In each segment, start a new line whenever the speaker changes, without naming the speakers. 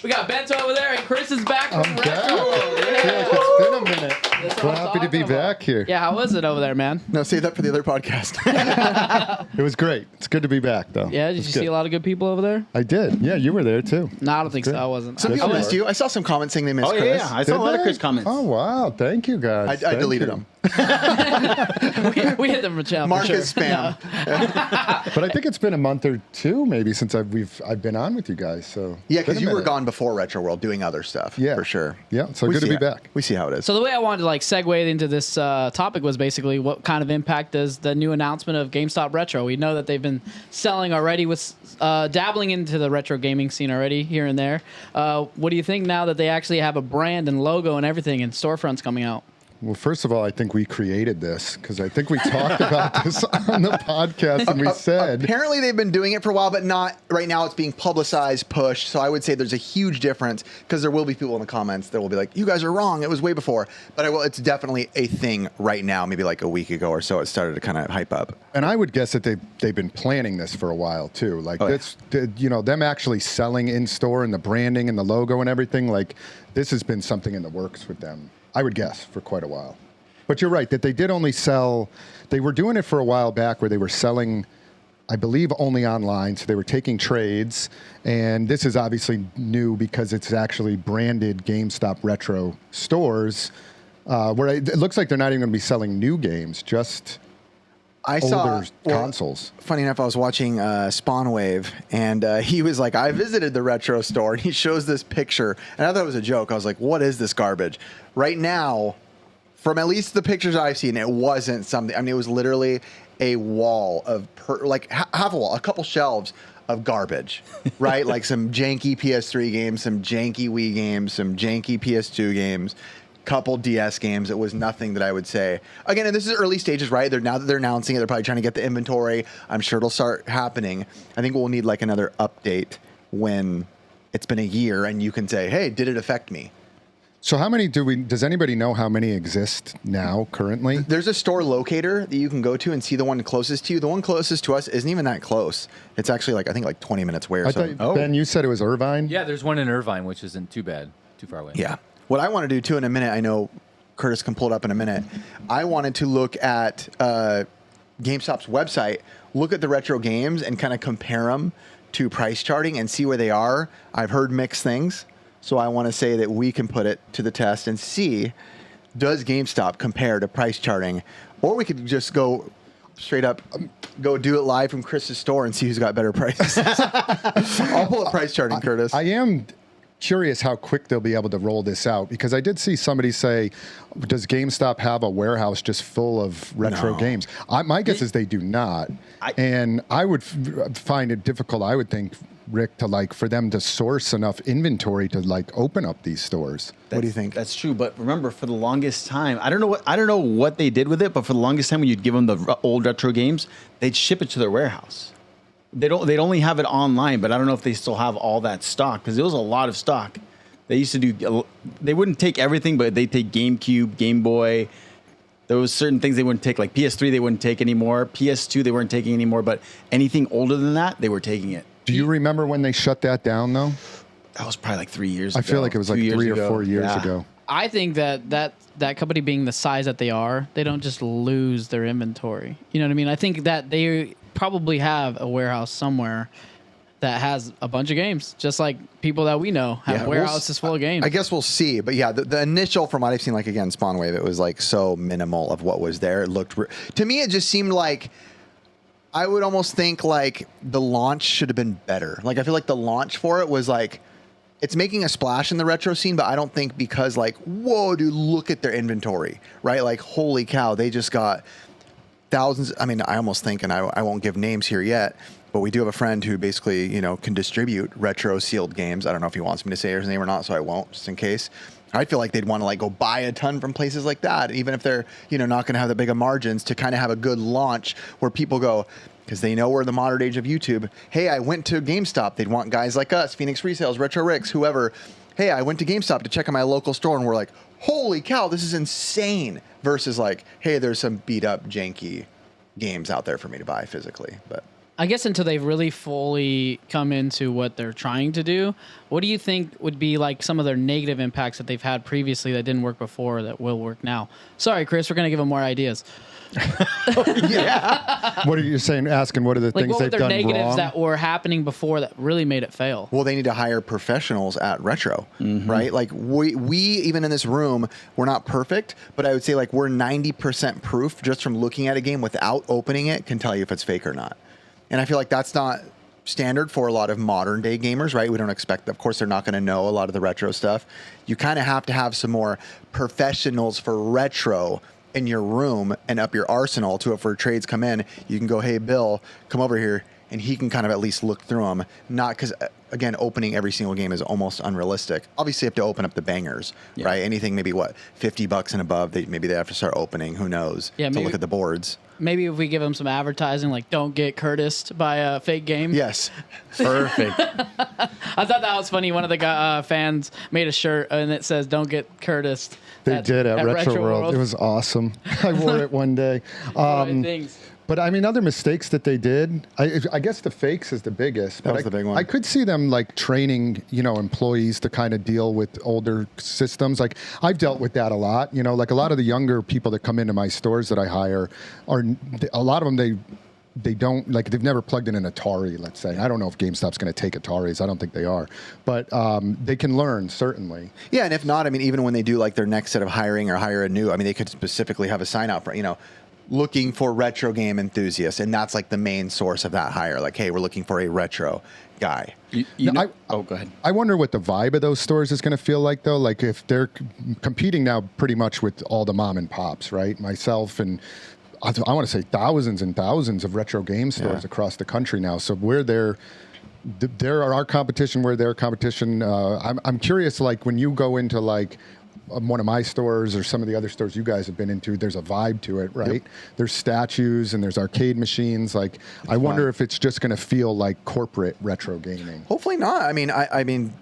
We got Bento over there, and Chris is back from
I'm
Retro.
back.
Yeah.
It's been a minute.
That's what
We're
I'm
happy to be
talking about.
back here.
Yeah, how was it over there, man?
No, save that for the other podcast.
It was great. It's good to be back, though.
Yeah, did you see a lot of good people over there?
I did. Yeah, you were there, too.
No, I don't think so.
Good.
I wasn't.
Some people
you
missed
are.
you. I saw some comments saying they missed
Oh,
Chris.
yeah. I saw a lot of Chris comments.
Oh, wow. Thank you, guys.
I
Thank
deleted
you.
them.
we hit them for challenge.
Mark
sure.
is spam.
But I think it's been a month or two, maybe, since I've been on with you guys. So
Yeah,
it's been
because
a
you were
minute.
gone before Retro World doing other stuff.
Yeah.
For sure.
Yeah, so
We
good to
see
be
it.
back.
We see how it is.
So the way I wanted to segue into this topic was basically what kind of impact does the new announcement of GameStop Retro? We know that they've been selling already with dabbling into the retro gaming scene already here and there. What do you think now that they actually have a brand and logo and everything and storefronts coming out?
Well, first of all, I think we created this because I think we talked about this on the podcast and we said...
Apparently they've been doing it for a while, but not right now. It's being publicized, pushed. So I would say there's a huge difference because there will be people in the comments that will be like, you guys are wrong. It was way before. But it's definitely a thing right now. Maybe like a week ago or so, it started to kind of hype up.
And I would guess that they've been planning this for a while too. Like them actually selling in store and the branding and the logo and everything. Like this has been something in the works with them, I would guess, for quite a while. But you're right that they did only sell. They were doing it for a while back where they were selling, I believe, only online. So they were taking trades. And this is obviously new because it's actually branded GameStop Retro stores, where it looks like they're not even going to be selling new games, just older consoles.
Funny enough, I was watching Spawnwave, and he was like, I visited the Retro store, and he shows this picture, and I thought it was a joke. I was like, what is this garbage? Right now, from at least the pictures I've seen, it wasn't something. I mean, it was literally a wall of, half a wall, a couple shelves of garbage, right? Like some janky PS3 games, some janky Wii games, some janky PS2 games, couple DS games. It was nothing that I would say. Again, and this is early stages, right? Now that they're announcing it, they're probably trying to get the inventory. I'm sure it'll start happening. I think we'll need like another update when it's been a year and you can say, hey, did it affect me?
So how many does anybody know how many exist now currently?
There's a store locator that you can go to and see the one closest to you. The one closest to us isn't even that close. It's actually I think 20 minutes away or
I
something.
thought, Ben, you said it was Irvine?
Yeah, there's one in Irvine, which isn't too bad, too far away.
Yeah. What I want to do too in a minute, I know Curtis can pull it up in a minute. I wanted to look at GameStop's website, look at the retro games and kind of compare them to price charting and see where they are. I've heard mixed things. So I want to say that we can put it to the test and see, does GameStop compare to price charting? Or we could just go straight up, go do it live from Chris's store and see who's got better prices. I'll pull up price charting, Curtis.
I am curious how quick they'll be able to roll this out because I did see somebody say, does GameStop have a warehouse just full of retro games? My guess is they do not. And I would find it difficult, I would think, Rick, to for them to source enough inventory to open up these stores.
What do you think?
That's true, but remember, for the longest time, I don't know what they did with it, but for the longest time, when you'd give them the old retro games, they'd ship it to their warehouse. They'd only have it online, but I don't know if they still have all that stock because it was a lot of stock. They used to do. They wouldn't take everything, but they'd take GameCube, Game Boy. There was certain things they wouldn't take, like PS3 they wouldn't take anymore. PS2 they weren't taking anymore, but anything older than that, they were taking it.
Do you remember when they shut that down, though?
That was probably 3 years ago.
I feel like it was 3 or 4 years ago.
I think that company being the size that they are, they don't just lose their inventory. You know what I mean? I think that they probably have a warehouse somewhere that has a bunch of games, just like people that we know have warehouses full of games.
I guess we'll see. But yeah, the initial, from what I've seen, again, Spawnwave, it was so minimal of what was there. It looked, to me, it just seemed like, I would almost think the launch should have been better. I feel like the launch for it was it's making a splash in the retro scene, but I don't think because whoa, dude, look at their inventory, right? Holy cow, they just got thousands. I mean, I almost think, and I won't give names here yet, but we do have a friend who basically, can distribute retro sealed games. I don't know if he wants me to say his name or not, so I won't, just in case. I feel like they'd want to go buy a ton from places like that, even if they're not going to have the big of margins, to kind of have a good launch where people go, because they know we're the modern age of YouTube. Hey, I went to GameStop. They'd want guys like us, Phoenix Resales, Retro Ricks, whoever. Hey, I went to GameStop to check out my local store, and we're like, holy cow, this is insane. Versus hey, there's some beat up, janky games out there for me to buy physically. But
I guess until they've really fully come into what they're trying to do, what do you think would be like some of their negative impacts that they've had previously that didn't work before that will work now? Sorry, Chris, we're going to give them more ideas.
Yeah.
What are you saying? Asking what are the
Like,
things
what were
they've
their
done
negatives
wrong?
that were happening before that really made it fail?
Well, they need to hire professionals at Retro, right? Like we even in this room, we're not perfect, but I would say like we're 90% proof just from looking at a game without opening it can tell you if it's fake or not. And I feel like that's not standard for a lot of modern day gamers, right? We don't expect, of course, they're not going to know a lot of the retro stuff. You kind of have to have some more professionals for retro in your room and up your arsenal to if for trades come in, you can go, hey, Bill, come over here. And he can kind of at least look through them. Not because, again, opening every single game is almost unrealistic. Obviously, you have to open up the bangers, right? Anything maybe, what, $50 and above, maybe they have to start opening. Who knows?
Yeah,
to
maybe,
look at the boards.
Maybe if we give them some advertising, like don't get Curtised by a fake game.
Yes.
Perfect.
I thought that was funny. One of the fans made a shirt and it says "Don't get Curtised."
They did at Retro World. It was awesome. I wore it one day.
Things.
But I mean, other mistakes that they did, I guess the fakes is the biggest.
That was the big one.
I could see them like training, employees to kind of deal with older systems. Like I've dealt with that a lot. Like a lot of the younger people that come into my stores that I hire are a lot of them. They don't like they've never plugged in an Atari. Let's say I don't know if GameStop's going to take Ataris. I don't think they are, but they can learn certainly.
Yeah, and if not, I mean, even when they do like their next set of hiring or hire a new, I mean, they could specifically have a sign out for looking for retro game enthusiasts, and that's like the main source of that hire. Like, hey, we're looking for a retro guy.
Go ahead.
I wonder what the vibe of those stores is going to feel like, though. Like if they're competing now pretty much with all the mom and pops, right? Myself and I want to say thousands and thousands of retro game stores across the country now. So where there are our competition, where their competition. I'm curious, like when you go into like one of my stores or some of the other stores you guys have been into, there's a vibe to it, right? Yep. There's statues and there's arcade machines. Like, I wonder if it's just going to feel like corporate retro gaming.
Hopefully not. I mean,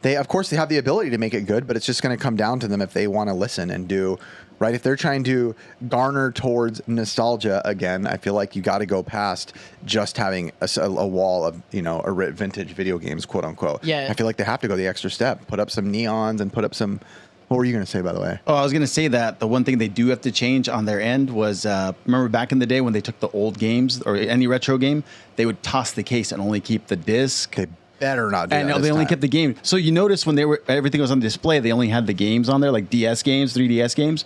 they of course they have the ability to make it good, but it's just going to come down to them if they want to listen and do. Right, if they're trying to garner towards nostalgia again, I feel like you got to go past just having a wall of a vintage video games, quote unquote.
Yeah,
I feel like they have to go the extra step, put up some neons and put up some. What were you going to say, by the way?
Oh, I was going to say that the one thing they do have to change on their end was remember back in the day when they took the old games or any retro game, they would toss the case and only keep the disc.
They better not do that.
And they only kept the game. So you notice when everything was on display, they only had the games on there, like DS games, 3DS games.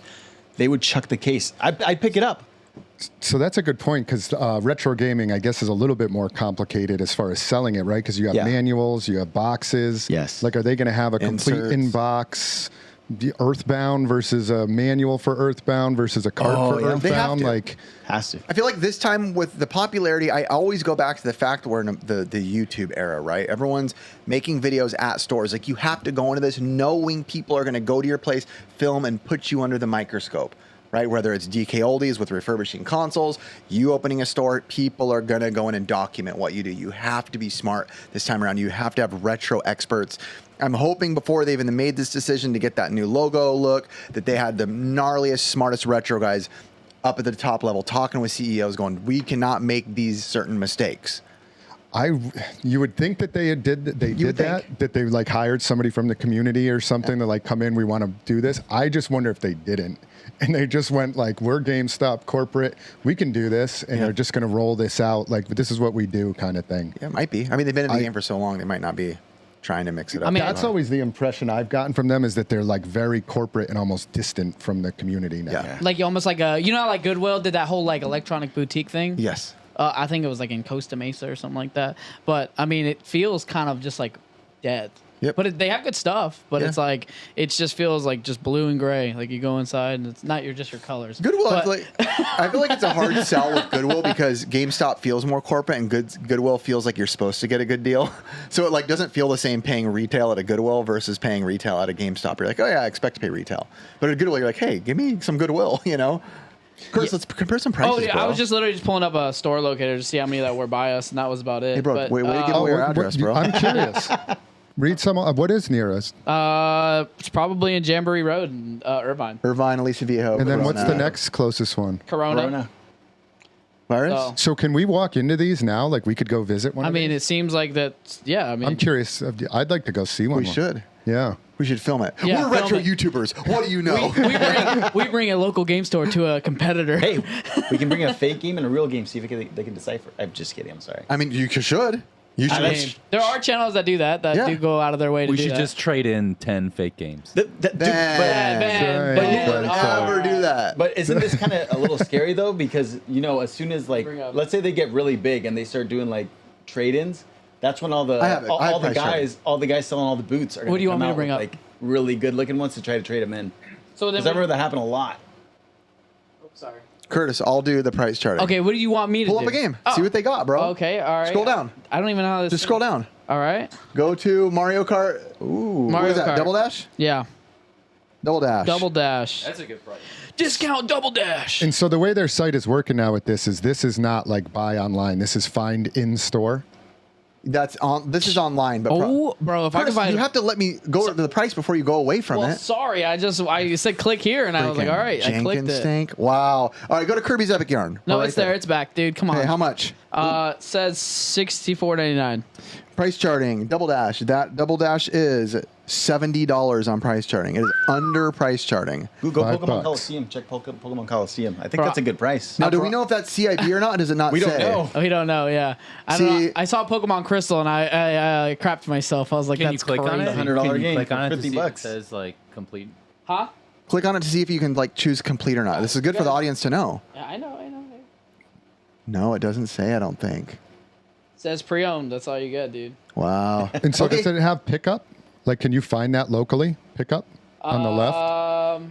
They would chuck the case. I'd pick it up.
So that's a good point because retro gaming, I guess, is a little bit more complicated as far as selling it, right? Because you have manuals, you have boxes.
Yes.
Like, are they going to have a complete in-box Earthbound versus a manual for Earthbound versus a card for Earthbound?
Has to.
I feel like this time with the popularity, I always go back to the fact we're in the YouTube era, right? Everyone's making videos at stores. Like, you have to go into this knowing people are going to go to your place, film, and put you under the microscope, right? Whether it's DK Oldies with refurbishing consoles, you opening a store, people are going to go in and document what you do. You have to be smart this time around. You have to have retro experts. I'm hoping before they even made this decision to get that new logo look, that they had the gnarliest, smartest retro guys up at the top level talking with CEOs going, we cannot make these certain mistakes.
You would think that they did that they like hired somebody from the community or something to like come in, we want to do this. I just wonder if they didn't. And they just went like, we're GameStop corporate, we can do this, and they're just going to roll this out like, this is what we do kind of thing.
Yeah, it might be. I mean, they've been in the game for so long, they might not be trying to mix it up.
I mean,
that's always the impression I've gotten from them, is that they're like very corporate and almost distant from the community now.
Yeah.
Like almost like how like Goodwill did that whole like electronic boutique thing.
Yes.
I think it was like in Costa Mesa or something like that. But I mean, it feels kind of just like dead.
Yep.
But they have good stuff. But it's like it just feels like just blue and gray. Like you go inside and it's not just your colors.
Goodwill,
But,
I feel like it's a hard sell with Goodwill because GameStop feels more corporate and Goodwill feels like you're supposed to get a good deal. So it like doesn't feel the same paying retail at a Goodwill versus paying retail at a GameStop. You're like, oh yeah, I expect to pay retail. But at Goodwill, you're like, hey, give me some Goodwill, Chris, let's compare some prices.
Oh yeah,
bro.
I was just literally just pulling up a store locator to see how many that were by us, and that was about it.
Hey, bro,
But,
way to give away your address, bro.
I'm curious. Read some. What is near us?
It's probably in Jamboree Road in Irvine.
Irvine, Alicia Viejo.
And then
Corona.
what's the next closest one?
Corona.
Virus?
So can we walk into these now? Like we could go visit one.
I mean, it seems like that. Yeah, I mean,
I'm curious. I'd like to go see one.
We should.
Yeah.
We should film it.
Yeah,
We're retro
film it.
YouTubers. What do you know?
we bring a local game store to a competitor.
Hey, we can bring a fake game and a real game. See if they can decipher. I'm just kidding. I'm sorry.
I mean, you should. You should.
I mean, there are channels that do that
Yeah.
do go out of their way to
We
do
should
that.
just trade in 10 fake games.
Ben,
Ben,
you
Ben,
would never do that.
But isn't this kind of a little scary though? Because as soon as
Bring up.
let's say they get really big and they start doing like trade-ins, that's when all the
I have it. I have
all the
price
guys selling all the boots are.
What do you want me to
out
bring
with,
up?
Like really good looking ones to try to trade them in.
So then,
Because I remember that happened a lot.
sorry.
Curtis, I'll do the price charting.
Okay, what do you want me to
Pull
do?
up a game.
Oh.
See what they got, bro.
Okay, all right.
Scroll down.
I don't even know how this.
Just scroll down.
All right.
Go to Mario Kart. Ooh,
Mario
what is that?
Kart.
Double Dash?
Yeah.
Double Dash.
Double Dash.
That's a good price.
Discount Double Dash.
And so the way their site is working now with this is not like buy online. This is find in store.
That's on. This is online, but
Oh, bro, if I
Curtis,
could find.
you have to let me go to the price before you go away from
well,
it.
sorry, I said click here, and I was like, all right, I clicked
Jenkins
it.
Stank. Wow. All right, go to Kirby's Epic Yarn.
No,
We're
it's
right
there. It's back, dude. Come on.
Hey, how much?
Says $64.99.
Price charting. Double Dash. That Double Dash is $70 on price charting. It is under price charting.
Go
$5.
Pokemon Coliseum. Check Pokemon Coliseum. I think
Bro.
that's a good price.
Now, do we know if that's CIB or not? Does it not
We
say?
don't know.
Oh, we don't know. Yeah, I don't
See-
know. I saw Pokemon Crystal, and I crapped myself. I was like,
Can you
that's
click
crazy.
on it?
$100
Can you
game
click
for
on it to
50
see if
bucks.
it says like complete?
Huh?
Click on it to see if you can like choose complete or not. This is good for the audience to know.
Yeah, I know.
No, it doesn't say, I don't think.
It says pre-owned. That's all you get, dude.
Wow.
And so
Okay.
does it have pickup? Like, can you find that locally? Pickup on the left.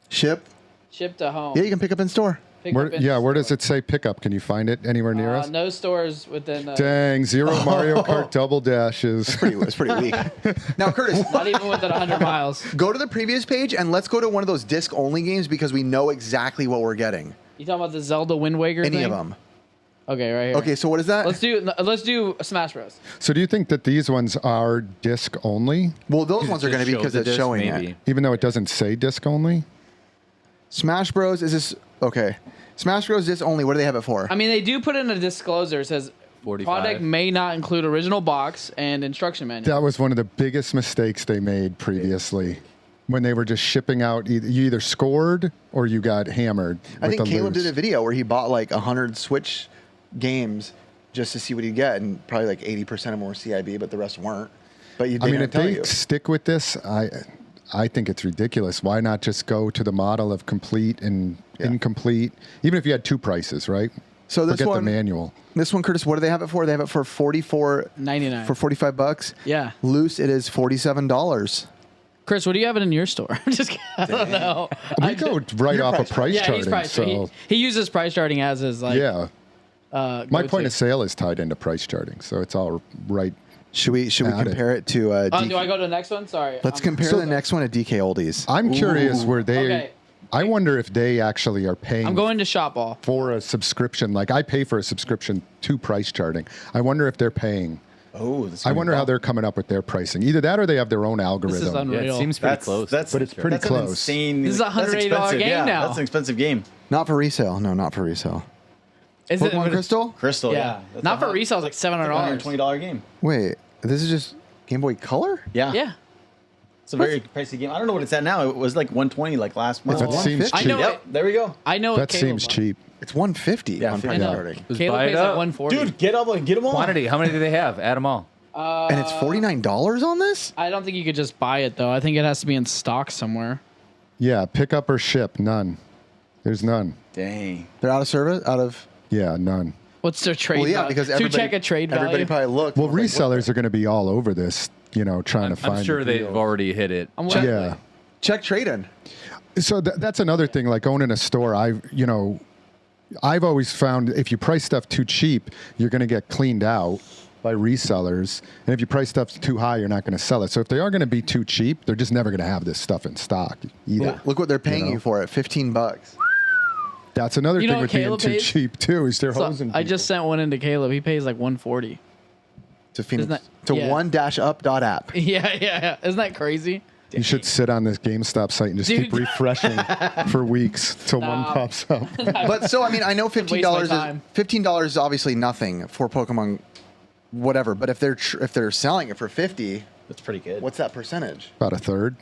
Ship?
Ship to home.
Yeah, you can pick up in store.
Pick
Where,
up in
yeah, where
store.
does it say pickup? Can you find it anywhere near us?
No stores within.
Dang, zero Mario Kart double dashes.
It's pretty weak. Now, Curtis,
Not even within 100 miles.
go to the previous page and let's go to one of those disc-only games because we know exactly what we're getting.
You talking about the Zelda Wind Waker
Any
thing?
of them.
Okay, right here.
Okay, so what is that?
Let's do Smash Bros.
So do you think that these ones are disc only,
Well, those ones are going to be
Show
because
the
it's
disc,
showing
maybe.
it.
even though it doesn't say disc only?
Smash Bros. Is this... Okay. Smash Bros. Disc only. What do they have it for?
I mean, they do put in a disclosure. It says
45.
product may not include original box and instruction manual.
That was one of the biggest mistakes they made previously when they were just shipping out. You either scored or you got hammered.
I think
with the
Caleb
loose.
did a video where he bought like 100 Switch games just to see what he'd get, and probably like 80% of them were CIB, but the rest weren't. But you
I mean,
didn't
if
tell
they
you.
stick with this, I think it's ridiculous. Why not just go to the model of complete and incomplete? Even if you had two prices, right?
So this
Forget
one,
the manual.
This one, Curtis, what do they have it for? They have it for
$99.
for $45.
Yeah.
Loose, it is $47.
Chris, what do you have it in your store? I'm just kidding. I don't know.
We go right
Your
off
price
of price
Yeah, he's
charting.
price.
So
He uses price charting as his like.
yeah, my
go-to.
point of sale is tied into price charting, so it's all right.
Should we
Add it.
compare it to DK?
Do I go to the next one? Sorry.
Let's compare
So-
the next one to DK Oldies.
I'm curious where they.
Okay.
I wonder if they actually are paying
I'm going to Shopball.
for a subscription. Like I pay for a subscription to price charting. I wonder if they're paying.
Oh, this is
I wonder how they're coming up with their pricing. Either that or they have their own
This is
algorithm.
unreal.
Yeah, it seems pretty close.
But
it's pretty
that's
close.
An insane.
This is a
that's
$180
expensive.
game
Yeah,
now.
That's an expensive game.
Not for resale. No, not for resale.
Is it?
Pokemon Crystal?
Crystal,
Yeah.
yeah. That's
Not
a
for resale. It's like $700.
$120 game.
Wait, this is just Game Boy Color?
Yeah.
Yeah.
It's a very pricey game. I don't know what it's at now. It was like 120 like last month.
That seems
150?
cheap.
I know
Yep, there we go.
I know.
That
what Caleb
seems
bought.
cheap.
It's 150
Yeah,
on
I
price
know.
charting.
Just
Caleb
buy
pays
it
like
up.
140.
Dude, get them all.
Quantity. How many do they have? Add them all.
And it's $49 on this?
I don't think you could just buy it though. I think it has to be in stock somewhere.
Yeah, pick up or ship. None. There's none.
Dang.
They're out of service? Out of...
Yeah, none.
What's their trade?
Well, yeah,
value?
because
to
everybody...
check a trade value.
Everybody probably looked.
Well,
and was like, what
resellers are going to be all over this, trying to find.
I'm sure
the
they've
deal.
already hit it.
I'm
Check-
Yeah.
Check trade-in.
So that's another thing. Like owning a store, I've always found if you price stuff too cheap, you're going to get cleaned out by resellers, and if you price stuff too high, you're not going to sell it. So if they are going to be too cheap, they're just never going to have this stuff in stock either.
Look what they're paying you for it. $15.
That's another
You know
thing
what
with being
Caleb
too
pays?
cheap too. Is they're
So,
hosing.
I just sent one into Caleb. He pays like 140.
To Phoenix.
Isn't that-
To
yeah.
one-up.app.
Yeah. Isn't that crazy?
You should sit on this GameStop site and just keep
Dude.
refreshing for weeks till one
No.
pops up.
But so I mean, I know $15
time.
is $15 is obviously nothing for Pokemon, whatever. But if they're selling it for 50,
That's pretty good.
what's that percentage?
About a third.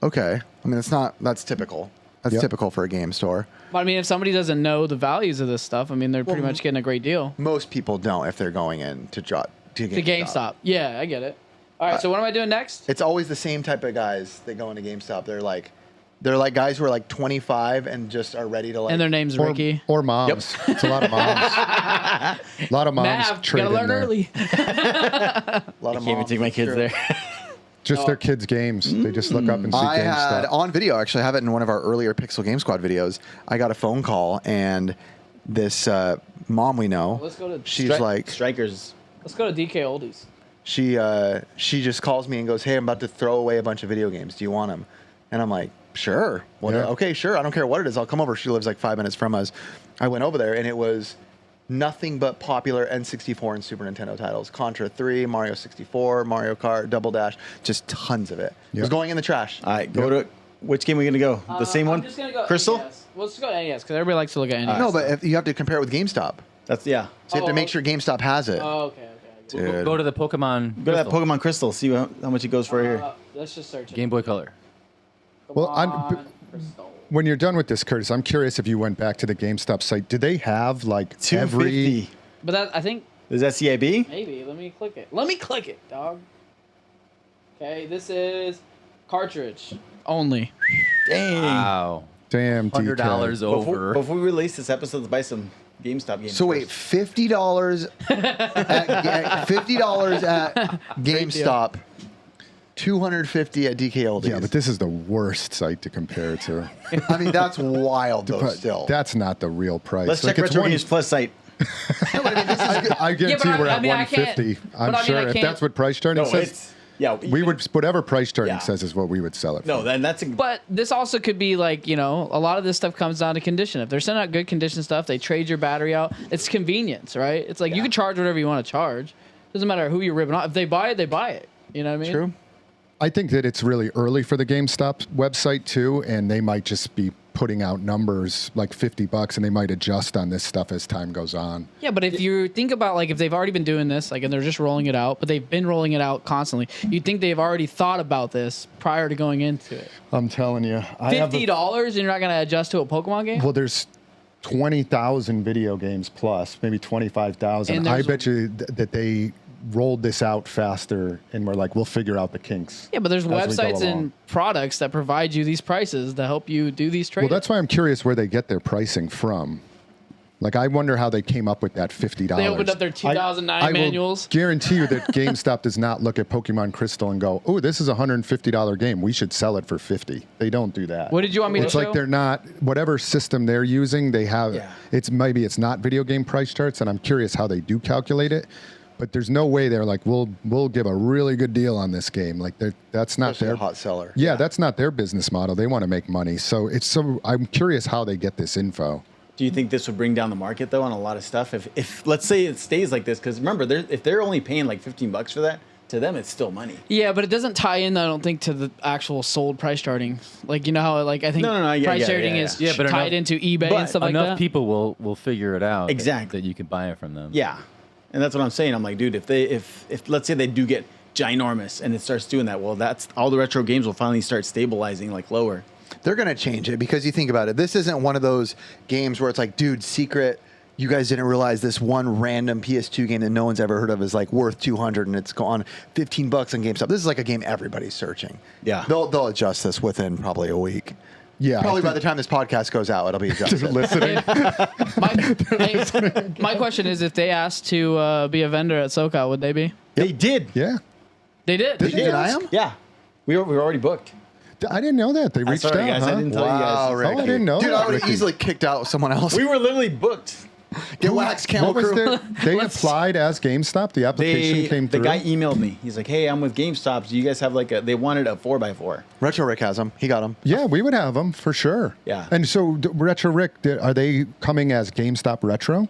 Okay, I mean that's typical. That's
Yep.
typical for a game store.
But I mean, if somebody doesn't know the values of this stuff, I mean, they're pretty much getting a great deal.
Most people don't if they're going in to
The GameStop. Yeah, I get it. All right, so what am I doing next?
It's always the same type of guys that go into GameStop. They're like guys who are like 25 and just are ready to like.
And their name's Ricky.
Or moms. It's a lot of moms. A lot of moms
Mav,
trade
gotta
in
learn
there.
early.
a lot of
Can't even
moms,
take my
it's
kids
true.
there.
Just their kids' games. They just look up and see
I had
GameStop.
on video, actually, I have it in one of our earlier Pixel Game Squad videos. I got a phone call, and this mom we know,
Let's go to
she's like,
Strikers.
Let's go to DK Oldies.
she just calls me and goes, "Hey, I'm about to throw away a bunch of video games. Do you want them?" And I'm like, "Sure. What?
Yeah.
Okay, sure. I don't care what it is. I'll come over." She lives like 5 minutes from us. I went over there, and it was nothing but popular N64 and Super Nintendo titles. Contra 3, Mario 64, Mario Kart, Double Dash, just tons of it. It was
Yep.
going in the trash.
All right, go to which game are we gonna go? The same one?
I'm just gonna go
Crystal?
NES. Well, let's go NES because everybody likes to look at NES.
No, but if you have to compare it with GameStop.
That's yeah.
So you have to make sure GameStop has it.
Oh, okay.
Dude.
Go to the Pokemon.
Go to that
Crystal.
Pokemon Crystal. See how much it goes for here.
Let's just search it.
Game Boy Color.
Well,
Pokemon Crystal.
when you're done with this, Curtis, I'm curious if you went back to the GameStop site. Did they have like every?
250.
But that I think
Is that CIB?
maybe. Let me click it, dog. Okay, this is cartridge only.
Dang.
Wow.
Damn,
$100
DK.
over.
Before we release this episode, let's buy some GameStop games.
So wait,
first.
$50 $50 at GameStop, $250 at DK Oldies.
Yeah, but this is the worst site to compare it to.
I mean, that's wild though.
But
Still,
that's not the real price.
Let's check
it's
Retro
one-
Games Plus site.
I guarantee
but
we're
I
at
mean, I can't-
150.
but
I'm
I mean,
sure
I
if
can't-
that's what price charting
No,
says,
it's yeah.
we would whatever price charting
Yeah.
says is what we would sell it.
No,
for.
then that's
But this also could be like, a lot of this stuff comes down to condition. If they're sending out good condition stuff, they trade your battery out. It's convenience, right? It's like you can charge whatever you want to charge. Doesn't matter who you're ripping off. If they buy it, they buy it. You know what I mean?
true.
I think that it's really early for the GameStop website too, and they might just be putting out numbers like $50, and they might adjust on this stuff as time goes on.
Yeah, but if you think about like if they've already been doing this, like and they're just rolling it out, but they've been rolling it out constantly, you'd think they've already thought about this prior to going into it.
I'm telling you, I have
$50 and you're not going to adjust to a Pokemon game?
well, there's 20,000 video games plus, maybe 25,000.
And
I
there's-
bet you that they rolled this out faster, and we're like, we'll figure out the kinks.
Yeah, but there's
as we go
websites
along.
and products that provide you these prices to help you do these trades.
Well, that's why I'm curious where they get their pricing from. Like, I wonder how they came up with that $50.
They opened up their 2009
I will
manuals.
guarantee you that GameStop does not look at Pokemon Crystal and go, "Oh, this is a $150 game. We should sell it for $50." They don't do that.
What did you want me to
It's
show?
like they're not whatever system they're using. They have
Yeah.
it's maybe it's not video game price charts, and I'm curious how they do calculate it. But there's no way they're like, we'll give a really good deal on this game. Like that's not
Especially
their
a hot seller.
Yeah, that's not their business model. They want to make money. So I'm curious how they get this info.
Do you think this would bring down the market though on a lot of stuff? If let's say it stays like this, because remember, if they're only paying like $15 for that, to them it's still money.
Yeah, but it doesn't tie in, I don't think, to the actual sold price charting. Like, you know how, like, I think
No, yeah,
price
yeah,
charting
yeah,
is
yeah. Yeah, but
tied
enough-
into eBay
but
and stuff like
Enough
that.
people will figure it out.
Exactly.
That you can buy it from them.
Yeah, and that's what I'm saying. I'm like, dude, if let's say they do get ginormous and it starts doing that, well, that's all the retro games will finally start stabilizing like lower.
They're going to change it because you think about it. This isn't one of those games where it's like, dude, secret. You guys didn't realize this one random PS2 game that no one's ever heard of is like worth $200 and it's gone $15 on GameStop. This is like a game everybody's searching.
Yeah.
They'll adjust this within probably a week.
Yeah,
Probably
I
by the time this podcast goes out, it'll be adjusted.
listening.
My question is, if they asked to be a vendor at SoCal, would they be?
They did.
Yeah,
They did.
Did you deny them?
Yeah, we were already booked.
I didn't know that they reached
Sorry,
out.
guys,
Huh?
I didn't tell you
Wow,
guys.
Ricky.
Oh, I didn't know
Dude,
that,
I would have
Ricky.
easily kicked out someone else.
We were literally booked.
Get waxed, camel
What was
crew.
their, they applied as GameStop. The application came
The
through.
guy emailed me. He's like, "Hey, I'm with GameStop. Do you guys have like they wanted a 4x4?"
Retro Rick has them. He got them.
Yeah, we would have them for sure.
Yeah.
And so, Retro Rick, are they coming as GameStop Retro?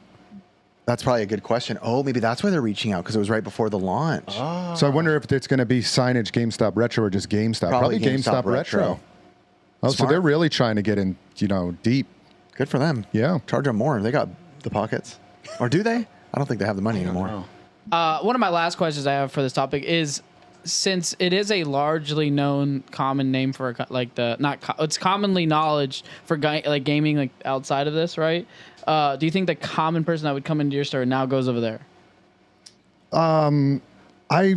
That's probably a good question. Oh, maybe that's why they're reaching out, because it was right before the launch.
So I wonder if it's going to be signage GameStop Retro or just GameStop.
Probably
GameStop
GameStop
Retro.
Retro.
Oh, so
Smart.
they're really trying to get in, deep.
Good for them.
Yeah.
Charge them more. They got the pockets. Or do they? I don't think they have the money anymore.
One of my last questions I have for this topic is, since it is a largely known common name for it's commonly knowledge for gaming outside of this, right? Do you think the common person that would come into your store now goes over there?
I,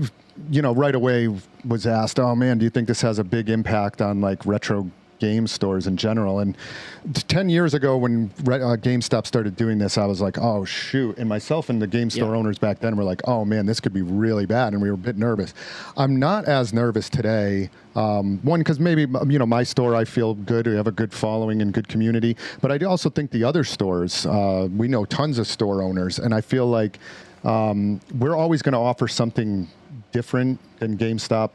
right away was asked, oh man, do you think this has a big impact on like retro game stores in general? And 10 years ago when GameStop started doing this, I was like, oh shoot. And myself and the game store owners back then were like, oh man, this could be really bad. And we were a bit nervous. I'm not as nervous today. One, because maybe, my store, I feel good. We have a good following and good community. But I also think the other stores, we know tons of store owners. And I feel like we're always going to offer something different than GameStop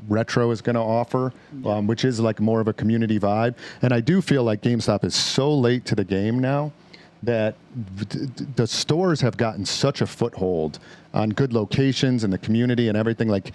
Retro is going to offer, which is like more of a community vibe. And I do feel like GameStop is so late to the game now that the stores have gotten such a foothold on good locations and the community and everything. Like,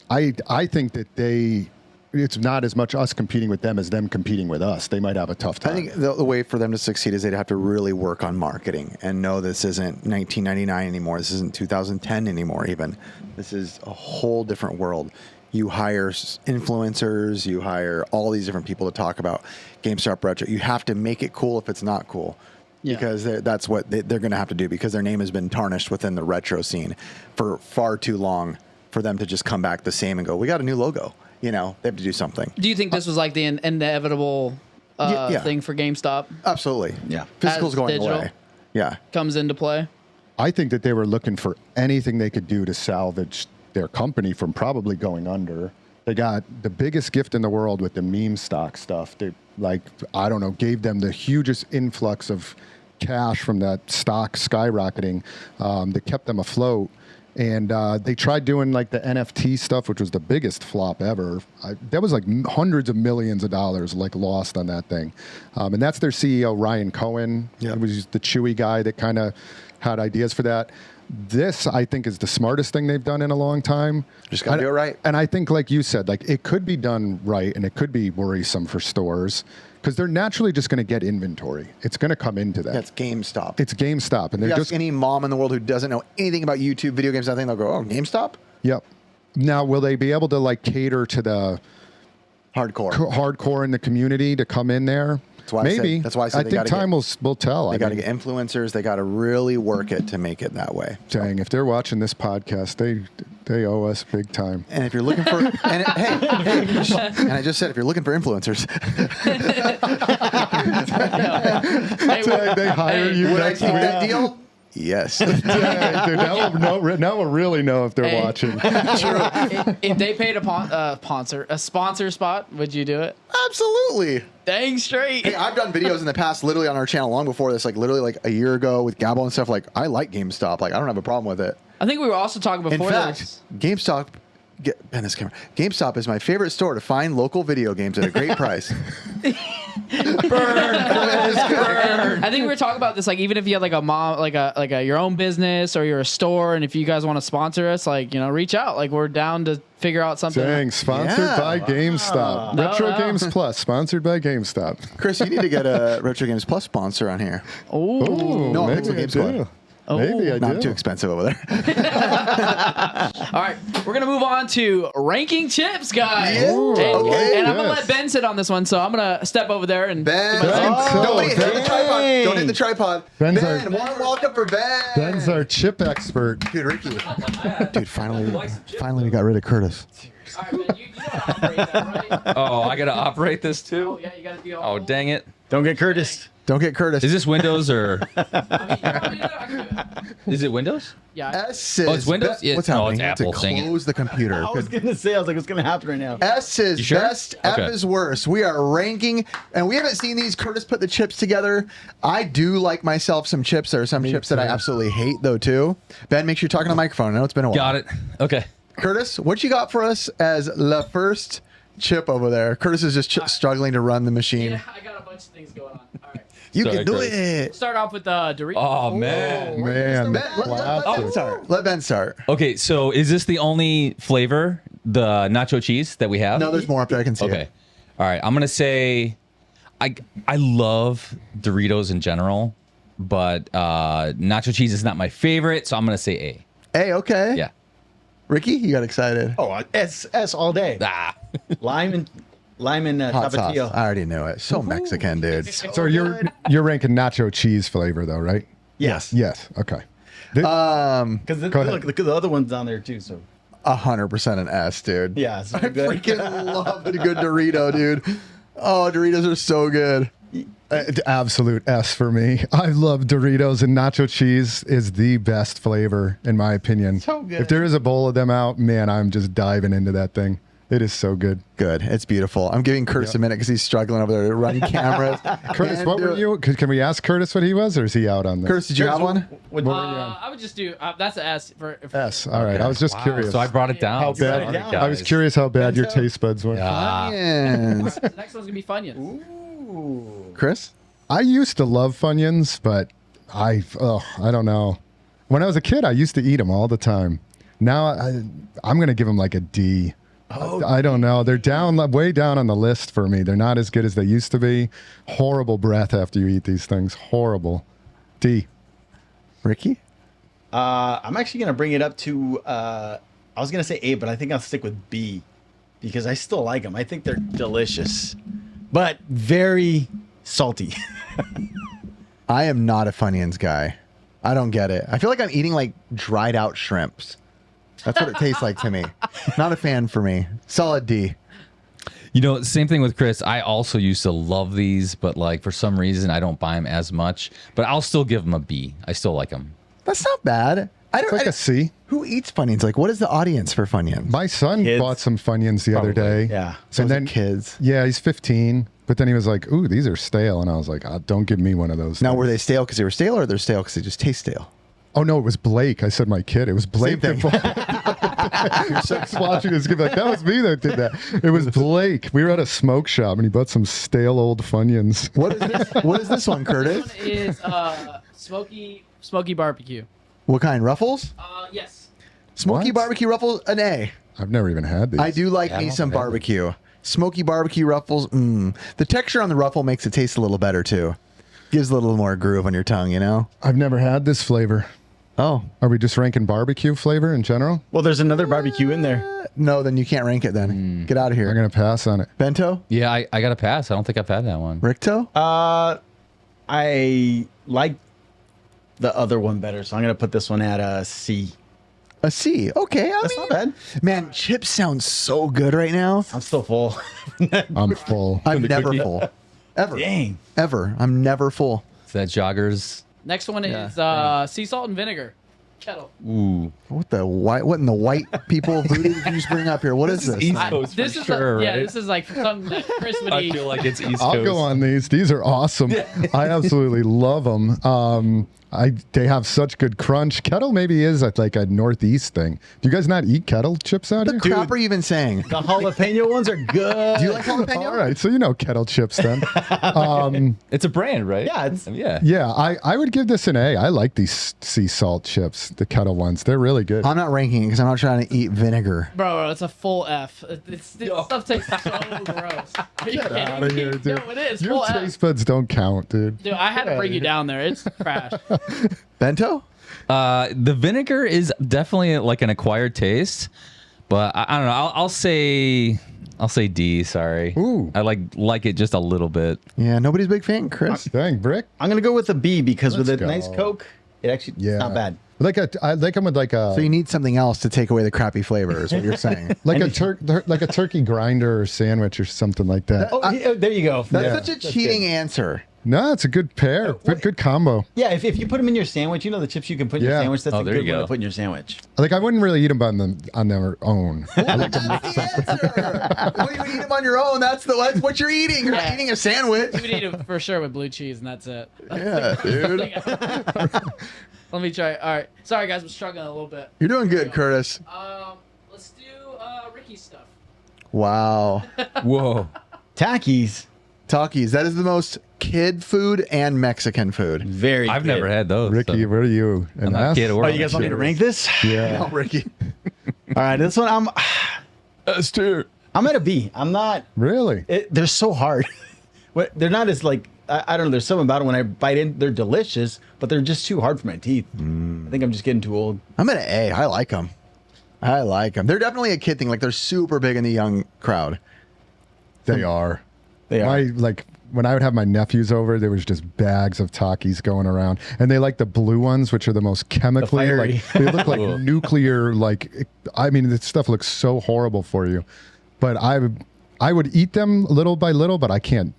I think that it's not as much us competing with them as them competing with us. They might have a tough time.
I think the way for them to succeed is they'd have to really work on marketing and know this isn't 1999 anymore. This isn't 2010 anymore even. This is a whole different world. You hire influencers, you hire all these different people to talk about GameStop Retro. You have to make it cool if it's not cool. Yeah. Because that's what they're going to have to do, because their name has been tarnished within the retro scene for far too long for them to just come back the same and go, we got a new logo. They have to do something.
Do you think this was like the inevitable thing for GameStop?
Absolutely.
Yeah.
Physical's going
digital
away. Yeah.
Comes into play?
I think that they were looking for anything they could do to salvage their company from probably going under. They got the biggest gift in the world with the meme stock stuff. They gave them the hugest influx of cash from that stock skyrocketing that kept them afloat. And they tried doing like the NFT stuff, which was the biggest flop ever. That was like hundreds of millions of dollars like lost on that thing. And that's their CEO, Ryan Cohen.
Yeah.
He was the Chewy guy that kind of had ideas for that. This, I think, is the smartest thing they've done in a long time.
Just got to do it right.
And I think, like you said, like it could be done right, and it could be worrisome for stores because they're naturally just going to get inventory. It's going to come into that.
That's GameStop.
It's GameStop, and
If
they're
you
just
ask any mom in the world who doesn't know anything about YouTube, video games, nothing, they'll go, "Oh, GameStop."
Yep. Now, will they be able to like cater to the hardcore in the community to come in there? Maybe.
That's why I said
I think time will tell.
They got to get influencers. They got to really work it to make it that way.
Dang, if they're watching this podcast, they owe us big time.
And if you're looking for, and I just said, if you're looking for influencers,
they hire you.
Would I take that deal? Yes.
Dude, now we'll really know if they're watching.
If they paid a sponsor spot, would you do it?
Absolutely.
Dang straight.
Hey, I've done videos in the past, literally on our channel long before this, like literally like a year ago with Gabo and stuff. Like, I like GameStop. Like, I don't have a problem with it.
I think we were also talking before
In fact,
this.
GameStop. Bend this camera. GameStop is my favorite store to find local video games at a great price.
Burn. I think we were talking about this. Like, even if you have like a mom, like a your own business, or you're a store, and if you guys want to sponsor us, like, reach out. Like, we're down to figure out something.
Dang, sponsored by GameStop. Retro Games Plus, sponsored by GameStop.
Chris, you need to get a Retro Games Plus sponsor on here.
Oh,
no,
maybe
Pixel
I
GameSquad.
do. Maybe I do.
Not too expensive over there.
All right, we're gonna move on to ranking chips, guys.
Yeah.
And I'm gonna
yes.
let Ben sit on this one, so I'm gonna step over there and
Ben,
Oh,
hit the tripod. Don't hit the tripod.
Ben's
Ben, warm welcome for Ben.
Ben's our chip expert.
Dude, Ricky. Dude, finally we got rid of Curtis.
All right, Ben, you gotta operate that, right?
Oh, I gotta operate this too.
Oh yeah, you gotta do.
Oh, dang it!
Don't get Curtis.
Don't get Curtis.
Is this Windows or
I can do it.
is it Windows?
Yeah.
S says,
Oh, it's Windows? Yeah.
What's
Oh,
happening?
it's
You have to
Apple. Dang it.
close the computer.
I was gonna say, I was like, what's gonna happen right now?
S says
You sure?
best, F
Okay.
is worst. We are ranking, and we haven't seen these. Curtis put the chips together. I do like myself some chips. There are some chips that I absolutely hate, though, too. Ben, make sure you're talking on the microphone. I know it's been a while.
Got it. Okay.
Curtis, what you got for us as the first chip over there? Curtis is just struggling to run the machine.
Yeah, I got a bunch of things going on. All right.
You
Sorry,
can do
Chris.
it.
Start off with Doritos.
Oh man.
Man,
Let Ben start.
Okay, so is this the only flavor, the nacho cheese that we have?
No, there's more up there. I can see
Okay.
it.
All right. I'm gonna say, I love Doritos in general, but nacho cheese is not my favorite, so I'm gonna say A.
Hey, okay.
Yeah.
Ricky, you got excited.
Oh, S all day.
Ah.
Lime and
Hot sauce.
tapatio.
I already knew it. So Mexican, dude.
So you're ranking nacho cheese flavor though, right?
Yes.
Yes. Okay.
Because
Go ahead.
look, the other one's down there too. So
100% an S, dude.
yeah, it's
I
good.
freaking love a good Dorito, dude. Oh, Doritos are so good.
Absolute S for me. I love Doritos, and nacho cheese is the best flavor in my opinion.
So good.
If there is a bowl of them out, man, I'm just diving into that thing. It is so good.
Good. It's beautiful. I'm giving Curtis a minute because he's struggling over there running cameras.
Curtis, what were you? Can we ask Curtis what he was, or is he out on this?
Curtis, did you have one?
I would just do that's an S for
S. All right. I was just curious.
So I brought it down.
How bad?
Sorry, guys.
I was curious how bad your taste buds were.
Funyuns.
The next one's gonna be Funyuns.
Chris?
I used to love Funyuns, but I don't know. When I was a kid, I used to eat them all the time. Now I'm going to give them like a D. I don't know. They're way down on the list for me. They're not as good as they used to be. Horrible breath after you eat these things. Horrible. D.
Ricky?
I'm actually gonna bring it up to. I was gonna say A, but I think I'll stick with B because I still like them. I think they're delicious, but very salty.
I am not a Funyuns guy. I don't get it. I feel like I'm eating like dried out shrimps. That's what it tastes like to me. Not a fan for me. Solid D.
You know, same thing with Chris. I also used to love these, but like for some reason I don't buy them as much. But I'll still give them a B. I still like them.
That's not bad. I
It's
don't.
like a C.
Who eats Funyuns? Like, what is the audience for Funyuns?
My son
Kids.
bought some Funyuns the other day.
Yeah.
So
and
is it
then
kids.
Yeah, he's 15. But then he was like, "Ooh, these are stale," and I was like, "Don't give me one of those."
Now,
things."
were they stale because they were stale, or they're stale because they just taste stale?
Oh no, it was Blake. I said my kid. It was Blake.
Same thing.
He's watching this. Like, that was me that did that. It was Blake. We were at a smoke shop and he bought some stale old Funyuns.
What is this? What is this one, Curtis?
This one is smoky barbecue.
What kind? Ruffles?
Yes.
Smoky
What?
barbecue ruffles? An A.
I've never even had these.
I do like me some barbecue. Smoky barbecue ruffles. The texture on the ruffle makes it taste a little better too. Gives a little more groove on your tongue, you know?
I've never had this flavor.
Oh.
Are we just ranking barbecue flavor in general?
Well, there's another barbecue in there.
No, then you can't rank it then. Get out of
I'm
here.
gonna pass on it.
Bento?
Yeah, I got to pass. I don't think I've had that one.
Ricto?
I like the other one better, so I'm gonna put this one at a C.
A C. Okay.
That's not bad.
Man, chips sound so good right now.
I'm still full.
I'm full.
I'm never full. Ever.
Dang.
Ever. I'm never full.
Is that joggers?
Next one is sea salt and vinegar. Kettle.
Ooh.
What in the white people voodoo did you just bring up here? What is this?
East Coast
This
for
is
sure,
yeah.
right?
This is like something that Chris would
I
eat.
feel like it's East
I'll
Coast.
go on these. These are awesome. I absolutely love them. They have such good crunch. Kettle maybe is like a Northeast thing. Do you guys not eat kettle chips out
What
here?
the crap are you even saying?
The jalapeno ones are good.
Do you like jalapeno?
All right, so you know kettle chips then.
It's a brand, right?
Yeah, it's-
yeah.
Yeah, I would give this an A. I like these sea salt chips, the kettle ones. They're really good.
I'm not ranking it because I'm not trying to eat vinegar.
Bro, it's a full F. This stuff tastes so gross. Are you kidding
Out of
me?
here, dude.
No, it is
Your
full F.
taste buds don't count, dude.
Dude, I had to bring you down there. It's trash.
Bento?
The vinegar is definitely like an acquired taste, but I don't know. I'll say D. Sorry.
Ooh.
I like it just a little bit.
Yeah, nobody's a big fan, Chris.
Dang, Brick.
I'm gonna go with a B because with a
Let's go.
nice Coke, it actually
Yeah,
it's not bad.
I like them with like a
So you need something else to take away the crappy flavor, is what you're saying.
like a turkey grinder or sandwich or something like that.
Oh, yeah, there you go.
That's such a cheating answer.
No, it's a good pair. Good combo.
Yeah, if you put them in your sandwich, you know the chips you can put in your
Yeah.
sandwich. That's
Oh,
a
there
good
you
one
go.
to put in your sandwich.
Like I wouldn't really eat them on their own. I like to mix
That's the answer. When you eat them on your own, that's what you're eating. You're not
Yeah.
eating a sandwich.
You would eat it for sure with blue cheese, and that's it.
Yeah, dude.
Let me try. All right. Sorry, guys. I'm struggling a little bit.
You're doing good, Curtis.
Let's do Ricky's stuff.
Wow.
Whoa.
Takis.
Takis. That is the most kid food and Mexican food.
Very.
I've
good.
never had those.
Ricky,
so.
what are you?
I'm not kid or
Oh, you guys want me to rank this?
Yeah.
Oh, Ricky.
All right, this one I'm
S tier.
I'm at a B. I'm not.
Really?
They're so hard. They're not as like I don't know. There's something about them when I bite in. They're delicious, but they're just too hard for my teeth. I think I'm just getting too old.
I'm at an A. I like them. I like them. They're definitely a kid thing. Like they're super big in the young crowd.
They are.
They are.
Like when I would have my nephews over, there was just bags of Takis going around, and they like the blue ones, which are the most chemically
fiery.
like they look like nuclear. Like I mean, this stuff looks so horrible for you, but I would eat them little by little, but I can't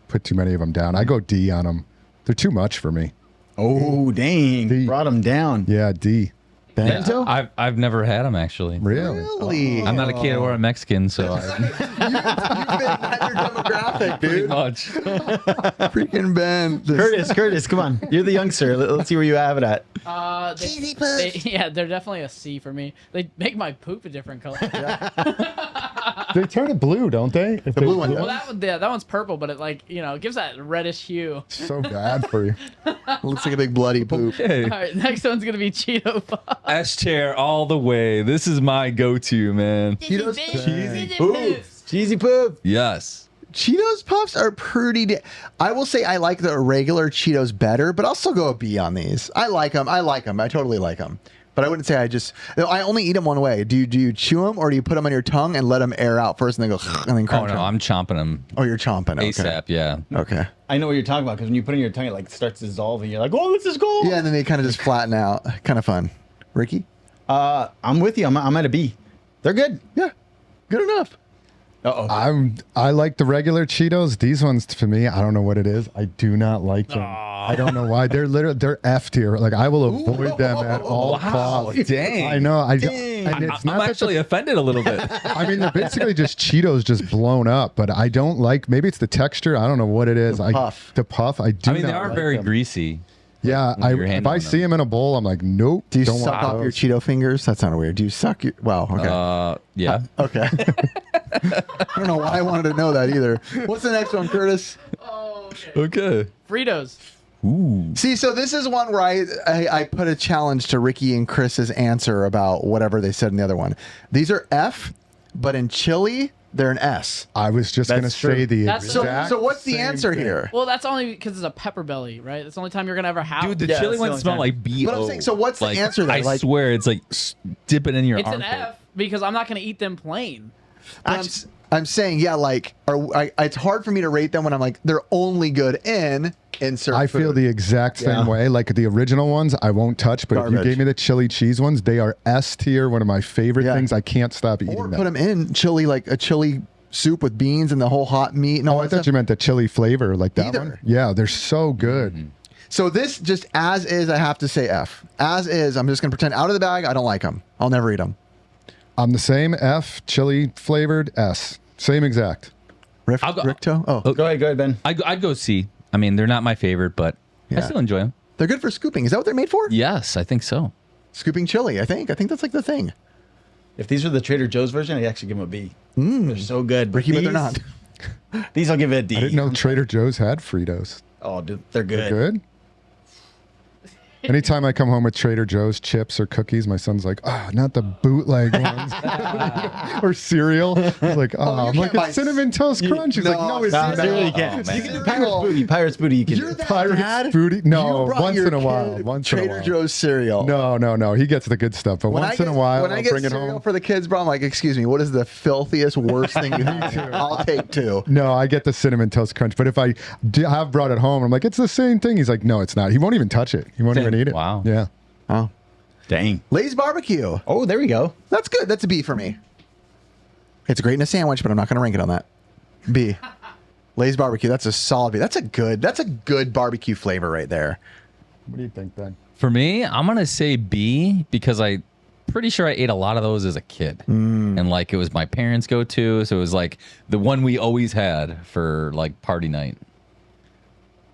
put too many of them down. I go D on them. They're too much for me.
Oh dang!
D.
Brought them down.
Yeah, D.
Bento?
I've never had them actually.
Really?
Really?
I'm not a kid or a Mexican, so
You fit in that your demographic,
pretty
dude.
much.
Freaking Ben.
Curtis, come on. You're the youngster. Let's see where you have it at.
They're definitely a C for me. They make my poop a different color.
They turn it blue, don't they? If
The blue one
Well, that one's purple, but it gives that reddish hue.
So bad for you.
Looks like a big bloody poop.
Hey,
All right, next one's gonna be Cheeto Puff.
S tier all the way. This is my go-to, man.
Cheesy poop.
Yes.
Cheetos Puffs are pretty. I will say I like the regular Cheetos better, but I'll still go a B on these. I like them. I totally like them. But I wouldn't say I only eat them one way. Do you chew them or do you put them on your tongue and let them air out first and then go and then
Oh
crunch
no,
them?
I'm chomping them
Oh, you're chomping. Okay.
ASAP. Yeah.
Okay.
I know what you're talking about because when you put it in your tongue, it like starts dissolving. You're like, oh, this is cool.
Yeah, and then they kind of just flatten out. Kind of fun. Ricky?
I'm with you. I'm at a B. They're good.
Yeah. Good enough.
Uh-oh.
I like the regular Cheetos. These ones for me, I don't know what it is. I do not like them. I don't know why. They're F tier. Like I will avoid them at all costs.
Dang.
I know. And it's
I'm
not that
actually offended a little bit.
I mean, they're basically just Cheetos just blown up, but I don't like. Maybe it's the texture. I don't know what it is.
puff.
The puff. I do.
I mean, they
not
are
like
very
them.
greasy.
Yeah.
your hand
If I
on
see
them.
them in a bowl, I'm like, nope.
Do you
don't
suck
want
off your
those.
Cheeto fingers? That sounded weird. Do you suck your. Wow. Okay.
Yeah.
Okay. I don't know why I wanted to know that either. What's the next one, Curtis?
Okay.
Fritos.
Ooh.
See, so this is one where I put a challenge to Ricky and Chris's answer about whatever they said in the other one. These are F, but in chili, they're an S.
I was just gonna
That's true.
say the
That's
exact.
So what's the
same
answer
thing.
here?
Well, that's only because it's a pepper belly, right? That's the only time you're gonna ever have.
Dude, the
Yeah,
chili
that's the
ones
only
smell
time.
like B.O.
But I'm saying, so what's the answer there?
I
Like-
swear, it's like dip it in your
it's an
armpit.
F because I'm not gonna eat them plain.
I'm saying, yeah, like, it's hard for me to rate them when I'm like, they're only good in insert
I feel
food.
the exact same way. Like the original ones, I won't touch. But if
Garbage.
you gave me the chili cheese ones, they are S tier. One of my favorite
Yeah.
things. I can't stop eating
Or
them.
put them in chili, like a chili soup with beans and the whole hot meat and all
Oh, I
that
thought
stuff.
you meant the chili flavor, like that
Either.
one. Yeah, they're so good.
So this just as is, I have to say F. As is, I'm just gonna pretend out of the bag. I don't like them. I'll never eat them.
I'm the same. F, chili flavored. S, same exact.
I'll go-
Ricto? Oh,
Go ahead, Ben.
I'd go C. I mean, they're not my favorite, but I
Yeah.
still enjoy them.
they're good for scooping. Is that what they're made for?
Yes, I think so.
Scooping chili. I think that's like the thing.
If these were the Trader Joe's version, I'd actually give them a B. They're so good.
Ricky, but they're not.
These I'll give it a D.
I didn't know Trader Joe's had Fritos.
Oh, dude, they're good.
They're good. Anytime I come home with Trader Joe's chips or cookies, my son's like, not the bootleg ones. Or cereal. He's like, I'm
you
like,
can't buy
it's Cinnamon Toast Crunch. He's like, no, it's
Nah,
not.
they really can't.
man.
You can do Pirate's Booty. Pirate's Booty, you can
You're
do.
that
Pirate's
dad?
Booty? No,
You brought
once
your
in a while.
kid
Once in a
Trader
while.
Joe's cereal.
No. He gets the good stuff, but once in a while,
when I
I'll
get
bring it
cereal
home.
for the kids, bro, I'm like, excuse me, what is the filthiest, worst thing you have? I'll take two.
No, I get the Cinnamon Toast Crunch, but if I have brought it home, I'm like, it's the same thing. He's like, no, it's not. He won't even touch it. He won't even eat it.
Wow.
Yeah.
Oh,
Dang.
Lay's barbecue.
Oh, there we go.
That's good. That's a B for me. It's great in a sandwich, but I'm not going to rank it on that. B. Lay's barbecue. That's a solid B. That's a good barbecue flavor right there.
What do you think, Ben?
For me, I'm gonna say B because I pretty sure I ate a lot of those as a kid, and like it was my parents' go-to, so it was like the one we always had for like party night.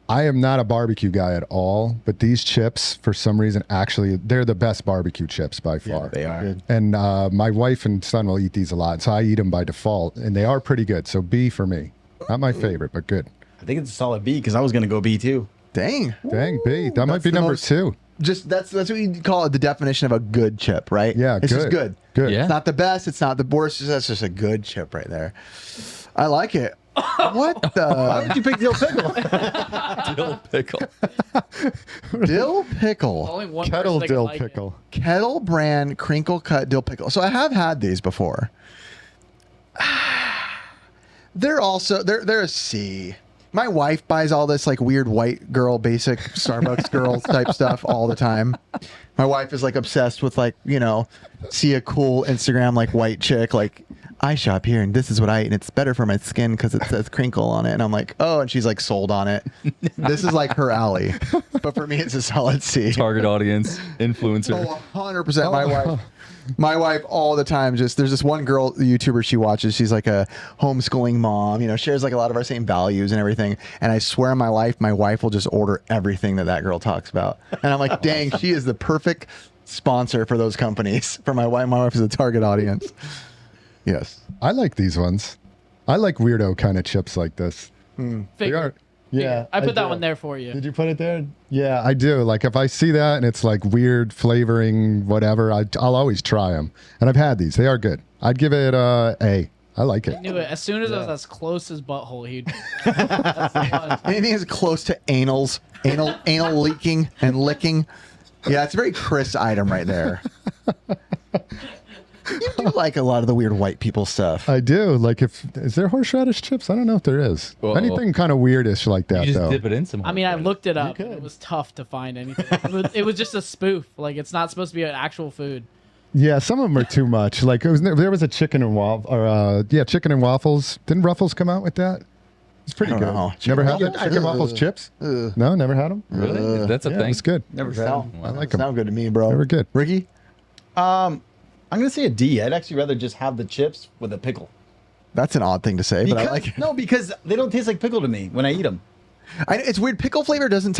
I am not a barbecue guy at all, but these chips, for some reason, actually, they're the best barbecue chips by far.
They are.
Good.
And my wife and son will eat these a lot, so I eat them by default, and they are pretty good. So B for me. Not my favorite, but good.
think it's a solid B because I was gonna go B too.
Dang.
Dang, B. That might be
the
number
most-
2.
Just that's what you call it, the definition of a good chip, right?
Yeah,
it's just
good.
good.
Good.
Yeah.
It's not the best. It's not the worst. That's just a good chip right there. I like it. What
Why
the
would you pick dill pickle?
Dill pickle.
dill pickle?
Only one
Kettle
person that can
dill
like it.
pickle.
Kettle brand crinkle cut dill pickle. So I have had these before. They're a C. My wife buys all this like weird white girl, basic Starbucks girl type stuff all the time. My wife is like obsessed with like, see a cool Instagram like white chick like I shop here and this is what I eat and it's better for my skin because it says crinkle on it. And I'm like, oh, and she's like sold on it. This is like her alley. But for me, it's a solid C.
Target audience, influencer.
Oh, 100%. My wife all the time there's this one girl YouTuber she watches. She's like a homeschooling mom, shares like a lot of our same values and everything. And I swear on my life, my wife will just order everything that girl talks about. And I'm like, dang, she is the perfect sponsor for those companies. For my wife. My wife is a target audience. Yes.
I like these ones. I like weirdo kind of chips like this. They
Figure.
are. Yeah.
I put that
do.
one there for you.
Did you put it there? Yeah, I do. Like if I see that and it's like weird flavoring, whatever, I'll always try them. And I've had these. They are good. I'd give it A. I like it.
I knew it. As soon as it was as close as butthole, he'd. That's the one.
Anything as close to anal leaking and licking. Yeah, it's a very Chris item right there. You do like a lot of the weird white people stuff.
I do. Like is there horseradish chips? I don't know if there is.
Uh-oh.
Anything kind of weirdish like that
You just
though.
dip it in some.
I mean, I looked it up.
could.
And it was tough to find anything. It was just a spoof. Like it's not supposed to be an actual food.
Yeah, some of them are too much. Like there was a chicken and chicken and waffles. Didn't Ruffles come out with that? It's pretty
I don't
good.
know.
Never had
Chicken
the chicken waffles chips? No, never had them.
Really? That's a
Yeah,
thing.
it's good.
Never tried.
Sound,
I like 'em.
Sound good to me, bro.
They were good.
Ricky?
I'm gonna say a D. I'd actually rather just have the chips with a pickle.
That's an odd thing to say, but I like it.
No, because they don't taste like pickle to me when I eat them.
It's weird. Pickle flavor doesn't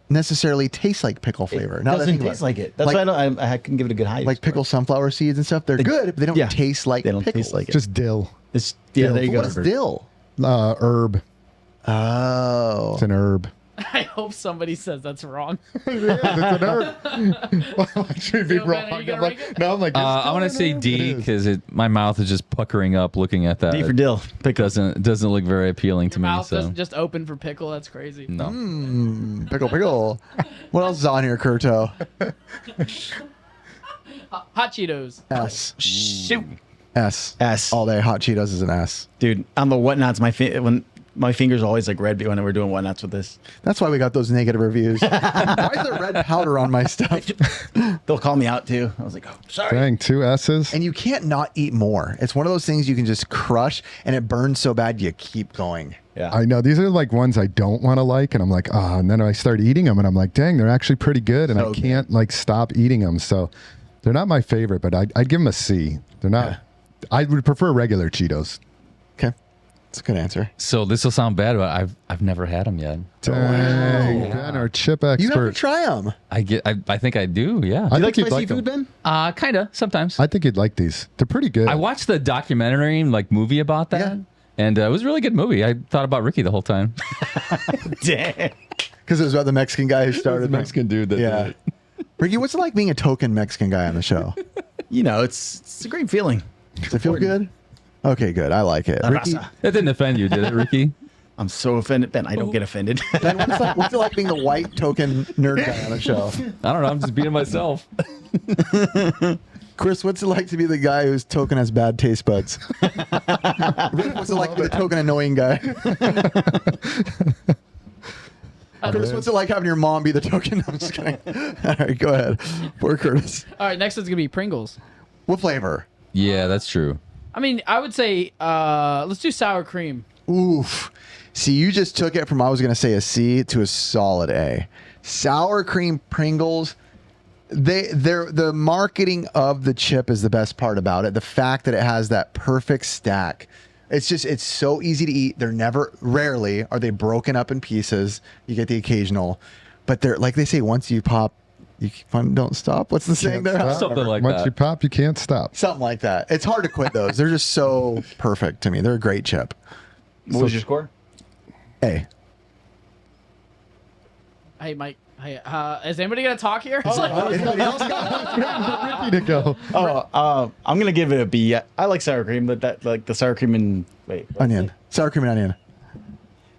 necessarily taste like pickle flavor.
It
Now that I
doesn't
think about
taste like it. That's
Like-
why I couldn't give it a good height.
Like pickle sunflower seeds and stuff. They're good, but they don't taste like
They don't
pickles.
taste like it.
Just dill.
It's, yeah,
Dill.
there you go.
What is dill?
Herb.
Oh.
It's an herb.
I hope somebody says that's wrong.
It's an herb. Why should be
So,
wrong?
Ben, are you gonna
I'm like,
rank it?
no, I'm like,
I want to say D because my mouth is just puckering up looking at that.
D for dill.
It doesn't look very appealing to
Your
me.
mouth
So
doesn't just open for pickle. That's crazy.
no.
Pickle. What else is on here, Kurto?
Hot Cheetos.
S.
Shoot.
S.
S.
All day. Hot Cheetos is an S.
Dude, on the whatnots, when my fingers are always like red when we're doing whatnots with this.
That's why we got those negative reviews. Why is there red powder on my stuff?
They'll call me out too. I was like, oh, sorry.
dang, 2 S's.
And you can't not eat more. It's one of those things you can just crush, and it burns so bad you keep going.
Yeah.
I know these are like ones I don't want to like, and I'm like, and then I start eating them, and I'm like, dang, they're actually pretty good, and
So
I can't like stop eating them. So they're not my favorite, but I'd give them a C. They're not.
Yeah.
I would prefer regular Cheetos.
Okay. That's a good answer.
So this will sound bad, but I've never had them yet.
Dang, Ben, our chip
You have to
expert.
try them.
I think I do. Yeah.
I
You
think
like
you'd
spicy
like
food,
them.
Ben?
Kinda sometimes.
I think you'd like these. They're pretty good.
I watched the documentary movie about that.
Yeah.
And it was a really good movie. I thought about Ricky the whole time.
Damn.
Because it was about the Mexican guy who started them.
dude that
Yeah. Ricky, what's it like being a token Mexican guy on the show?
You know, it's a great feeling.
Does it feel good? Okay, good. I like it.
La
Ricky,
raza.
That didn't offend you, did it, Ricky?
I'm so offended, Ben. I don't get offended.
Ben, what's it like being the white token nerd guy on the show?
I don't know. I'm just being myself.
Chris, what's it like to be the guy whose token has bad taste buds? Rick, what's it like to be the token annoying guy? Chris, what's it like having your mom be the token? I'm just kidding. All right, go ahead. Poor Curtis.
All right, next one's gonna be Pringles.
What flavor?
Yeah, that's true.
I mean, I would say let's do sour cream.
Oof. See, you just took it from I was going to say a C to a solid A. Sour cream Pringles. The marketing of the chip is the best part about it. The fact that it has that perfect stack. It's so easy to eat. Rarely are they broken up in pieces. You get the occasional, but they're like they say, once you pop, you don't stop. What's the saying there?
Stop.
Something like
Once
that.
you pop, you can't stop.
Something like that. It's hard to quit those. They're just so perfect to me. They're a great chip.
What was your score?
A.
Hey, Mike. Hey, is anybody gonna talk here?
Anybody else got Ricky to go?
I'm gonna give it a B. I like sour cream, but that like the sour cream and
Onion. Sour cream and onion.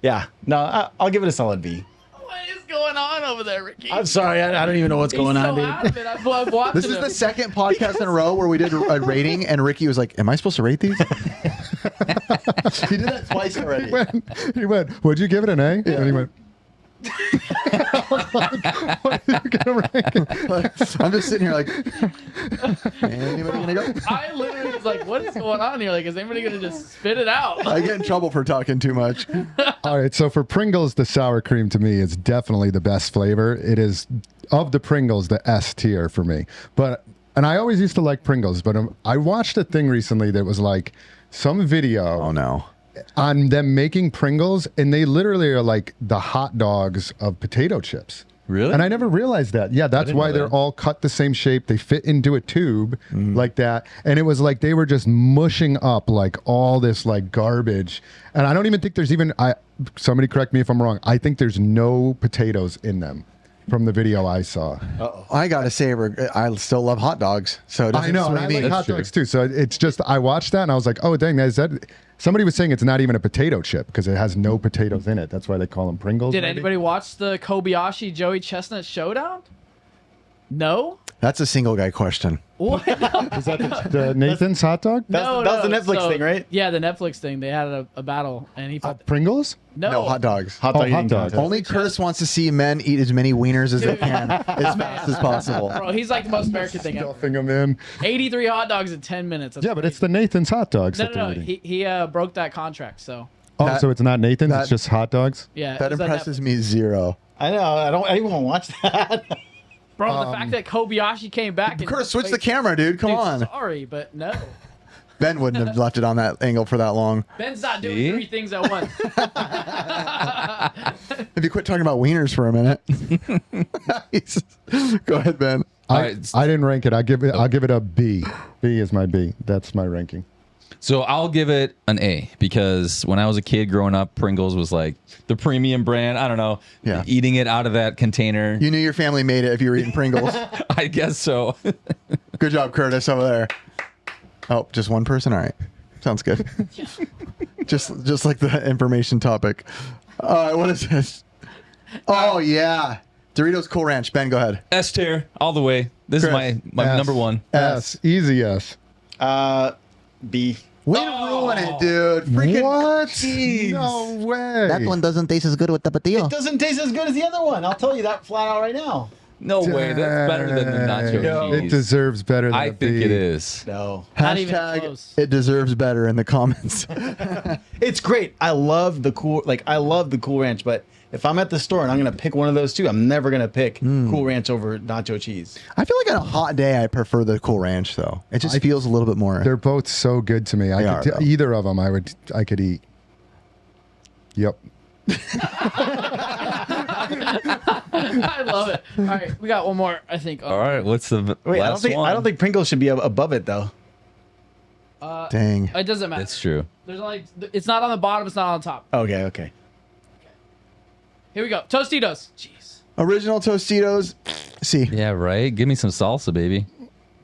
Yeah, no, I'll give it a solid B.
What is going on over there, Ricky?
I'm sorry, I don't even know what's going on, dude.
Out of it. I'm watching
This is
him.
the second podcast in a row where we did a rating, and Ricky was like, "Am I supposed to rate these?" He did that twice already.
He went, would you give it an A? And he went, what are you gonna rank it?
I'm just sitting here like, anybody gonna go?
I literally was like, what is going on here? Like, is anybody gonna just spit it out?
I get in trouble for talking too much.
All right, so for Pringles, the sour cream to me is definitely the best flavor. It is, of the Pringles, the S tier for me. And I always used to like Pringles, but I watched a thing recently that was like some video.
Oh no.
On them making Pringles, and they literally are like the hot dogs of potato chips.
Really?
And I never realized that. Yeah, that's
didn't
why
know
they're
that.
all cut the same shape. They fit into a tube like that. And it was like they were just mushing up like all this like garbage. And I don't even think there's even somebody correct me if I'm wrong. I think there's no potatoes in them from the video I saw.
I gotta say, I still love hot dogs. So it doesn't
I know,
sway
and I
me.
like hot dogs too. So it's just I watched that and I was like, oh dang, is that? Somebody was saying it's not even a potato chip because it has no potatoes in it. That's why they call them Pringles.
Did
maybe?
anybody watch the Kobayashi Joey Chestnut showdown? No.
That's a single guy question.
What?
Is that the Nathan's hot dog?
That was the Netflix thing, right?
Yeah, the Netflix thing. They had a battle, and he put
Pringles?
No, hot dogs.
Hot
Oh,
dog
hot
eating
dog.
contest.
Only Curtis wants to see men eat as many wieners as they can as fast as possible.
Bro, he's like the most American thing ever.
Stuffing them in.
83 hot dogs in 10 minutes. That's
Yeah, but it's
crazy.
the Nathan's hot dogs.
No,
that they're
no, no.
eating.
He broke that contract, so
Oh, so it's not Nathan's.
that-
It's just hot dogs.
yeah.
That
it's on
impresses
Netflix.
me zero.
I know. I even want to watch that.
Bro, the fact that Kobayashi came back. And
Curtis, switch the camera, dude. Come
Dude,
on.
Sorry, but no.
Ben wouldn't have left it on that angle for that long.
Ben's not doing
See?
3 things at once.
If you quit talking about wieners for a minute. Go ahead, Ben.
I didn't rank it. I'll give it a B. B is my B. That's my ranking.
So I'll give it an A because when I was a kid growing up, Pringles was like the premium brand. I don't know.
Yeah.
Eating it out of that container.
You knew your family made it if you were eating Pringles.
I guess so.
Good job, Curtis, over there. Oh, just one person? All right. Sounds good. just like the information topic. All right, what is this? Oh, yeah. Doritos Cool Ranch. Ben, go ahead.
S tier all the way. This
Chris.
is my
S.
number one.
S. Easy S.
B.
Way to ruin it, dude. Freaking
What?
Jeez.
No way.
That one doesn't taste as good with tapatio.
It doesn't taste as good as the other one. I'll tell you that flat out right now.
No way. That's better than the nacho
No.
It
cheese.
deserves better than
I
a
think
B.
it is.
No.
Not even
Hashtag
close.
it deserves better in the comments.
It's great. I love the Cool Ranch, but if I'm at the store and I'm gonna pick one of those two, I'm never gonna pick Cool Ranch over nacho cheese.
I feel like on a hot day, I prefer the Cool Ranch, though. It just feels a little bit more.
They're both so good to me.
They are, though.
Either of them, I could eat. Yep.
I love it. All right, we got one more, I think.
All right. What's the
Wait,
last one?
I don't think Pringles should be above it though.
Dang.
It doesn't matter.
That's true.
There's only. It's not on the bottom. It's not on top.
Okay.
Here we go. Tostitos. Jeez.
Original Tostitos. C.
Yeah, right. Give me some salsa, baby.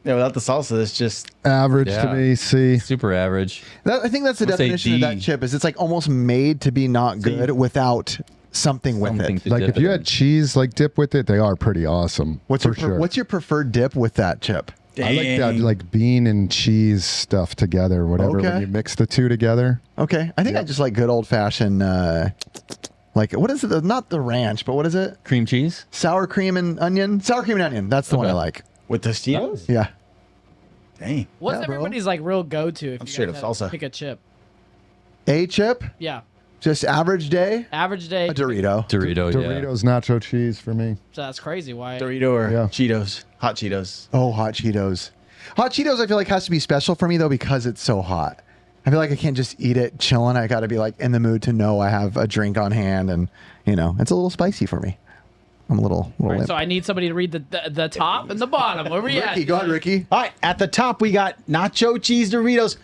Yeah, without the salsa, it's just
Average
Yeah.
to me. C.
Super average.
I think that's the
Let's say
definition of that
D.
chip. Is it's like almost made to be not good without something with
Something
it.
to
Like
dip
if you
it
had
in.
cheese like dip with it, they are pretty awesome.
What's
for
your
sure.
What's your preferred dip with that chip?
I like that like bean and cheese stuff together. Whatever
Okay.
when you mix the two together.
Okay, I think I just like good old fashioned. Like what is it? Not the ranch, but what is it?
cream cheese?
Sour cream and onion. Sour cream and onion. That's the one I
Okay.
like.
with Tostitos.
Yeah.
Dang.
What's
Yeah, bro.
everybody's like real go-to if
I'm
you
straight
guys
up
had to
salsa.
pick a chip?
A chip.
Yeah.
Just average day.
Average day.
A Dorito.
Dorito, yeah.
Doritos nacho cheese for me.
So that's crazy. Why?
Dorito or
Yeah.
Cheetos, hot Cheetos.
Oh, hot Cheetos. Hot Cheetos, I feel like has to be special for me though because it's so hot. I feel like I can't just eat it chilling. I got to be like in the mood to know I have a drink on hand, and it's a little spicy for me. I'm a little.
All right,
limp.
so I need somebody to read the top and the bottom. Where we at?
Ricky, go ahead, Ricky.
All right, at the top we got nacho cheese Doritos.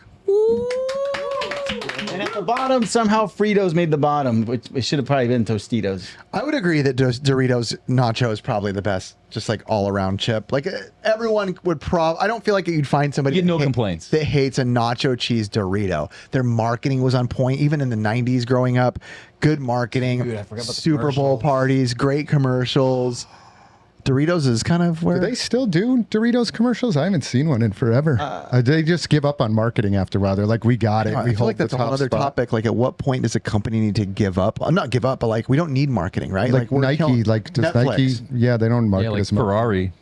And at the bottom. Somehow Fritos made the bottom, which it should have probably been Tostitos.
I would agree that Doritos Nacho is probably the best, just like all around chip. Like everyone would I don't feel like you'd find somebody
You get no complaints.
that hates a nacho cheese Dorito. Their marketing was on point, even in the 90s growing up. Good marketing,
Dude, I forgot about the
Super Bowl parties, great commercials. Doritos is kind of where
Do they still do Doritos commercials? I haven't seen one in forever. They just give up on marketing after a while. They're like, we got it.
I
We
feel
hold
like that's
the
a whole
top
other
spot.
topic. Like, at what point does a company need to give up? Not give up, but like, we don't need marketing, right?
Like
we're
Nike,
killing-
like does
Netflix.
Nike? Yeah, they don't market
Yeah, like
as much.
Ferrari.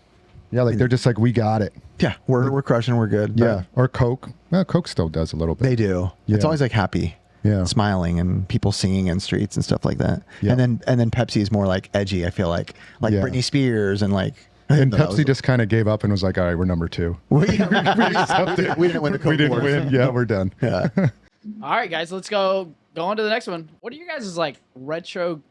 Yeah, like they're just like, we got it.
Yeah, we're crushing, we're good.
Yeah, or Coke. Well, Coke still does a little bit.
They do.
Yeah.
It's always like happy, smiling, and people singing in streets and stuff like that.
Yeah.
And then Pepsi is more like edgy. I feel like
Yeah.
Britney Spears and like.
And
that
Pepsi
was-
just kind of gave up and was like, all right, we're number 2.
we didn't win the Coke
We didn't
Wars.
win. Yeah, we're done.
Yeah.
All right, guys, let's go on to the next one. What are you guys' like retro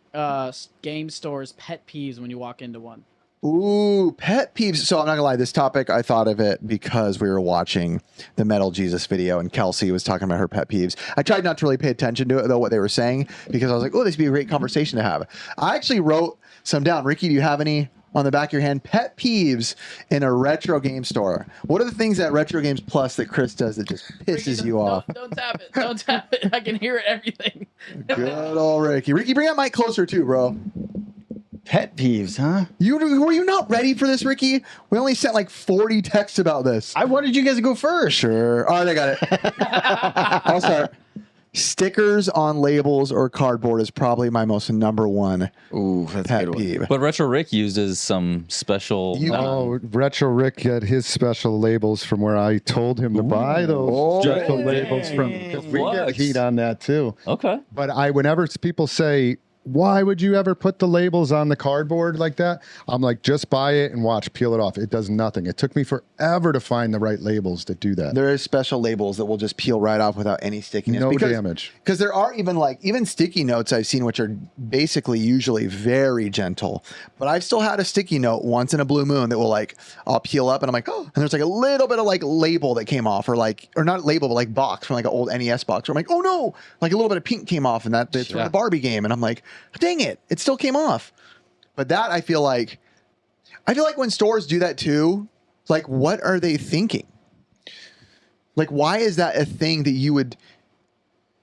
game stores pet peeves when you walk into one?
Ooh, pet peeves. So I'm not gonna lie, this topic, I thought of it because we were watching the Metal Jesus video and Kelsey was talking about her pet peeves. I tried not to really pay attention to it, though, what they were saying, because I was like, oh, this would be a great conversation to have. I actually wrote some down. Ricky, do you have any on the back of your hand? Pet peeves in a retro game store. What are the things at Retro Games Plus that Chris does that just pisses you off?
Don't tap it. Don't tap it. I can hear everything.
Good old Ricky. Ricky, bring that mic closer too, bro.
Pet peeves, huh?
Were you not ready for this, Ricky? We only sent like 40 texts about this.
I wanted you guys to go first.
Sure. All right, I got it. I'll start. Stickers on labels or cardboard is probably my most number one
Ooh, that's a
pet
good one.
peeve.
But Retro Rick uses some special.
Oh, Retro Rick got his special labels from where I told him to buy those special
dang.
labels from. Because we get
Flex.
heat on that too.
Okay.
But whenever people say, why would you ever put the labels on the cardboard like that? I'm like, just buy it and watch, peel it off. It does nothing. It took me forever to find the right labels to do that.
There is special labels that will just peel right off without any stickiness.
No damage.
Because there are even sticky notes I've seen, which are basically usually very gentle. But I've still had a sticky note once in a blue moon that will I'll peel up and I'm like, oh, and there's like a little bit of label that came off, or not label, but like box from like an old NES box. Where I'm like, oh no, like a little bit of pink came off, and that's from the Barbie game. And I'm like, dang it, it still came off. But that I feel like when stores do that too, like, what are they thinking? Like, why is that a thing that you would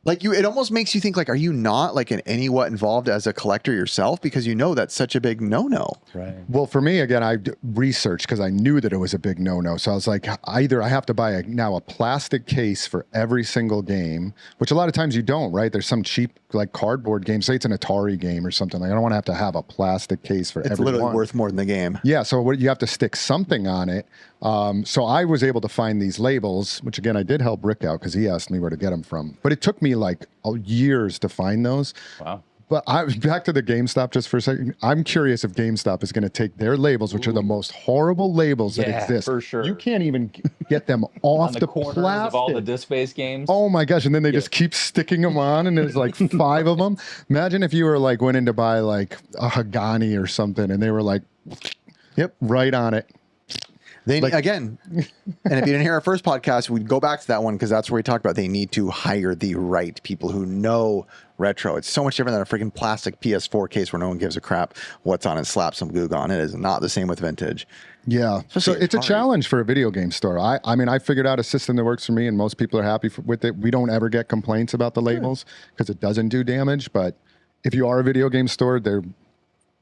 it almost makes you think, like, are you not in any what involved as a collector yourself? Because that's such a big no-no.
Right.
Well, for me, again, I researched because I knew that it was a big no-no. So I was like, either I have to buy now a plastic case for every single game, which a lot of times you don't, right? There's some cheap cardboard game. Say it's an Atari game or something. I don't want to have a plastic case for
It's
every
literally
one.
worth more than the game.
Yeah, so you have to stick something on it. So I was able to find these labels, which again, I did help Rick out because he asked me where to get them from. But it took me years to find those.
Wow.
But back to the GameStop just for a second. I'm curious if GameStop is going to take their labels, which are the most horrible labels that
Yeah,
exist.
for sure.
You can't even get them off
On
the
the corners
plastic.
of all the disc-based games.
Oh my gosh! And then they just keep sticking them on, and there's 5 of them. Imagine if you were went in to buy a Hagani or something, and they were
Yep.
right on it.
Again, and if you didn't hear our first podcast, we'd go back to that one because that's where we talked about they need to hire the right people who know retro. It's so much different than a freaking plastic PS4 case where no one gives a crap what's on it. Slap some Goog on it. It is not the same with vintage.
Yeah, so
Especially
it's a
Atari.
challenge for a video game store. I mean, I figured out a system that works for me, and most people are happy with it. We don't ever get complaints about the labels because it doesn't do damage. But if you are a video game store,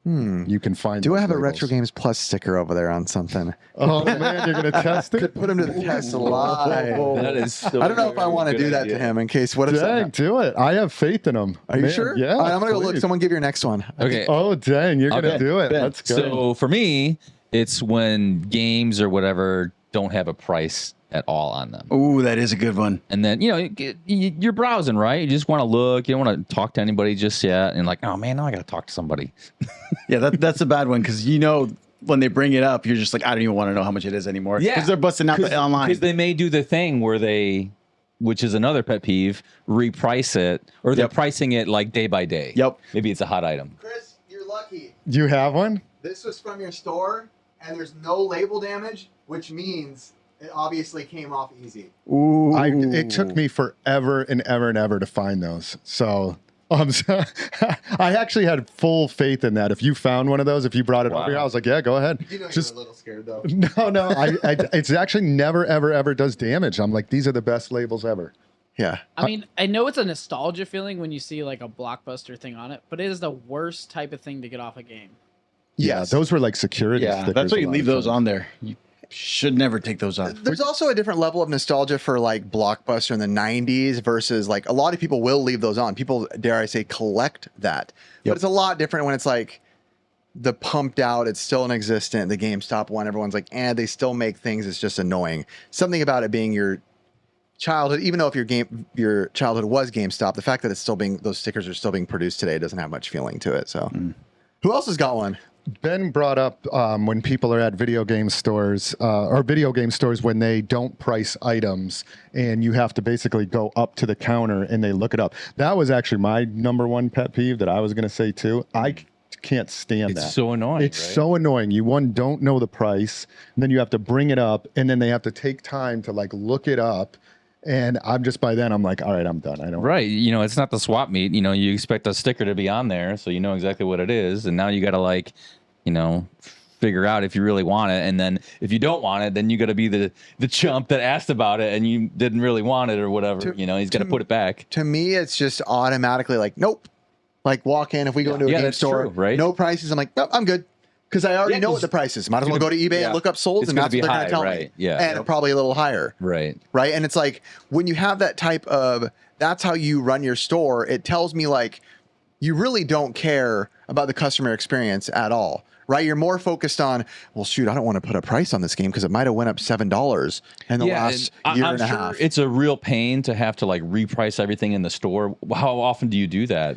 you can find.
Do I
those
have a
labels.
Retro Games Plus sticker over there on something?
Oh man, you're gonna test it?
Put him to the test live.
That is so
I don't know if I
very
want to
good
do that
idea.
to him in case what if
Dang,
something.
do it. I have faith in them.
Are you sure?
Yeah.
All right, I'm gonna go look.
please.
Someone give your next one.
Okay.
Oh dang, you're gonna
Okay.
do it. Let's go.
So for me, it's when games or whatever don't have a price at all on them.
Ooh, that is a good one.
And then, you're browsing, right? You just want to look. You don't want to talk to anybody just yet. And oh, man, now I got to talk to somebody.
Yeah, that's a bad one because when they bring it up, you're just like, I don't even want to know how much it is anymore.
Yeah.
Because they're busting out the online.
Because they may do the thing where which is another pet peeve, reprice it. Or they're
Yep.
pricing it day by day.
Yep.
Maybe it's a hot item.
Chris, you're lucky.
Do you have one?
This was from your store, and there's no label damage, which means It obviously came off easy.
Ooh.
It took me forever and ever to find those. So I actually had full faith in that. If you found one of those, if you brought it over here, I was like, yeah, go ahead.
You know,
Just
you're a little scared though.
no. It's actually never ever does damage. I'm like, these are the best labels ever.
Yeah.
I mean, I know it's a nostalgia feeling when you see like a Blockbuster thing on it, but it is the worst type of thing to get off a game.
Yeah, those were like security stickers.
That's why
a
you
lot
leave
of
those
times.
on there. You should never take those off.
There's also a different level of nostalgia for like Blockbuster in the 90s versus like a lot of people will leave those on. People, dare I say, collect that. But it's a lot different when it's like the pumped out, it's still in existence, the GameStop one, everyone's like, they still make things, it's just annoying. Something about it being your childhood, even though if your childhood was GameStop, the fact that it's still being, those stickers are still being produced today doesn't have much feeling to it. So who else has got one?
Ben brought up when people are at video game stores or video game stores when they don't price items and you have to basically go up to the counter and they look it up. That was actually my number one pet peeve that I was going to say too. I can't stand that.
It's so annoying.
It's
right?
so annoying. You don't know the price, and then you have to bring it up, and then they have to take time to like look it up. And I'm just by then I'm like, all right, I'm done. I don't.
Right. You know, it's not the swap meet. You know, you expect a sticker to be on there, so you know exactly what it is. And now you got to like, you know, figure out if you really want it. And then if you don't want it, then you got to be the chump that asked about it and you didn't really want it or whatever. You know, he's got to put it back.
To me, it's just automatically like, nope. Like walk in, if we go into a game
that's
store,
true, right?
no prices. I'm like, nope, I'm good. Because I already know what the price is. Might as well go to eBay and look up solds,
It's
and
gonna
that's
be
what they're going
high,
to tell me.
right, yeah.
And probably a little higher.
Right.
Right. And it's like when you have that type of, that's how you run your store, it tells me like you really don't care about the customer experience at all. Right. You're more focused on, well, shoot, I don't want to put a price on this game because it might have went up $7 in the last year and a half.
It's a real pain to have to like reprice everything in the store. How often do you do that?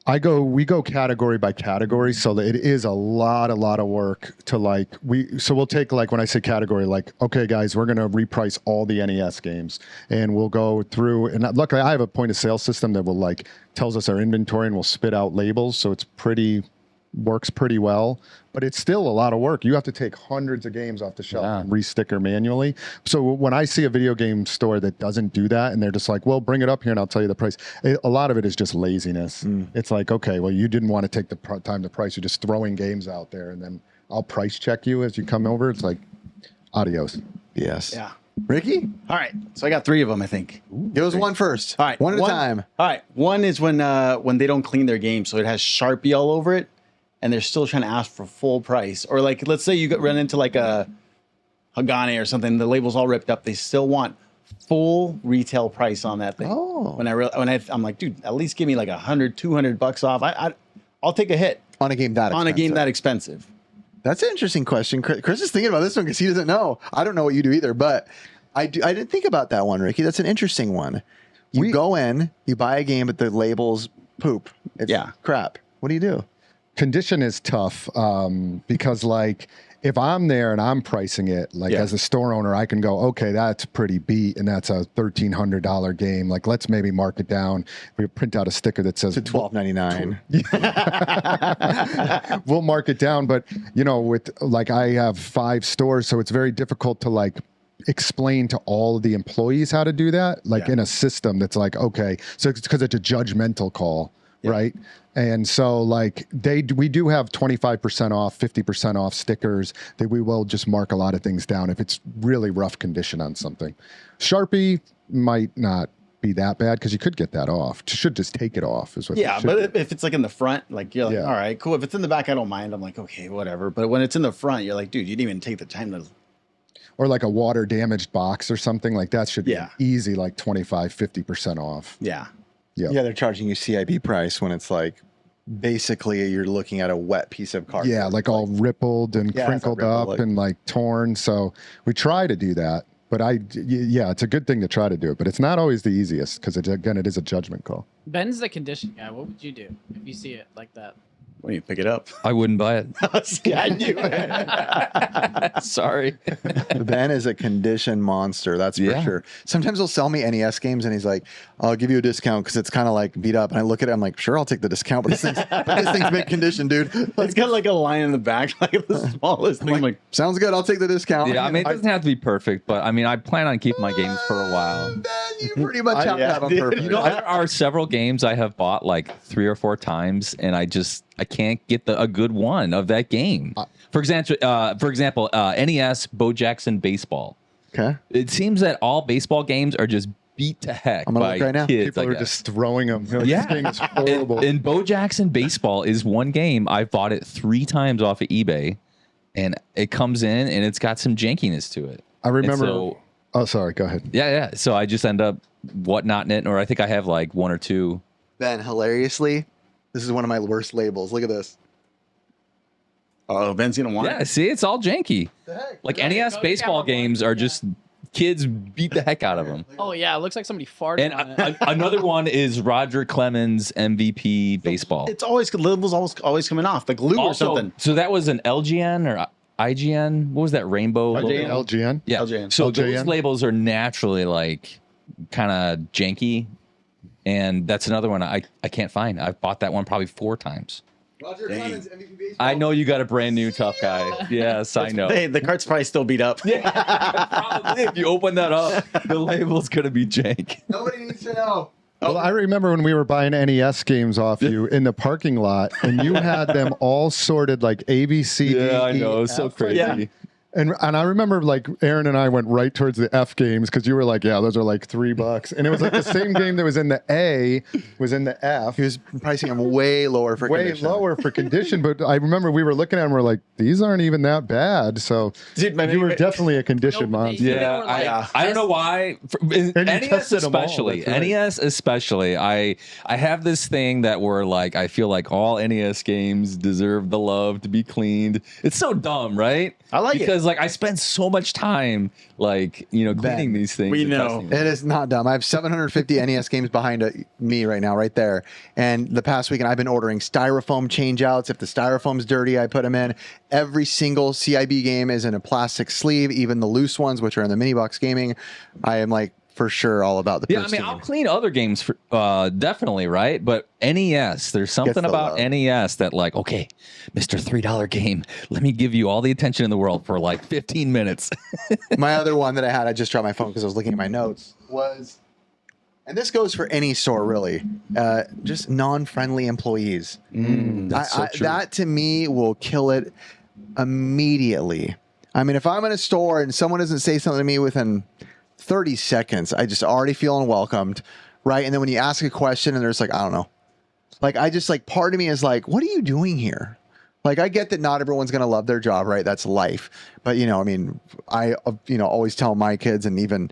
We go category by category, so that it is a lot of work to like, we'll take like, when I say category, like, okay guys, we're going to reprice all the NES games and we'll go through, and luckily I have a point of sale system that will like, tells us our inventory and will spit out labels. So it's works pretty well, but it's still a lot of work. You have to take hundreds of games off the shelf and re-sticker manually. So when I see a video game store that doesn't do that and they're just like, well, bring it up here and I'll tell you the price. A lot of it is just laziness. It's like, okay, well, you didn't want to take the time to price. You're just throwing games out there and then I'll price check you as you come over. It's like, adios.
Yes.
Yeah.
Ricky?
All right. So I got 3 of them, I think.
Give us one first.
All right.
One at a time.
All right. One is when they don't clean their game, so it has Sharpie all over it, and they're still trying to ask for full price. Or like, let's say you run into like a Hagane or something, the label's all ripped up. They still want full retail price on that thing.
Oh.
I'm like, dude, at least give me like $100-$200 off. I'll take a hit
On a game that expensive.
on a game that expensive.
That's an interesting question. Chris is thinking about this one because he doesn't know. I don't know what you do either, but I didn't think about that one, Ricky. That's an interesting one. You go in, you buy a game, but the label's poop. It's crap. What do you do?
Condition is tough because like if I'm there and I'm pricing it, like as a store owner, I can go, okay, that's pretty beat and that's a $1,300 game. Like let's maybe mark it down. We print out a sticker that says
To $12.99.
we'll mark it down. But you know, with like I have 5 stores, so it's very difficult to like explain to all of the employees how to do that, like in a system that's like, okay, so it's because it's a judgmental call, right? And so like we do have 25% off, 50% off stickers that we will just mark a lot of things down if it's really rough condition on something. Sharpie might not be that bad because you could get that off. You should just take it off is what
But if it's like in the front, like you're like, all right, cool. If it's in the back, I don't mind. I'm like, okay, whatever. But when it's in the front, you're like, dude, you didn't even take the time to.
Or like a water damaged box or something like that should be easy, like 25, 50% off.
Yeah.
Yeah, they're charging you CIB price when it's like basically you're looking at a wet piece of cardboard.
Yeah, like all rippled and crinkled up and like torn. So we try to do that. But it's a good thing to try to do it. But it's not always the easiest because, again, it is a judgment call.
Ben's the condition guy. What would you do if you see it like that?
When you pick it up.
I wouldn't buy it.
I knew it.
Sorry.
Ben is a condition monster, that's for
Yeah.
sure. Sometimes he'll sell me NES games and he's like, I'll give you a discount because it's kind of like beat up. And I look at it, I'm like, sure, I'll take the discount, but this thing's mint condition, dude.
It's got like a line in the back, like the smallest thing. I'm like,
Sounds good, I'll take the discount.
Yeah, I mean, it doesn't have to be perfect, but I mean, I plan on keeping my games for a while.
Ben, you pretty much have to
yeah,
have them
dude.
perfect.
You know, there are several games I have bought like 3 or 4 times, and I can't get a good one of that game. For example, NES Bo Jackson Baseball.
Okay.
It seems that all baseball games are just beat to heck
I'm gonna
by
look right now.
kids.
People
I
are
guess.
just throwing them. Like,
Yeah.
This game is horrible.
And Bo Jackson Baseball is one game. I've bought it 3 times off of eBay, and it comes in and it's got some jankiness to it.
I remember.
And so,
Oh, sorry. Go ahead.
yeah. So I just end up whatnotting it, or I think I have like 1 or 2.
Ben, hilariously, this is one of my worst labels. Look at this.
oh, Ben's gonna want
Yeah,
it.
see, it's all janky.
The heck?
Like
Right,
NES
go to
baseball
camera,
games
boy.
are
Yeah.
just kids beat the heck out of them.
Oh yeah, it looks like somebody farted
And
on it.
another one is Roger Clemens MVP baseball.
It's always labels always coming off the glue or something.
So that was an LGN or IGN. What was that rainbow?
IGN.
logo?
LGN.
Yeah.
LGN.
So
LGN.
those labels are naturally like kind of janky, and that's another one I can't find. I've bought that one probably 4 times.
Roger
Dang.
Clemens, MVP baseball.
I know you got a brand new tough guy. Yes, I know.
Hey, the cart's probably still beat up.
Probably if you open that up, the label's gonna be jank.
Nobody needs to know.
Well, I remember when we were buying NES games off you in the parking lot, and you had them all sorted like A, B, C, D,
Yeah, I
E,
know. It's so
F.
crazy.
Yeah.
And I remember like Aaron and I went right towards the F games because you were like, yeah, those are like $3, and it was like the same game that was in the A was in the F.
He was pricing them way lower for
Way
condition.
lower for condition, but I remember we were looking at them. We're like, these aren't even that bad. So
Dude,
you were definitely a condition
No,
monster.
they
Yeah,
were like,
I don't know why.
you
NES
tested 'em all,
especially,
that's right.
NES especially. I have this thing that where like I feel like all NES games deserve the love to be cleaned. It's so dumb, right?
I like it.
because like I spend so much time like cleaning these things.
we
and
know.
testing them.
It is not dumb. I have 750 NES games behind me right now, right there. And the past weekend, I've been ordering styrofoam changeouts. If the styrofoam's dirty, I put them in. Every single CIB game is in a plastic sleeve, even the loose ones, which are in the mini box gaming. I am like for sure all about the
Yeah, I mean, I'll clean other games for definitely, right? But NES, there's something
the
about
love.
NES that like, okay, Mr. $3 game, let me give you all the attention in the world for like 15 minutes.
My other one that I had, I just dropped my phone because I was looking at my notes, was, and this goes for any store really, just non-friendly employees.
That's so true.
That to me will kill it immediately. I mean, if I'm in a store and someone doesn't say something to me within 30 seconds, I just already feel unwelcomed, right? And then when you ask a question and there's like, I don't know, like I just like part of me is like, what are you doing here? Like I get that not everyone's going to love their job, right? That's life. But I mean, I always tell my kids and even,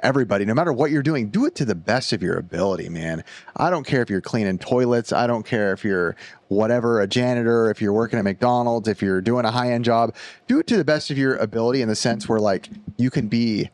everybody, no matter what you're doing, do it to the best of your ability, man. I don't care if you're cleaning toilets. I don't care if you're whatever, a janitor, if you're working at McDonald's, if you're doing a high-end job, do it to the best of your ability in the sense where like you can be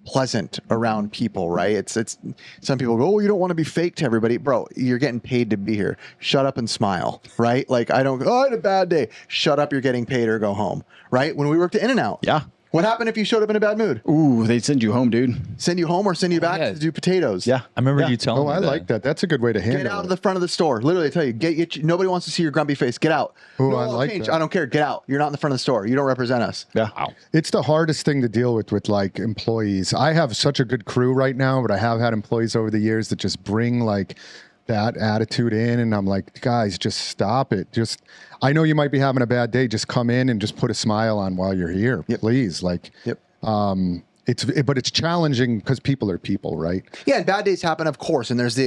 pleasant around people, right? It's some people go, oh, you don't want to be fake to everybody. Bro, you're getting paid to be here. Shut up and smile, right? Like I had a bad day. Shut up, you're getting paid or go home, right? When we worked at In-N-Out.
Yeah.
What happened if you showed up in a bad mood?
Ooh, they'd send you home, dude.
Send you home or send you back
yeah.
to do potatoes?
Yeah.
I remember
Yeah.
you telling
Oh,
me
I
that.
like that. That's a good way to handle
Get out
it.
of the front of the store. Literally, I tell you, nobody wants to see your grumpy face. Get out.
Oh,
No,
I
I'll
like
change.
that.
I don't care. Get out. You're not in the front of the store. You don't represent us.
Yeah.
It's the hardest thing to deal with like employees. I have such a good crew right now, but I have had employees over the years that just bring like that attitude in, and I'm like, guys, just stop it. Just, I know you might be having a bad day. Just come in and just put a smile on while you're here, please. Like,
Yep.
but it's challenging because people are people, right?
Yeah, and bad days happen, of course. And there's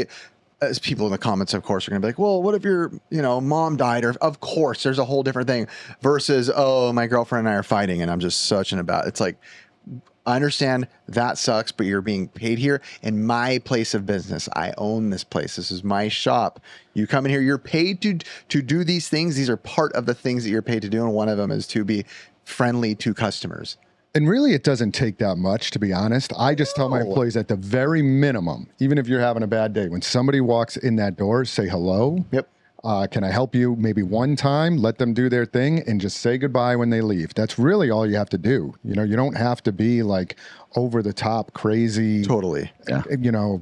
as people in the comments, of course, are going to be like, well, what if your, mom died? Or of course, there's a whole different thing versus, oh, my girlfriend and I are fighting and I'm just such an about. It's like, I understand that sucks, but you're being paid here in my place of business. I own this place. This is my shop. You come in here, you're paid to do these things. These are part of the things that you're paid to do. And one of them is to be friendly to customers.
And really, it doesn't take that much, to be honest. I just tell my employees at the very minimum, even if you're having a bad day, when somebody walks in that door, say hello.
Yep.
Can I help you maybe one time? Let them do their thing and just say goodbye when they leave. That's really all you have to do. You know, you don't have to be like over the top crazy.
Totally.
Yeah.
You know,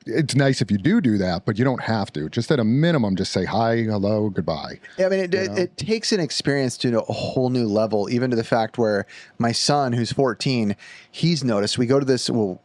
it's nice if you do that, but you don't have to. Just at a minimum, just say hi, hello, goodbye.
Yeah, I mean, it takes an experience to a whole new level, even to the fact where my son, who's 14, he's noticed. We go to this, well,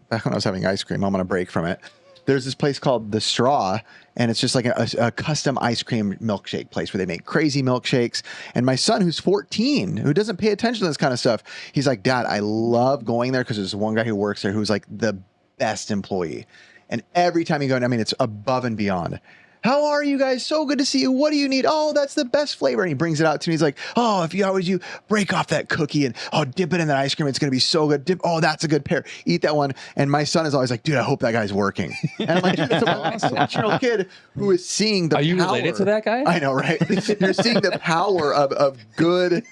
back when I was having ice cream, I'm on a break from it. There's this place called The Straw, and it's just like a custom ice cream milkshake place where they make crazy milkshakes. And my son, who's 14, who doesn't pay attention to this kind of stuff, he's like, Dad, I love going there because there's one guy who works there who's like the best employee. And every time you go in, I mean, it's above and beyond. How are you guys? So good to see you. What do you need? Oh, that's the best flavor. And he brings it out to me. He's like, oh, if you always you break off that cookie and dip it in that ice cream, it's going to be so good. That's a good pair. Eat that one. And my son is always like, dude, I hope that guy's working. And I'm like, dude, it's a 14-year-old kid who is seeing the power.
Are you related to that guy?
I know, right? You're seeing the power of good.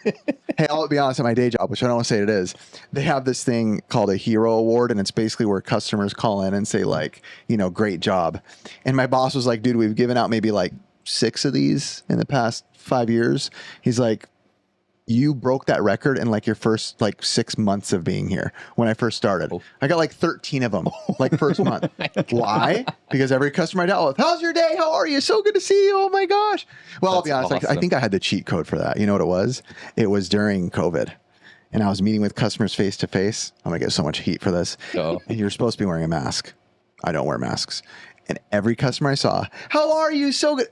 Hey, I'll be honest, at my day job, which I don't want to say it is, they have this thing called a hero award. And it's basically where customers call in and say like, great job. And my boss was like, dude, we've given out maybe like 6 of these in the past 5 years. He's like, you broke that record in like your first like 6 months of being here. When I first started, I got like 13 of them, like first month. Why? Because every customer I dealt with, how's your day? How are you? So good to see you. Oh my gosh. Well, I'll be honest. Awesome. I think I had the cheat code for that. You know what it was? It was during COVID. And I was meeting with customers face to face. I'm going to get so much heat for this. And you're supposed to be wearing a mask. I don't wear masks. And every customer I saw, how are you? So good.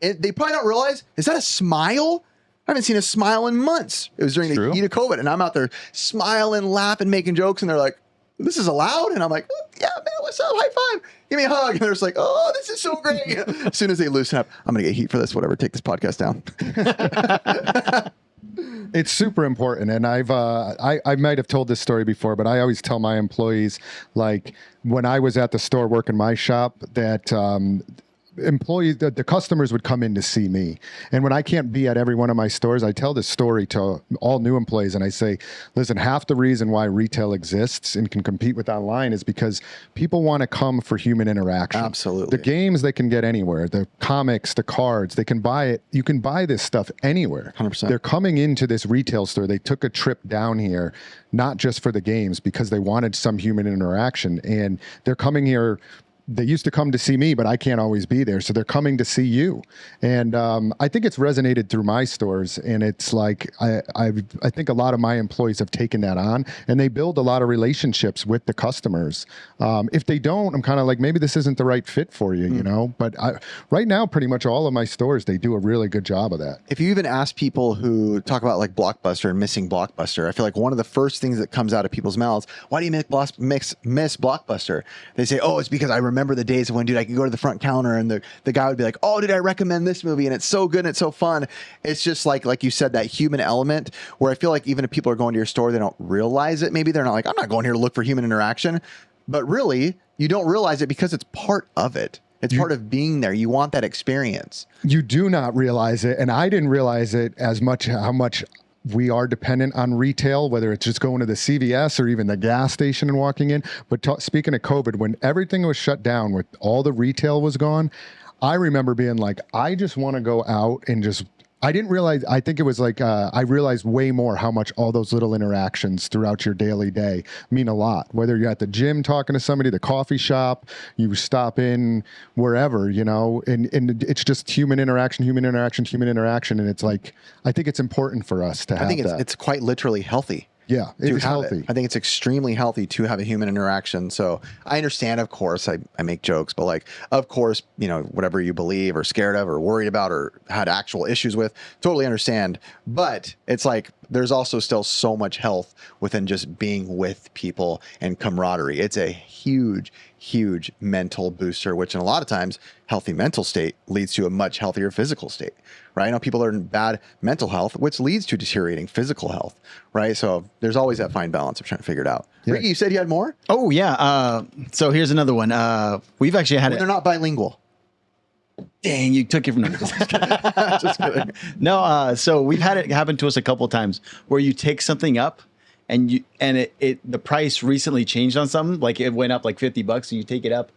They probably don't realize, is that a smile? I haven't seen a smile in months. It was during the heat of COVID. And I'm out there smiling, laughing, making jokes. And they're like, this is allowed? And I'm like, oh, yeah, man, what's up? High five. Give me a hug. And they're just like, oh, this is so great. As soon as they loosen up, I'm going to get heat for this, whatever. Take this podcast down.
It's super important, and I might have told this story before, but I always tell my employees, like when I was at the store working my shop, that the customers would come in to see me. And when I can't be at every one of my stores, I tell this story to all new employees. And I say, listen, half the reason why retail exists and can compete with online is because people want to come for human interaction.
Absolutely.
The games they can get anywhere, the comics, the cards, they can buy it. You can buy this stuff anywhere.
100%.
They're coming into this retail store. They took a trip down here, not just for the games, because they wanted some human interaction. And they're coming here. They used to come to see me, but I can't always be there. So they're coming to see you. And I think it's resonated through my stores. And it's like, I think a lot of my employees have taken that on, and they build a lot of relationships with the customers. If they don't, I'm kind of like, maybe this isn't the right fit for you, you know? But right now, pretty much all of my stores, they do a really good job of that.
If you even ask people who talk about like Blockbuster and missing Blockbuster, I feel like one of the first things that comes out of people's mouths, why do you miss Blockbuster? They say, oh, it's because I remember the days of when, dude, I could go to the front counter and the guy would be like, oh, dude, I recommend this movie and it's so good and it's so fun. It's just like you said, that human element where I feel like even if people are going to your store, they don't realize it. Maybe they're not like, I'm not going here to look for human interaction, but really you don't realize it because it's part of it. It's part of being there. You want that experience. You
do not realize it. And I didn't realize it as much, how much we are dependent on retail, whether it's just going to the CVS or even the gas station and walking in. But speaking of COVID, when everything was shut down, with all the retail was gone, I remember being like, I just want to go out and just, I didn't realize, I think it was like, I realized way more how much all those little interactions throughout your daily day mean a lot. Whether you're at the gym talking to somebody, the coffee shop, you stop in wherever, you know, and it's just human interaction. And it's like, I think it's important for us to have that. I think
it's quite literally healthy.
Yeah, it's healthy.
I think it's extremely healthy to have a human interaction. So I understand, of course, I make jokes, but like, of course, you know, whatever you believe or scared of or worried about or had actual issues with, totally understand. But it's like, there's also still so much health within just being with people and camaraderie. It's a huge, huge mental booster, which in a lot of times, healthy mental state leads to a much healthier physical state, right? I know people are in bad mental health, which leads to deteriorating physical health, right? So there's always that fine balance of trying to figure it out. Yeah. Ricky, you said you had more?
Oh, yeah. So here's another one. We've actually had
They're not bilingual.
Dang, you took it from them. Just kidding. No, so we've had it happen to us a couple of times where you take something up and the price recently changed on something, like it went up like $50 and you take it up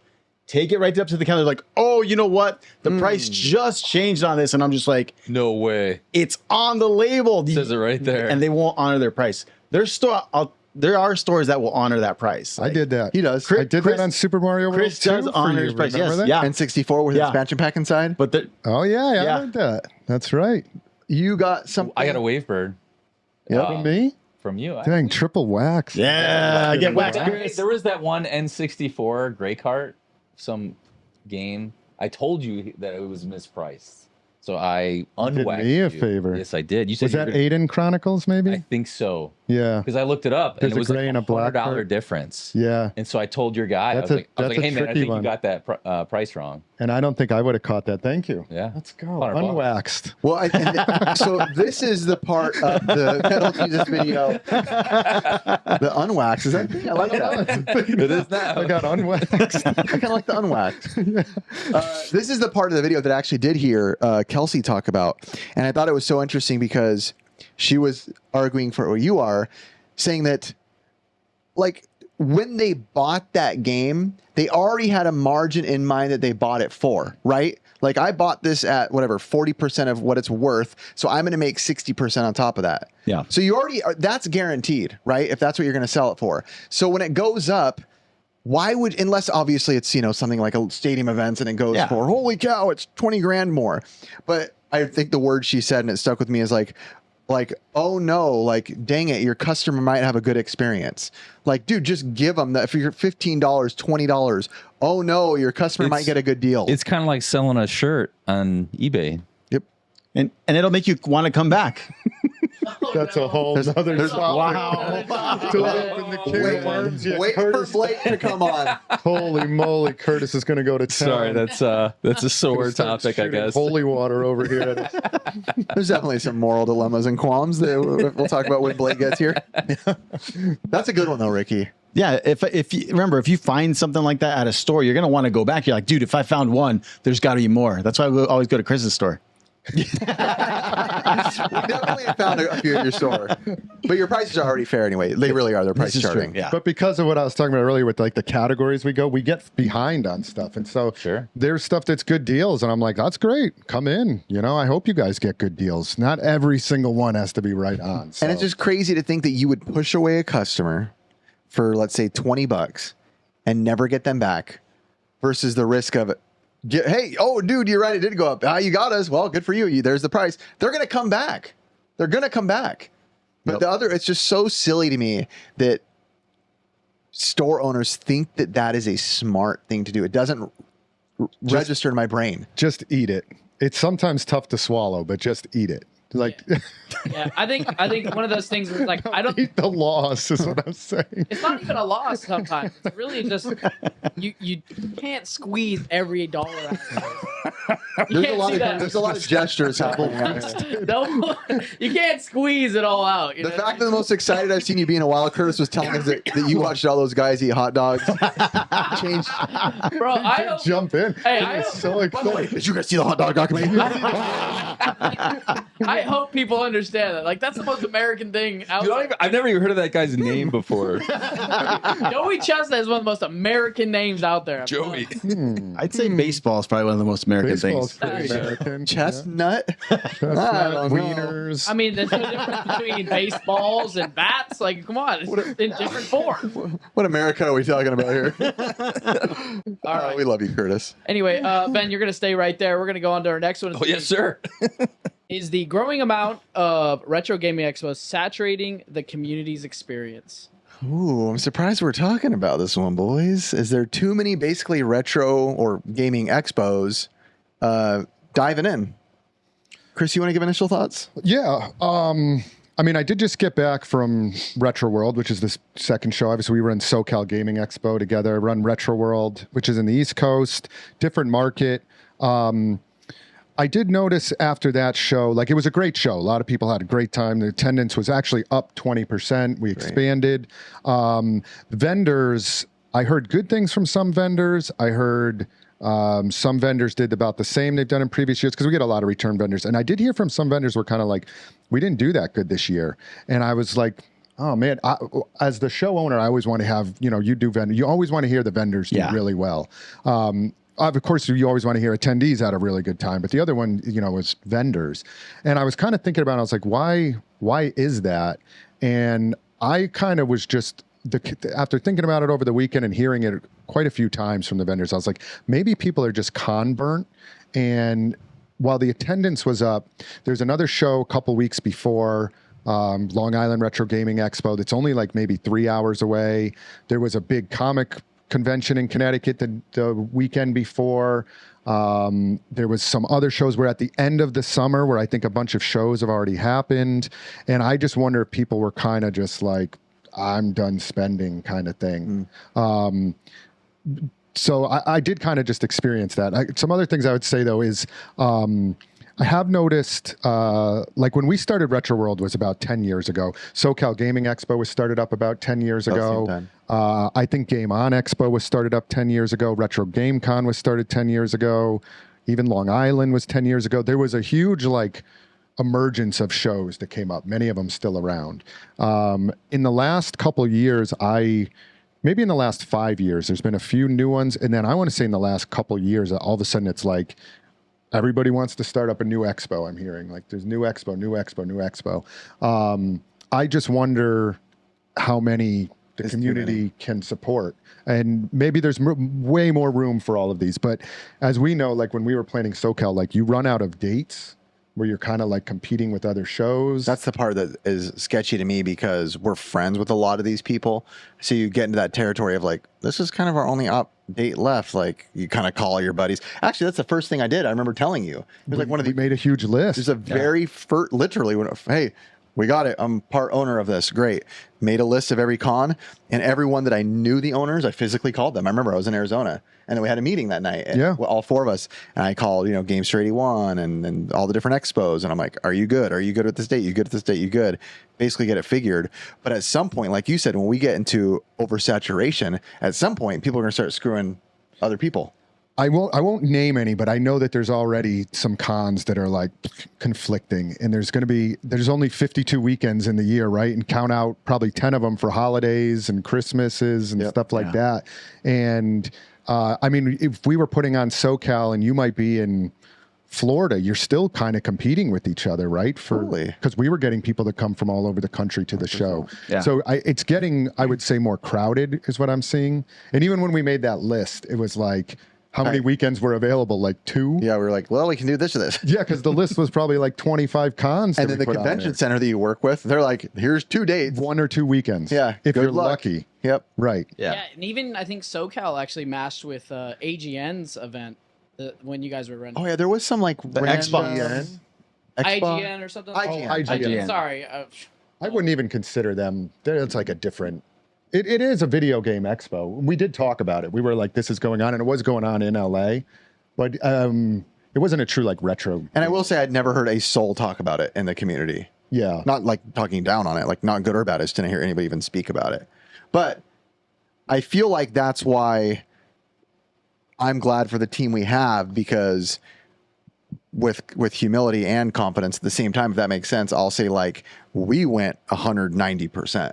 take it right up to the counter. Like, oh, you know what? The price just changed on this, and I'm just like,
No way.
it's on the label.
It says it right there.
And they won't honor their price. There are stores that will honor that price.
I did that.
He does.
I did that on Super Mario World
Chris
2
does
for
honor
you,
his price.
remember
Yes,
that?
yeah.
N64 with
Yeah.
expansion pack inside.
But the,
Oh yeah, I
Yeah.
heard that. That's right.
You got something.
I got a Wavebird
From me?
from you.
Dang, triple wax.
yeah, I get waxed.
There was that one N64 Grey Cart, some game. I told you that it was mispriced. So I unwaxed
me a
you.
favor.
Yes, I did. You said
Was that Aiden Chronicles, maybe?
I think so.
Yeah.
Because I looked it up
There's
and it
a
was
gray
like
and a black
$100
part.
difference.
Yeah.
And so I told your guy,
That's
I was like,
a
hey man, I
tricky
think
one.
you got that price wrong.
And I don't think I would have caught that. Thank you.
Yeah.
Let's go.
$100.
Unwaxed.
Well, so this is the part of the Metal Jesus video. The unwaxed. Is that thing? I like that.
It is now.
I got unwaxed.
I kind of like the unwaxed. This is the part of the video that I actually did hear Kelsey talk about. And I thought it was so interesting because she was arguing for what you are, saying that, like, when they bought that game, they already had a margin in mind that they bought it for, right? Like, I bought this at whatever, 40% of what it's worth. So I'm going to make 60% on top of that.
Yeah.
So you already, that's guaranteed, right? If that's what you're going to sell it for. So when it goes up, why would, unless obviously it's, something like a stadium events and it goes for, holy cow, it's 20 grand more. But I think the word she said, and it stuck with me, is like, oh no, like, dang it, your customer might have a good experience. Like, dude, just give them that. If you're $15, $20, oh no, your customer might get a good deal.
It's kind of like selling a shirt on eBay.
Yep.
And it'll make you want to come back.
That's a whole other topic.
Wow.
To open the can of worms. Yeah,
Wait for
Curtis,
Blake to come on.
holy moly, Curtis is going to go to town.
Sorry, that's a sore
Start
topic, I
shooting
guess.
Holy water over here.
There's definitely some moral dilemmas and qualms that we'll talk about when Blake gets here. That's a good one though, Ricky.
Yeah, if you remember, if you find something like that at a store, you're gonna want to go back. You're like, dude, if I found one, there's got to be more. That's why we always go to Chris's store.
We definitely have found a few at your store, but your prices are already fair anyway. They really are. They're price
This is true,
charting.
yeah.
But because of what I was talking about earlier with like the categories we get behind on stuff. And so
Sure.
there's stuff that's good deals. And I'm like, that's great. Come in. I hope you guys get good deals. Not every single one has to be right on. So.
And it's just crazy to think that you would push away a customer for, let's say, $20 and never get them back versus the risk of it. Hey, oh, dude, you're right. It did go up. You got us. Well, good for you. There's the price. They're going to come back. They're going to come back. But it's just so silly to me that store owners think that that is a smart thing to do. It doesn't register in my brain.
just eat it. It's sometimes tough to swallow, but just eat it. Like,
Yeah, I think one of those things is like I don't.
eat the loss is what I'm saying.
It's not even a loss sometimes. It's really just you can't squeeze every dollar out of it.
There's a lot of gestures happening.
No, you can't squeeze it all out.
The fact that the most excited I've seen you be in a while, Curtis, was telling us that you watched all those guys eat hot dogs. Changed.
bro, I hope,
Jump in.
Hey,
It
I
was
hope-
so excited.
Did you guys see the hot dog documentary?
I hope people understand that. Like that's the most American thing out there.
I've never even heard of that guy's name before.
Joey Chestnut is one of the most American names out there. I'm
Joey.
I'd say baseball is probably one of the most American
Baseball's
things.
pretty American.
Chestnut?
Chestnut,
I don't know.
wieners.
I mean, there's no difference between baseballs and bats. Like, come on, it's in different forms.
What America are we talking about here?
All right.
We love you, Curtis.
Anyway, Ben, you're going to stay right there. We're going to go on to our next one.
Oh yes, sir.
Is the growing amount of retro gaming expos saturating the community's experience?
Ooh, I'm surprised we're talking about this one, boys. Is there too many basically retro or gaming expos diving in? Chris, you want to give initial thoughts?
Yeah. I mean, I did just get back from Retro World, which is this second show. Obviously, we run SoCal Gaming Expo together. I run Retro World, which is in the East Coast, different market. I did notice after that show, like it was a great show. A lot of people had a great time. The attendance was actually up 20%. We expanded. Vendors, I heard good things from some vendors. I heard some vendors did about the same they've done in previous years because we get a lot of return vendors. And I did hear from some vendors were kind of like, we didn't do that good this year. And I was like, Oh man, as the show owner, I always want to have, you do vendor. You always want to hear the vendors do really well. Of course, you always want to hear attendees had a really good time, but the other one, was vendors. And I was kind of thinking about it. I was like, why is that? And I kind of was just after thinking about it over the weekend and hearing it quite a few times from the vendors, I was like, maybe people are just con burnt. And while the attendance was up, there's another show a couple weeks before, Long Island Retro Gaming Expo, that's only like maybe 3 hours away. There was a big comic convention in Connecticut the weekend before. There was some other shows. We're at the end of the summer where I think a bunch of shows have already happened. And I just wonder if people were kind of just like, I'm done spending kind of thing. So I did kind of just experience that. Some other things I would say though is, I have noticed, like when we started Retro World was about 10 years ago. SoCal Gaming Expo was started up about 10 years ago. I think Game On Expo was started up 10 years ago. Retro Game Con was started 10 years ago. Even Long Island was 10 years ago. There was a huge emergence of shows that came up, many of them still around. In the last couple of years, maybe in the last 5 years, there's been a few new ones. And then I want to say in the last couple of years, all of a sudden it's like, everybody wants to start up a new expo. I'm hearing there's new expo. I just wonder how many the community can support, and maybe there's way more room for all of these. But as we know, when we were planning SoCal, you run out of dates where you're kind of competing with other shows.
That's the part that is sketchy to me because we're friends with a lot of these people. So you get into that territory of this is kind of our only date left. You kind of call your buddies. Actually, that's the first thing I did. I remember telling you. It was we
made a huge list.
There's a very literally, hey, we got it. I'm part owner of this. Great. Made a list of every con, and everyone that I knew the owners, I physically called them. I remember I was in Arizona, and then we had a meeting that night. All four of us, and I called, Gamester 81 and all the different expos, and I'm like, are you good? Are you good with this date? You good with this date? You good? Basically get it figured. But at some point, like you said, when we get into oversaturation, at some point, people are going to start screwing other people.
I won't name any, but I know that there's already some cons that are conflicting, and there's only 52 weekends in the year, right? And count out probably 10 of them for holidays and Christmases and stuff like that. And if we were putting on SoCal and you might be in Florida, you're still kind of competing with each other, right? Because we were getting people that come from all over the country to the show. Yeah. So it's getting, I would say, more crowded is what I'm seeing. And even when we made that list, it was how many weekends were available? 2?
Yeah, we were like, well, we can do this or this.
Yeah, because the list was probably 25 cons.
And then the convention center that you work with, they're like, here's 2 dates.
1 or 2 weekends.
Yeah.
If you're lucky.
Yep.
Right.
Yeah. And even I think SoCal actually matched with AGN's event when you guys were running.
Oh, yeah. There was some
the Xbox.
IGN or something?
IGN.
Sorry.
I wouldn't even consider them. It's a different... It is a video game expo. We did talk about it. We were like, this is going on, and it was going on in LA, but it wasn't a true retro.
And I will say I'd never heard a soul talk about it in the community.
Yeah.
Not talking down on it, not good or bad. I just didn't hear anybody even speak about it. But I feel like that's why I'm glad for the team we have, because with humility and confidence at the same time, if that makes sense, I'll say we went 190%.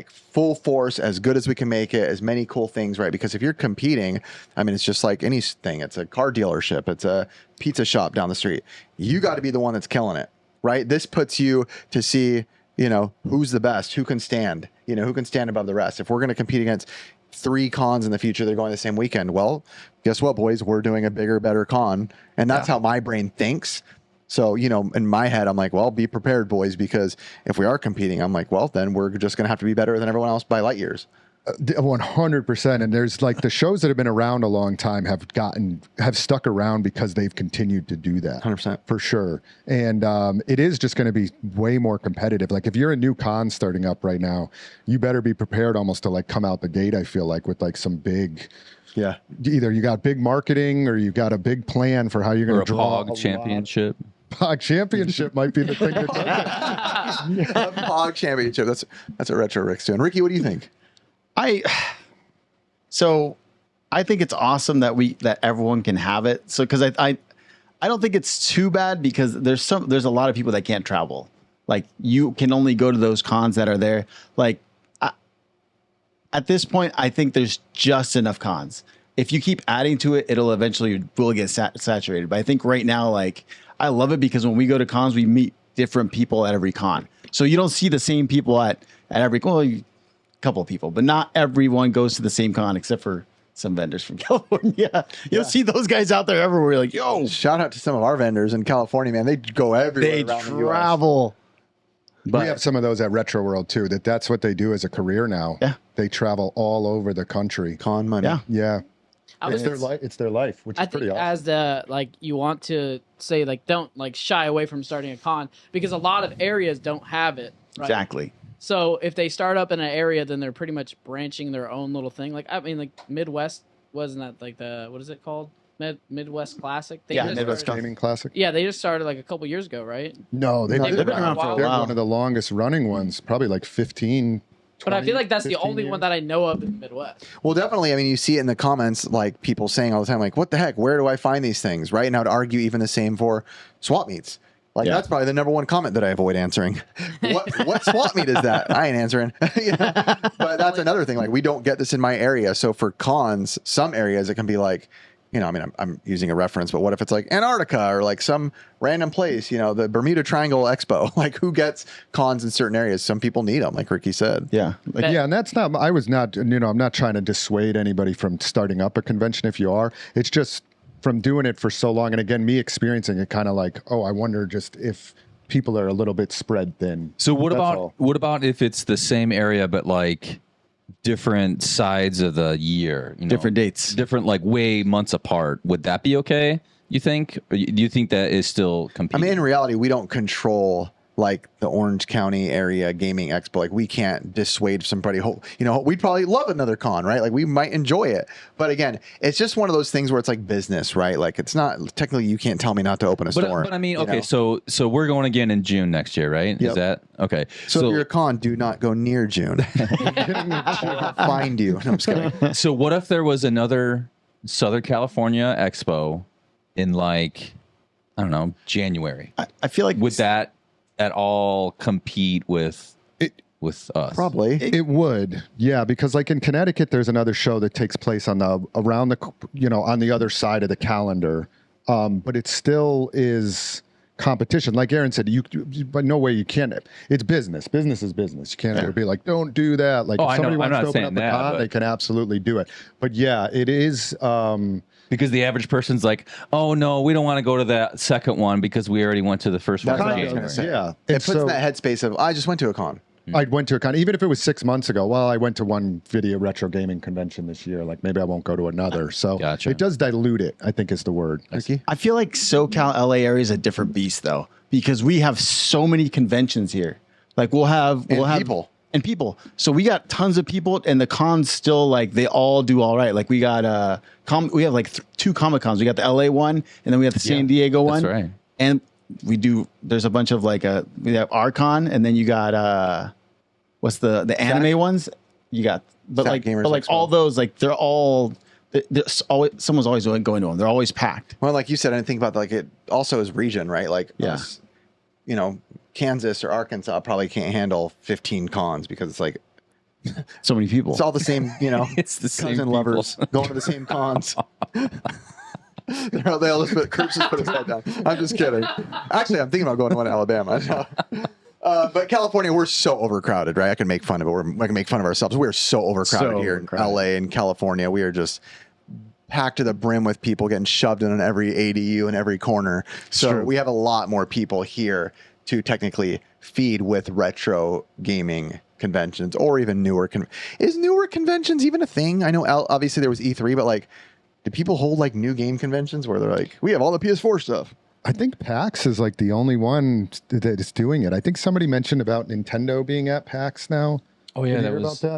Full force, as good as we can make it, as many cool things, right? Because if you're competing, it's just like anything. It's a car dealership. It's a pizza shop down the street. You got to be the one that's killing it, right? This puts you to see, who's the best, who can stand, who can stand above the rest. If we're going to compete against 3 cons in the future, they're going the same weekend. Well, guess what, boys? We're doing a bigger, better con. And that's how my brain thinks. So, in my head, I'm like, well, be prepared, boys, because if we are competing, I'm like, well, then we're just going to have to be better than everyone else by light years.
100%. And there's the shows that have been around a long time have stuck around because they've continued to do that.
100%.
For sure. And it is just going to be way more competitive. If you're a new con starting up right now, you better be prepared almost to come out the gate, I feel with some big...
Yeah.
Either you got big marketing or you got a big plan for how you're going to draw
a championship.
POG championship might be the thing to do.
POG championship. That's what Retro Rick's doing. Ricky, what do you think?
I think it's awesome that everyone can have it. So because I don't think it's too bad, because there's a lot of people that can't travel. Like you can only go to those cons that are there. Like at this point, I think there's just enough cons. If you keep adding to it, it'll eventually will get saturated. But I think right now, like I love it because when we go to cons, we meet different people at every con. So you don't see the same people at every a couple of people, but not everyone goes to the same con except for some vendors from California. You'll see those guys out there everywhere. You're like, yo,
shout out to some of our vendors in California, man. They go everywhere.
They
around
travel.
We have some of those at Retro World too. That's what they do as a career now.
Yeah,
they travel all over the country.
Con money.
Yeah.
It's
their life. It's their life, which is pretty awesome.
As the you want to say don't shy away from starting a con because a lot of areas don't have it. Right?
Exactly.
So if they start up in an area, then they're pretty much branching their own little thing. Midwest wasn't that what is it called? Midwest Classic.
Midwest Gaming Classic.
Yeah, they just started a couple years ago, right?
No, they've been around for a while. They're one of the longest running ones, probably 15. 20,
but I feel like that's the only
years.
One that I know of in the Midwest.
Well, definitely. I mean, you see it in the comments, people saying all the time, what the heck? Where do I find these things? Right? And I would argue even the same for swap meets. That's probably the number one comment that I avoid answering. What swap meet is that? I ain't answering. But that's another thing. We don't get this in my area. So for cons, some areas it can be I'm using a reference, but what if it's Antarctica or some random place, the Bermuda Triangle Expo, who gets cons in certain areas? Some people need them, like Ricky said.
Yeah.
And that's not, I'm not trying to dissuade anybody from starting up a convention if you are. It's just from doing it for so long. And again, me experiencing it kind of I wonder just if people are a little bit spread thin.
So what about if it's the same area, but different sides of the year,
different dates,
different way months apart? Would that be okay? You think? Or do you think that is still competing?
I mean, in reality, we don't control the Orange County area gaming expo. We can't dissuade somebody. We'd probably love another con, right? We might enjoy it, but again, it's just one of those things where it's business, right? It's not technically you can't tell me not to open a store.
But I mean, okay, so we're going again in June next year, right?
Yep.
Is that okay?
So if you're a con, do not go near June. I'll find you. No, I'm just kidding.
So what if there was another Southern California expo in I don't know, January?
I feel like
would that at all compete with us?
Probably.
It would. Yeah, because in Connecticut there's another show that takes place on the other side of the calendar. But it still is competition. Like Aaron said, but no way you can't. It's business. Business is business. You can't ever be don't do that. If somebody wants to open up a con, they can absolutely do it. But yeah, it is
because the average person's oh no, we don't want to go to that second one because we already went to the first one.
Yeah.
It puts in that headspace of I just went to a con.
I went to a con, even if it was 6 months ago. Well, I went to one video retro gaming convention this year. Maybe I won't go to another. So It does dilute it, I think is the word.
Ricky?
I feel like SoCal LA area is a different beast though, because we have so many conventions here. We'll have
people.
And people. So we got tons of people and the cons still they all do all right. We got we have two Comic Cons. We got the LA one and then we got the San Diego one.
That's right.
And there's a bunch of we have Archon and then you got what's the anime ones? You got all those they're all there's always someone's always going to them. They're always packed.
Well, like you said, I didn't think about it also is region, right? Us, Kansas or Arkansas probably can't handle 15 cons because it's
so many people.
It's all the same,
it's the same
cousin lovers going to the same cons. They'll just Kurtz just put his head down. I'm just kidding. Actually, I'm thinking about going to one in Alabama. But California, we're so overcrowded, right? I can make fun of it. I can make fun of ourselves. We're so overcrowded here in LA and California. We are just packed to the brim with people getting shoved in every ADU in every corner. So we have a lot more people here to technically feed with retro gaming conventions or even newer. Is newer conventions even a thing? I know obviously there was E3, but do people hold new game conventions where they're we have all the PS4 stuff?
I think PAX is the only one that is doing it. I think somebody mentioned about Nintendo being at PAX now.
Oh yeah,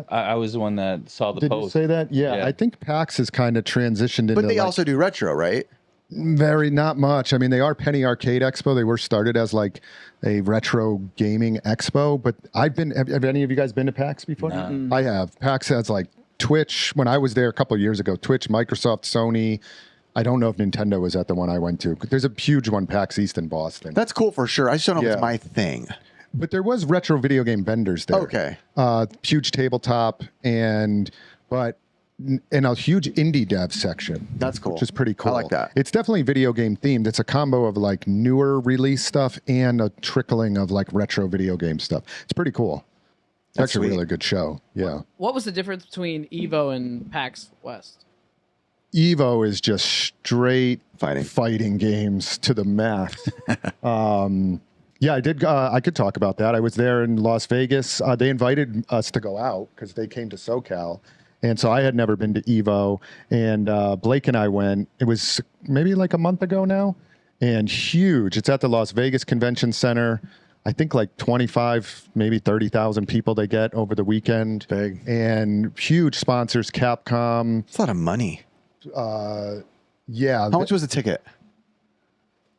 I was the one that saw the
post. Did you say that? Yeah, I think PAX has kind of transitioned into.
But they also do retro, right?
Not much. I mean, they are Penny Arcade Expo. They were started as a retro gaming expo. But have any of you guys been to PAX before?
No.
I have. PAX has Twitch. When I was there a couple of years ago, Twitch, Microsoft, Sony. I don't know if Nintendo was at the one I went to. There's a huge one, PAX East in Boston.
That's cool for sure. I just don't know if it's my thing.
But there was retro video game vendors there.
Okay.
Huge tabletop and a huge indie dev section.
That's cool.
Which is pretty cool.
I like that.
It's definitely video game themed. It's a combo of like newer release stuff and a trickling of like retro video game stuff. It's pretty cool. It's
That's
actually a
sweet.
really good show. Yeah.
What was the difference between Evo and PAX West?
Evo is just straight
Fighting
games to the max. Yeah, I did. I could talk about that. I was there in Las Vegas. They invited us to go out because they came to SoCal. And so I had never been to Evo. And Blake and I went. It was maybe like a month ago now. And huge. It's at the Las Vegas Convention Center. I think like 25, maybe 30,000 people they get over the weekend.
Big.
And huge sponsors, Capcom.
It's a lot of money.
Yeah.
How much was the ticket?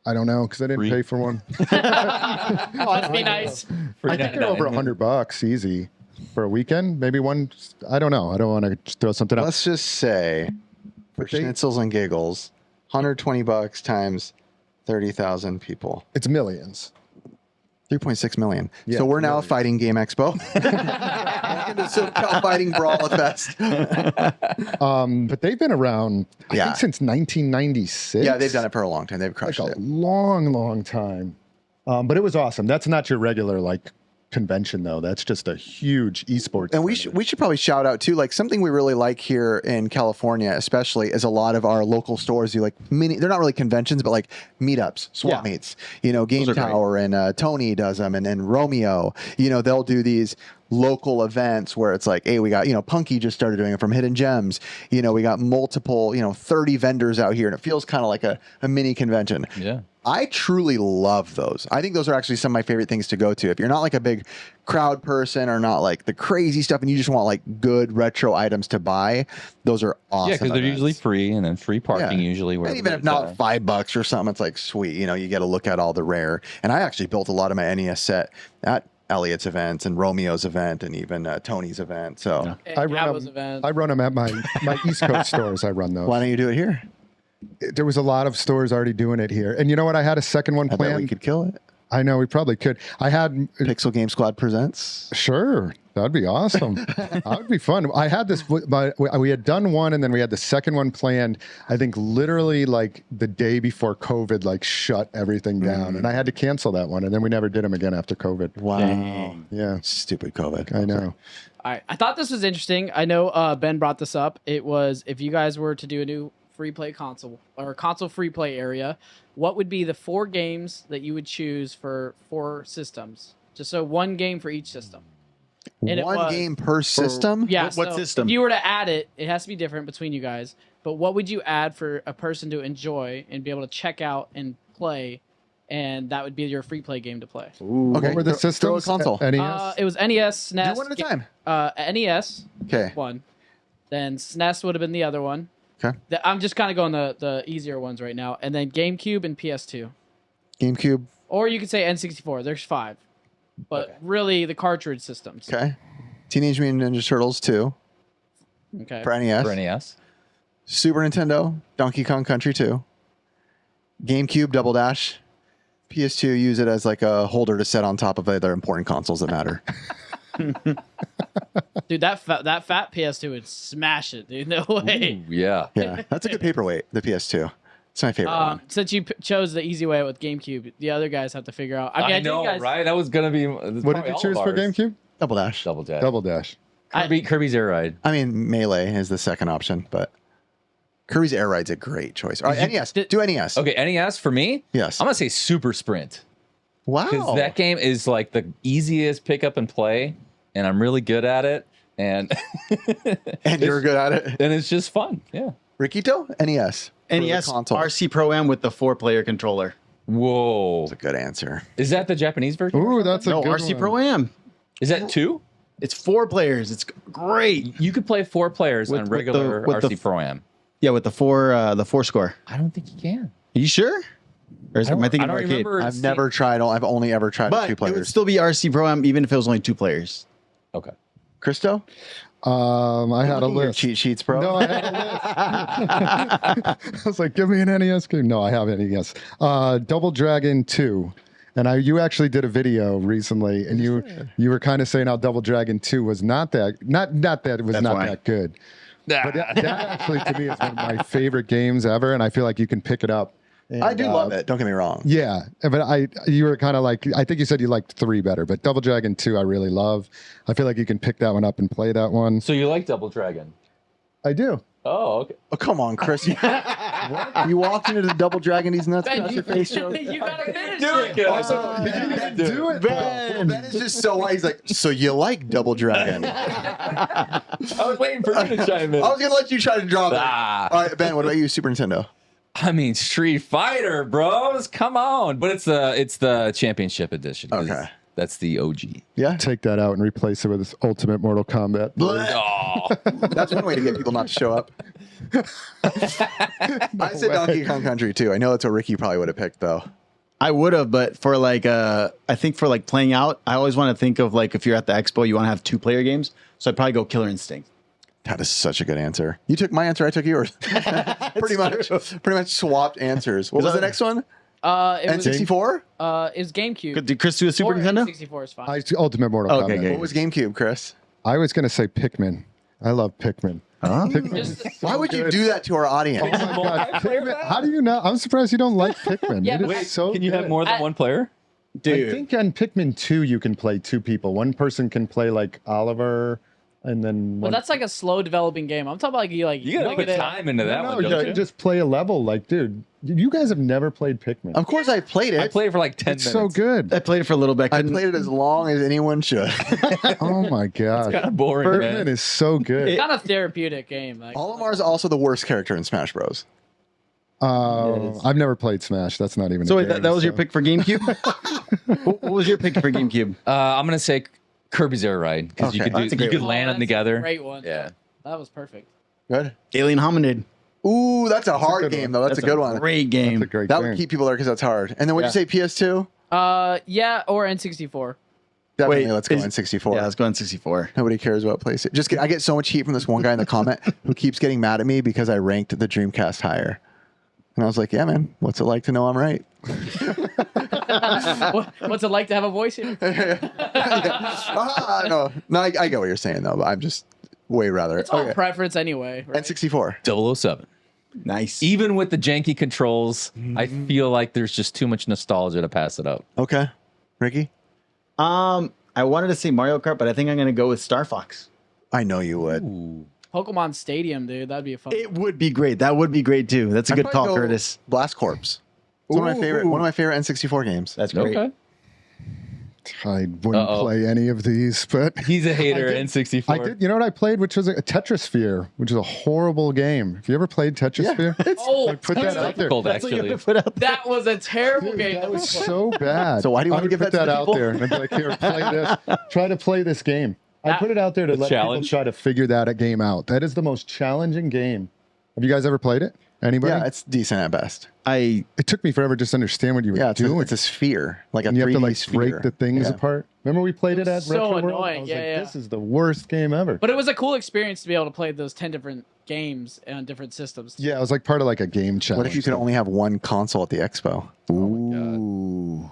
I don't know because I didn't pay for one.
Must be nice.
I think they're over $100 easy for a weekend. Maybe one. I don't know. I don't want to throw something out.
Let's just say for schnitzels and giggles, $120 times 30,000 people.
It's millions.
3.6 million.
Yeah,
So we're now a
millions.
fighting game expo. Welcome to SoCal Fighting Brawl Fest.
But they've been around, I think, since 1996.
Yeah, they've done it for a long time. They've crushed
like a
it.
long time. But it was awesome. That's not your regular like convention though. That's just a huge esports.
And we should probably shout out too, like something we really like here in California, especially, is a lot of our local stores do like they're not really conventions, but like meetups, swap meets. You know, Game Tower and Tony does them, and Romeo. You know, they'll do these local events where it's like, hey, we got, Punky just started doing it from Hidden Gems. We got multiple, 30 vendors out here, and it feels kind of like a mini convention.
Yeah.
I truly love those. I think those are actually some of my favorite things to go to. If you're not like a big crowd person or not like the crazy stuff and you just want like good retro items to buy, those are awesome.
Yeah, because they're
events.
usually free and then free parking usually.
And even if not $5 or something, it's like sweet. You get to look at all the rare. And I actually built a lot of my NES set at Elliot's events and Romeo's event and even Tony's event. So
I run them at my East Coast stores. I run those.
why don't you do it here?
There was a lot of stores already doing it here. And you know what? I had a second one
I bet we
planned.
could kill it.
I know we probably could. I had
Pixel Game Squad presents.
Sure, that'd be awesome. That would be fun. I had this, but we had done one, and then we had the second one planned. I think literally like the day before COVID, like shut everything down, and I had to cancel that one. And then we never did them again after COVID.
Wow.
Yeah,
Stupid COVID.
I know.
All right. I thought this was interesting. I know Ben brought this up. It was if you guys were to do a new free play console or console free play area, what would be the 4 games that you would choose for 4 systems? Just so one game for each system. And
One game per system?
Yeah.
What
so
system?
If you were to add it, it has to be different between you guys. But what would you add for a person to enjoy and be able to check out and play? And that would be your free play game to play.
Okay.
What were the
Throw a
systems?
console.
NES.
It was NES, SNES.
Do one at a time.
NES.
Okay.
One. Then SNES would have been the other one.
Okay.
I'm just kind of going the easier ones right now. And then GameCube and PS2.
GameCube.
Or you could say N64. There's 5. But really the cartridge systems.
Okay. Teenage Mutant Ninja Turtles 2
Okay.
for NES.
For NES.
Super Nintendo, Donkey Kong Country 2. GameCube, Double Dash. PS2, use it as like a holder to set on top of other important consoles that matter.
Dude, that fat PS2 would smash it, dude. No way.
Ooh, yeah.
Yeah, that's a good paperweight, the PS2. It's my favorite one.
Since you chose the easy way with GameCube, the other guys have to figure out. I mean,
I
think
know,
you guys,
right? That was gonna be.
What did you choose for GameCube?
Double Dash.
Double Dash.
Double Dash.
Kirby's Air Ride.
I mean, Melee is the second option, but Kirby's Air Ride's a great choice. All right, NES. Do NES.
Okay, NES for me.
Yes.
I'm gonna say Super Sprint because
Wow.
that game is like the easiest pick up and play, and I'm really good at it, and
And you're good at it.
and it's just fun. Yeah.
Riquito? NES. For the
NES
console.
RC Pro Am with the 4-player controller.
Whoa.
That's a good answer.
Is that the Japanese version?
Ooh, that's a
No,
good
RC
one.
Pro Am.
Is that 2?
It's 4 players. It's great.
You could play 4 players
With-
on
with
regular
the-
RC Pro Am.
Yeah, with the 4 score.
I don't think you can.
Are you sure? Or is, am I thinking
I don't
arcade?
remember.
I've never tried. I've only ever tried
But
with 2
it would
players.
still be RC Pro Am even if it was only 2 players.
Okay.
Christo?
I had a
Looking at your
list.
cheat sheets, bro.
No, I had a list. I was like, give me an NES game. No, I have NES. Double Dragon 2. And you actually did a video recently, and you were kind of saying how Double Dragon 2 was not that it was not that good. But that actually to me is one of my favorite games ever, and I feel like you can pick it up. And,
I do love it. Don't get me wrong.
Yeah, but you were kind of like, I think you said you liked 3 better, but Double Dragon 2 I really love. I feel like you can pick that one up and play that one.
So you like Double Dragon?
I do.
Oh, okay.
Oh, come on, Chris. You walked into the Double Dragon, these nuts across your face, Joe.
You gotta finish
Do
it.
it,
Do it.
Ben is just so wise. He's like, so you like Double Dragon?
I was waiting for you to chime in.
I was going to let you try to drop it.
Ah.
All right, Ben, what about you, Super Nintendo?
I mean, Street Fighter, bros. Come on. But it's the championship edition. 'cause
Okay.
That's the OG.
Yeah?
Take that out and replace it with this Ultimate Mortal Kombat.
Oh.
That's one way to get people not to show up. I said Donkey Kong Country, too. I know that's what Ricky probably would have picked, though.
I would have, but for like, I think for like playing out, I always want to think of like if you're at the expo, you want to have 2-player games. So I'd probably go Killer Instinct.
That is such a good answer. You took my answer, I took yours. pretty much swapped answers. What was the next one?
It was
N64?
is GameCube.
Did Chris do a Super
Or
Nintendo?
N64 is fine.
Ultimate Mortal
Okay,
Kombat.
okay.
What was GameCube, Chris?
I was going to say Pikmin. I love Pikmin. Pikmin.
Why would you do that to our audience?
Oh my God, Pikmin. How do you know? I'm surprised you don't like Pikmin.
Yeah,
It is
wait,
so
Can you have
good.
more than one player?
Dude.
I think on Pikmin 2 you can play 2 people. One person can play like Oliver, and then
But
one.
that's like a slow developing game. I'm talking about like
You gotta put time into that
No,
one,
you
don't
can
you?
just play a level. Like, dude, you guys have never played Pikmin.
Of course I played it.
I played for like 10
It's
minutes.
so good.
I played it for a little bit.
I
Couldn't-
played it as long as anyone should.
Oh my God.
Kind of boring,
Pikmin
man.
is so good.
kind of therapeutic game. Like,
Olimar is also the worst character in Smash Bros.
I've never played Smash. That's not even
So
a
wait,
game,
that was your
so-
pick for GameCube? What was your pick for GameCube?
I'm gonna say Kirby's Air Ride because
Okay.
you could
Oh,
land them
that's a
together.
Great one.
Yeah.
That was perfect.
Good.
Alien Hominid.
Ooh, that's a hard
good
game,
one.
though. That's a good one.
Great
That's
game.
a great
That
game.
would keep people there because that's hard. And then what'd you say, PS2?
Yeah, or N64.
Definitely,
Wait,
let's go
is-
N64.
Yeah, let's go on 64.
Nobody cares about PlayStation. I get so much heat from this one guy in the comment who keeps getting mad at me because I ranked the Dreamcast higher. And I was like, yeah, man, what's it like to know I'm right?
What's it like to have a voice here?
No, I get what you're saying, though, but I'm just way rather.
It's all preference anyway. Right?
N64.
007.
Nice.
Even with the janky controls, I feel like there's just too much nostalgia to pass it up.
Okay. Ricky?
I wanted to say Mario Kart, but I think I'm going to go with Star Fox.
I know you would.
Pokemon Stadium, dude. That'd be a fun.
It would be great. That would be great, too. That's a good call, Curtis.
Blast Corps. It's one of my favorite N64 games.
That's great.
Okay.
I wouldn't play any of these, but
He's a hater at N64.
I did. You know what I played, which was a Tetrasphere, which is a horrible game. Have you ever played Tetrasphere?
Oh,
I put that out there.
Difficult,
That's what you
actually.
have to put out there.
that was a terrible game.
That was so bad.
So why do you
I
want to
would
give
put
that to
that
the
out
people?
there? And I'd be like, here, play this. Try to play this game. I put it out there to let
challenge?
people try to figure that game out. That is the most challenging game. Have you guys ever played it? Anybody?
Yeah, it's decent at best.
It took me forever just to understand what you were
Yeah,
doing.
it's a sphere, like a
and you
3D
have to like
sphere.
break the things
Yeah.
apart. Remember we played it at
so
Retro World?
annoying.
I was
Yeah,
like,
yeah.
this is the worst game ever.
But it was a cool experience to be able to play those 10 different games on different systems.
Yeah, it was like part of like a game challenge.
What if you could only have one console at the expo? Ooh.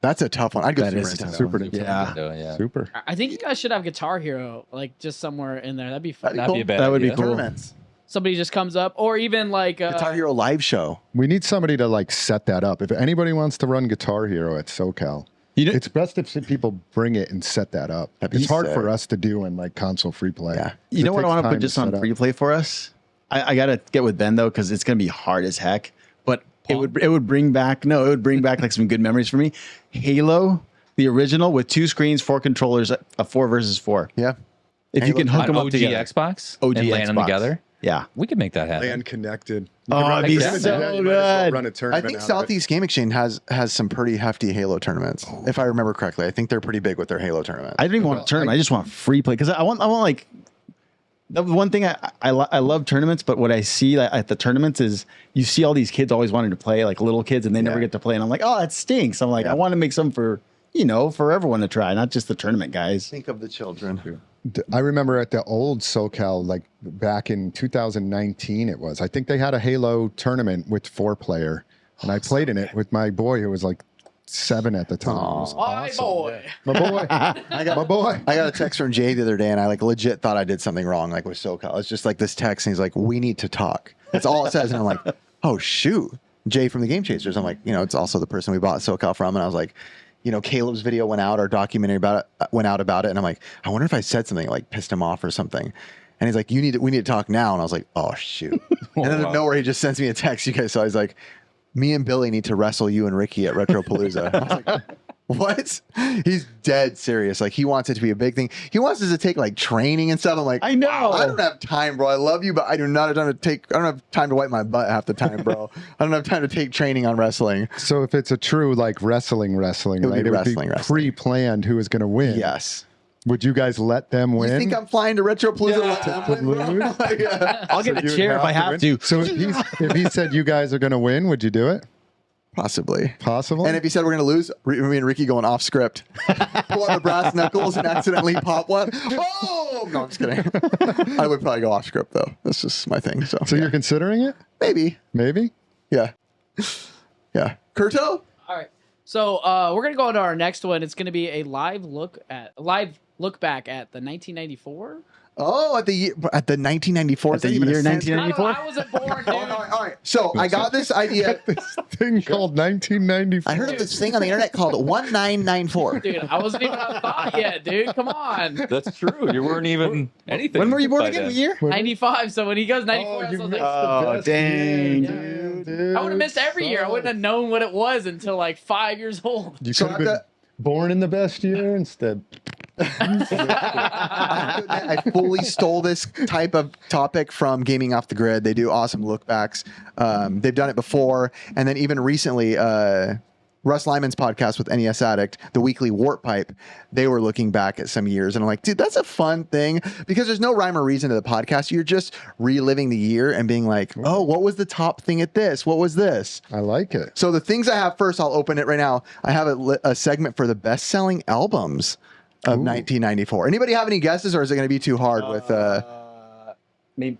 That's a tough one. I'd go
That
Super
is
Nintendo.
Super Nintendo.
Yeah.
Yeah.
Super.
I think you guys should have Guitar Hero, like just somewhere in there. That'd be fun.
That'd be a bad
That would be
idea.
cool.
Tournaments.
Somebody just comes up, or even like
Guitar Hero live show.
We need somebody to like set that up. If anybody wants to run Guitar Hero at SoCal,
You know-
it's best if people bring it and set that up.
That'd be
It's hard
sick.
for us to do in like console free play.
Yeah.
You know what I want to put just on
set up.
free play for us? I got to get with Ben though, because it's going to be hard as heck. But it would bring back like some good memories for me. Halo, the original with 2 screens, 4 controllers, a 4 versus 4.
Yeah.
If you can hook
On
them up
OG
together,
Xbox
OG
and land them
Xbox.
together,
Yeah.
we could make that happen.
Land connected.
Oh, it'd be
Yeah,
so
you might as well
good.
run a
I
tournament
think
out of it.
Southeast Game Exchange has some pretty hefty Halo tournaments, if I remember correctly. I think they're pretty big with their Halo tournament.
I don't even want a tournament. I just want free play because I want like the one thing I love tournaments, but what I see at the tournaments is you see all these kids always wanting to play, like little kids, and they never
Yeah.
get to play. And I'm like, oh, that stinks. I'm like,
Yeah.
I want to make some for for everyone to try, not just the tournament guys.
Think of the children.
I remember at the old SoCal, like back in 2019, it was. I think they had a Halo tournament with 4-player, and I played in it with my boy who was like 7 at the time. It was
My
awesome.
boy.
My boy. My boy.
I got a text from Jay the other day, and I like legit thought I did something wrong, like with SoCal. It's just like this text, and he's like, "We need to talk." That's all it says, and I'm like, "Oh shoot." Jay from the Game Chasers. I'm like, it's also the person we bought SoCal from. And I was like, Caleb's video went out, our documentary went out about it. And I'm like, I wonder if I said something like pissed him off or something. And he's like, we need to talk now. And I was like, oh shoot. And then out of nowhere, he just sends me a text. You guys saw, he's like, me and Billy need to wrestle you and Ricky at Retropalooza. I was like, what? He's dead serious. Like, he wants it to be a big thing. He wants us to take like training and stuff. I'm like,
I know.
I don't have time, bro. I love you, but I don't have time to wipe my butt half the time, bro. I don't have time to take training on wrestling.
So if it's a true like wrestling, right?
Wrestling.
Pre-planned who is going to win.
Yes.
Would you guys let them win?
You think I'm flying to Retropalooza?
I'll get a chair if I have to.
So if he said you guys are going to win, would you do it?
Possibly.
Possible.
And if he said we're going to lose, me and Ricky going off script. Pull out the brass knuckles and accidentally pop one. Oh! No, I'm just kidding. I would probably go off script, though. That's just my thing. So
you're considering it?
Maybe.
Maybe?
Yeah. Yeah. Kurto?
All right. So we're gonna go into our next one. It's gonna be a live look back at the 1994.
Oh, at the 1994.
At the year 1994.
I wasn't born, dude.
All right. So I got this idea.
This thing called 1994.
I heard of this thing on the internet called 1994.
Dude, I wasn't even on thought yet, dude. Come on.
That's true. You weren't even anything.
When were you born
by
again?
then.
What year?
95. So when he goes 94, I was like,
Oh, dang.
Dude.
I would have missed every year. I wouldn't have known what it was until like 5 years old.
You
So
could have been born in the best year instead.
I fully stole this type of topic from Gaming Off the Grid. They do awesome lookbacks. They've done it before, and then even recently, Russ Lyman's podcast with NES Addict, the weekly Warp Pipe, they were looking back at some years, and I'm like, dude, that's a fun thing because there's no rhyme or reason to the podcast. You're just reliving the year and being like, oh, what was the top thing at this? What was this?
I like it.
So the things I have first, I'll open it right now. I have a segment for the best-selling albums of 1994. Anybody have any guesses, or is it going to be too hard with?
Maybe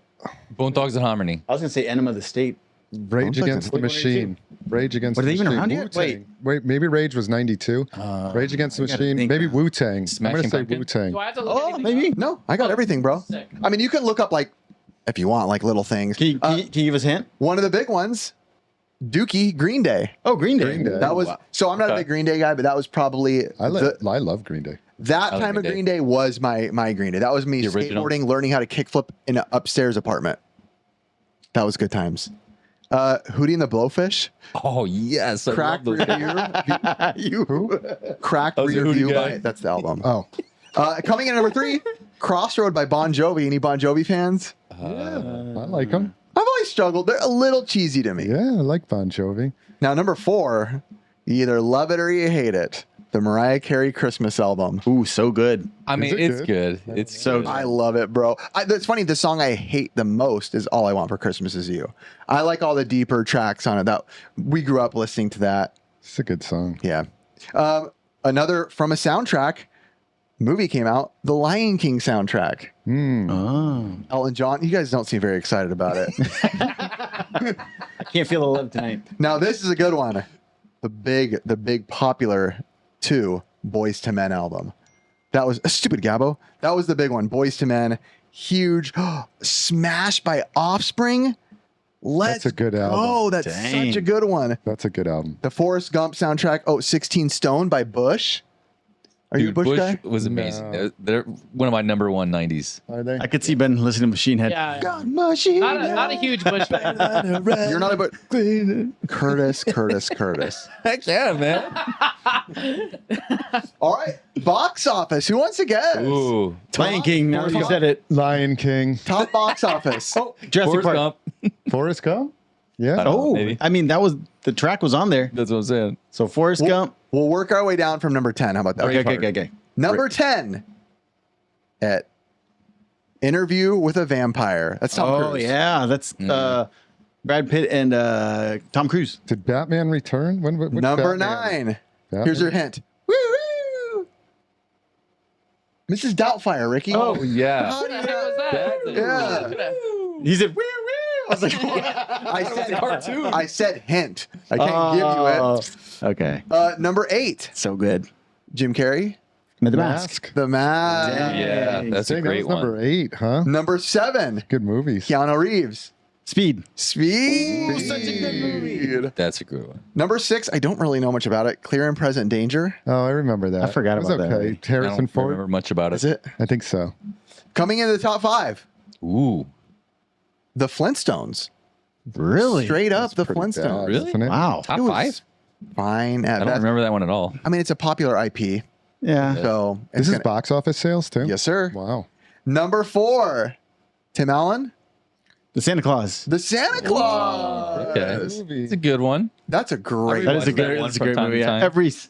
Bone Dogs and Harmony.
I was gonna say Enema of the State.
Rage
Sounds like
Against the Machine. Rage Against
Were
the
they even
Machine.
around yet?
Wu-Tang. Wait, maybe Rage was 92. Rage Against the
I gotta
Machine.
think
Maybe
now.
Wu-Tang. I'm
Smashing
going to say
Pumpkins?
Wu-Tang.
Do I have to look
Oh,
anything
maybe.
up?
No, I got everything, bro.
Sick.
I mean, you can look up like if you want, like little things.
Can you give us a hint?
One of the big ones, Dookie, Green Day.
Oh, Green Day.
Green Day.
That was so. I'm not a
Okay.
big Green Day guy, but that was probably
I love Green Day.
that
I like
time of
Green
Green Day was my Green Day. That was me
The original?
skateboarding, learning how to kickflip in an upstairs apartment. That was good times. Hootie and the Blowfish,
Oh yes, I
Cracked
love those
Rear View,
Who?
Cracked
I was a
Rear
Hootie
View.
guy.
That's the album.
Oh,
Coming in at number 3, Crossroad by Bon Jovi. Any Bon Jovi fans?
I like them.
I've always struggled. They're a little cheesy to me.
Yeah, I like Bon Jovi.
Now, number 4, you either love it or you hate it. The Mariah Carey Christmas album.
Ooh, so good.
I mean,
it
it's
good?
good. It's
So
good.
I love it, bro. It's funny. The song I hate the most is All I Want for Christmas Is You. I like all the deeper tracks on it. That we grew up listening to that.
It's a good song.
Yeah. Another from a soundtrack movie came out, the Lion King soundtrack.
Oh.
Elton John. You guys don't seem very excited about it.
I can't feel the love tonight.
Now this is a good one. The big popular 2 Boys to Men album. That was stupid, Gabbo. That was the big one. Boys to Men, huge. Smash by Offspring. Let's
That's a good album.
Oh, that's
Dang.
such a good one.
That's a good album.
The Forrest Gump soundtrack. Oh, 16 Stone by Bush. Are you a
Dude,
Bush guy?
was amazing.
No.
They're one of my number one 90s.
Are they?
I could see Ben listening to Machine Head.
Yeah.
God, machine.
Not a huge Bush fan.
You're not a Bush. Curtis.
Heck yeah, man.
All right. Box office. Who wants to guess?
Ooh.
Lion King. Now you said it.
Lion King.
Top box office.
Jurassic
Forrest
Park.
Gump.
Forrest Gump? Yeah.
I don't know,
Oh,
maybe.
I mean, the track was on there.
That's what I'm saying.
So Forrest Gump.
We'll work our way down from number 10. How about that?
Okay.
Number 10 at Interview with a Vampire. That's Tom
Oh,
Cruise.
yeah. That's Brad Pitt and Tom Cruise.
Did Batman return? Which
Number
Batman?
9.
Batman?
Here's your hint. Woo-hoo! Mrs. Doubtfire, Ricky.
Oh yeah.
How do you
What was that?
Yeah.
He said, woo, woo.
was like, I said hint. I can't give you it.
Okay.
Number 8,
So good.
Jim Carrey.
The Mask.
The Mask.
Yeah, that's a
Dang,
great
that was
one.
number 8, huh?
Number 7,
Good movies.
Keanu Reeves.
Speed.
Speed.
such a good movie.
That's a good one.
Number 6, I don't really know much about it. Clear and Present Danger.
Oh, I remember that.
I forgot
It was
about that
okay.
movie.
I
Harrison
don't
Ford.
remember much about it.
Is it?
I think so.
Coming into the top 5,
Ooh,
The Flintstones.
Really?
Straight up, The
Pretty
Flintstones.
bad,
Really?
isn't it?
Wow.
top
It was
5?
Fine at
I don't
best.
remember that one at all.
I mean, it's a popular IP.
Yeah.
So it's
This is
gonna-
box office sales too?
Yes, sir.
Wow.
Number 4, Tim Allen.
The Santa Claus.
The Santa Claus.
Okay, it's a good one.
That's a great
That is a
Watch that
good,
one
that's a
from
great
time to
movie. Yeah.
time.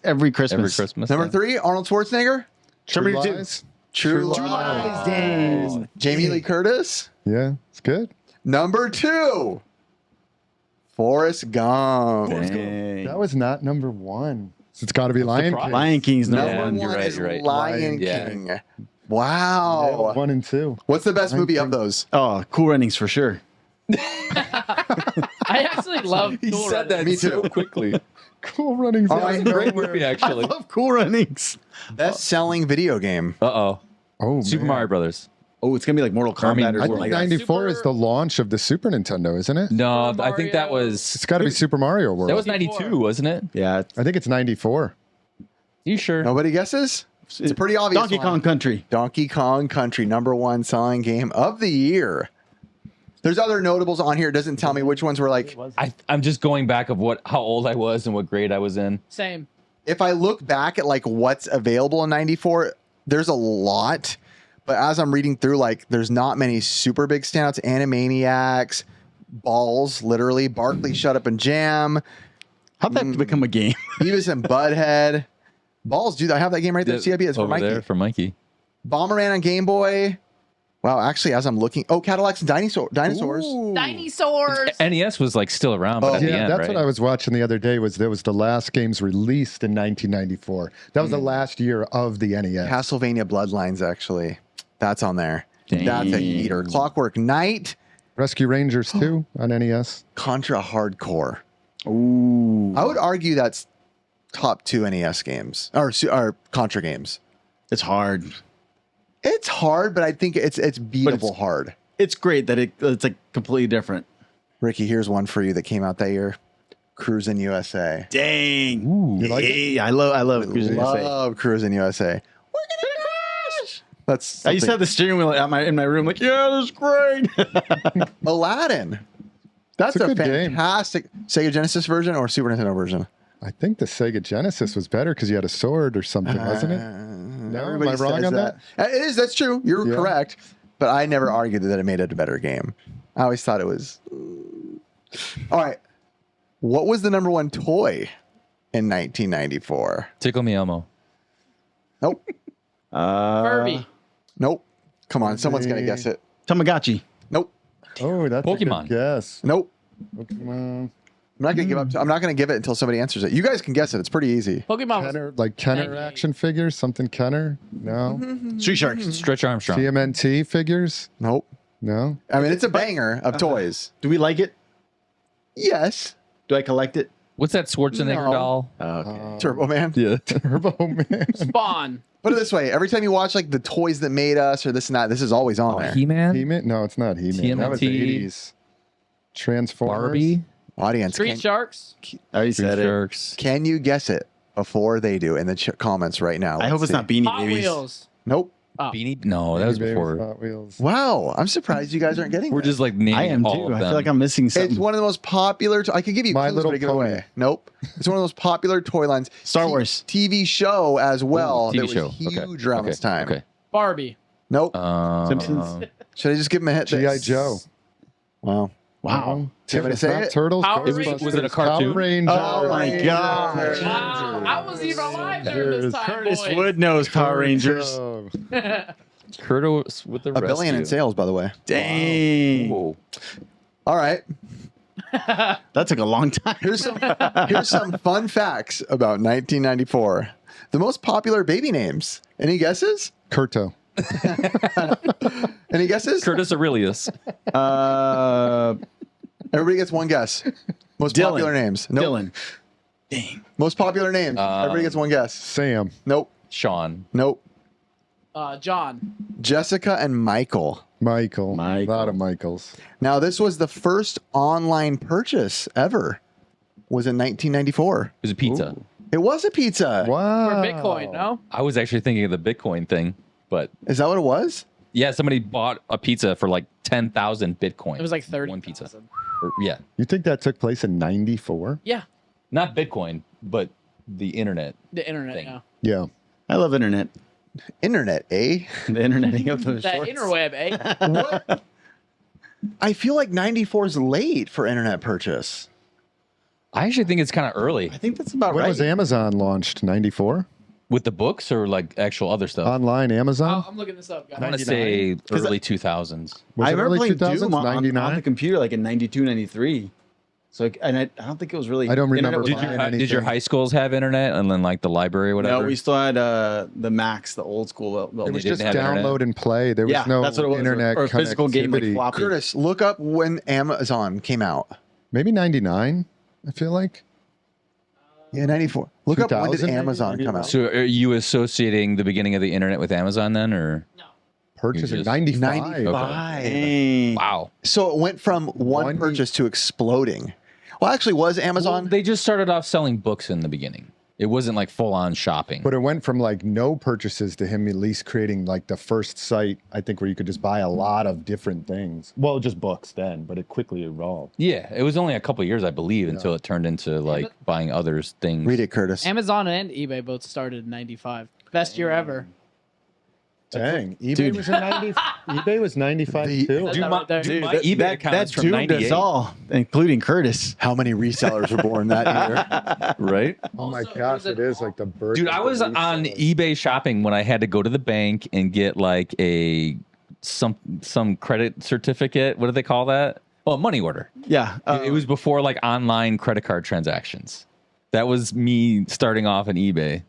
Every Christmas.
Every Christmas.
Number
yeah.
3, Arnold Schwarzenegger.
True
Number 2.
Lies?
True
Lies.
Lies.
Dang.
Jamie Lee Curtis.
Yeah, it's good.
Number 2, Forrest Gump.
Dang.
That was not number 1. So it's got to be Lion King.
Lion King's number
Number
Yeah,
one.
you're
1
right,
is
you're right.
Lion
Yeah.
King.
Yeah,
Wow.
1 and 2.
What's the best
Lion
movie of
King.
those?
Oh, Cool Runnings for sure.
I actually love
He
Cool
said
Runnings.
that
Me
so
too.
quickly.
Cool Runnings.
All
out
right,
of
great
nowhere.
movie,
I
actually.
love Cool Runnings.
Best-selling video game.
Uh-oh.
Oh,
Super
man.
Mario Brothers.
Oh, it's gonna be like Mortal Kombat
mean,
or
I
something
think
like that.
94 is
Super-
the launch of the Super Nintendo, isn't it?
No,
Super
I think that
Mario.
was
It's got to be Super Mario World.
that was 92, wasn't it?
Yeah.
I think it's 94.
You sure?
Nobody guesses? It's a pretty obvious
Donkey
one.
Kong Country.
Donkey Kong Country, number 1 selling game of the year. There's other notables on here. It doesn't tell me which ones were like.
I'm just going back of how old I was and what grade I was in.
Same.
If I look back at like what's available in 94, there's a lot. But as I'm reading through, like there's not many super big standouts. Animaniacs, Balls, literally. Barkley, Shut Up and Jam.
How'd that become a game?
Beavis and Butthead. Balls, dude, I have that game right there. CIB, it's for
over
Mikey.
there for Mikey.
Bomberman on Game Boy. Wow, actually, as I'm looking, Cadillacs and dinosaurs.
Dinosaurs.
NES was like still around, but at the
Yeah,
end,
that's
right?
what I was watching the other day. Was the last games released in 1994? That was the last year of the NES.
Castlevania Bloodlines, actually. That's on there.
Dang.
That's a heater. Clockwork Knight.
Rescue Rangers 2 on NES.
Contra Hardcore.
Ooh.
I would argue that's top 2 NES games or Contra games.
It's hard.
It's hard, but I think it's beatable hard.
It's great that it's like completely different.
Ricky, here's one for you that came out that year. Cruisin' USA.
Dang.
You like it?
Yeah, I love Cruising USA.
Love Cruisin' USA. We're gonna crash. That's
I used to have the steering wheel in my room. Like, yeah, that's great.
Aladdin. That's
It's a
a
good game.
fantastic Sega Genesis version or Super Nintendo version.
I think the Sega Genesis was better because you had a sword or something, wasn't it? No, am I
Everybody
wrong
says
on that?
It is. That's true. You're
Yeah.
correct. But I never argued that it made it a better game. I always thought it was. All right. What was the number 1 toy in 1994?
Tickle Me Elmo.
Nope.
Furby.
Nope. Come on. Someone's going to guess it.
Tamagotchi.
Nope.
Oh, that's
Pokemon.
a good guess.
Nope.
Pokemon.
I'm not going to give up. I'm not going to give it until somebody answers it. You guys can guess it. It's pretty easy.
Pokemon. Was,
Kenner, like Kenner
98.
action figures, something Kenner? No.
Street Sharks.
Stretch Armstrong.
TMNT figures?
Nope.
No.
I mean, it's a banger of toys.
Do we like it?
Yes.
Do I collect it?
What's that Schwarzenegger
No.
doll?
Okay.
Turbo Man.
Yeah.
Turbo Man.
Spawn.
Put it this way: every time you watch like the toys that made us or this and that, this is always on there.
He-Man?
He-Man? No, it's not He-Man. That was the
TMNT.
80s. Transformers.
Barbie?
Audience,
Street Sharks.
I already
Street
said it.
Sharks.
can you guess it before they do in the comments right now?
I hope
Let's
it's not
see.
Beanie
Hot
Babies.
Wheels.
Nope.
Oh.
Beanie? No, that was
Baby
before.
Hot Wheels.
Wow, I'm surprised you guys aren't getting.
We're
that.
just like naming
I am
all
too.
of
I
them.
feel like I'm missing something.
It's one of the most popular. I could give you
My
clues,
Little
but I give it
Pony.
away. Nope. It's one of the most popular toy lines.
Star Wars.
TV show as well.
TV
that was
show.
huge
Okay.
around
Okay.
this time.
Okay.
Barbie.
Nope.
Simpsons.
Should I just give him a hit?
G.I. Joe.
Wow.
Wow.
You want me to say
Not
it?
Turtles.
Power
Ghostbusters,
Rangers.
Was it a cartoon?
Power Rangers.
Oh my gosh.
Wow. I wasn't even alive during this time.
Curtis
boys.
Wood knows Power Rangers.
Oh.
Curtis with the
$1 billion in sales, by the way.
Dang.
Whoa.
All right.
That took a long time.
Here's some fun facts about 1994. The most popular baby names. Any guesses?
Kurto.
Any guesses?
Curtis Aurelius.
Everybody gets one guess. Most
Dylan.
popular names. Nope.
Dylan. Dang.
Most popular names. Everybody gets one guess.
Sam.
Nope.
Sean.
Nope.
John.
Jessica and Michael.
Michael.
Michael.
A lot of Michaels.
Now, this was the first online purchase ever. Was in 1994.
It was a pizza.
It was a pizza.
Wow.
For Bitcoin, no?
I was actually thinking of the Bitcoin thing, but
Is that what it was?
yeah, somebody bought a pizza for like 10,000 Bitcoin.
It was like 30.
One pizza. Yeah,
You think that took place in 94?
Yeah.
not Bitcoin, but the internet.
The internet,
Thing.
yeah.
Yeah.
I love internet.
Internet, eh?
The interneting of the
That
shorts.
interweb, eh?
What? I feel like 94 is late for internet purchase.
I actually think it's kind of early
I think that's about
When
right.
was Amazon launched? 94?
with the books or like actual other stuff.
Online Amazon?
I'm looking this up, guys.
I want to say
99?
early 2000s.
Was
I
it
remember
early
playing
2000s?
Doom on the
99?
computer like in 92, 93. So, and I don't think it was really.
I don't remember
internet was
buying
on.
Did your high schools have internet and then like the library or whatever?
No, we still had the Max, the old school.
It was
didn't
just
have internet?
download and play. There was
Yeah,
no
that's what it was.
internet
Or a physical game like
connectivity.
floppy.
Curtis, look up when Amazon came out.
Maybe 99, I feel like.
Yeah, 94. Look up when did
2000 maybe?
Amazon come out.
So are you associating the beginning of the internet with Amazon then, or
No.
Purchasing
just-
95.
95.
Dang.
wow?
So it went from one purchase to exploding. Well, actually, was Amazon?
They just started off selling books in the beginning. It wasn't like full on shopping.
But it went from like no purchases to him at least creating like the first site, I think, where you could just buy a lot of different things. Well, just books then, but it quickly evolved.
Yeah, it was only a couple years, I believe, until it turned into like buying others things.
Read it, Curtis.
Amazon and eBay both started in 95. Best year ever.
Dang. eBay
Dude.
was in 90, eBay was 95
The-
too.
That's
Dude,
that
my,
right there.
dude, my
That-
eBay
that,
account
that
is from
doomed
98,
us all, including Curtis.
How many resellers were born that year?
right?
Oh my
Also,
gosh,
it
it
was
is like the birth.
Dude,
of
I
the
was on
reseller.
eBay shopping when I had to go to the bank and get like some credit certificate. What do they call that? Oh, a money order.
Yeah.
It was before like online credit card transactions. That was me starting off on eBay.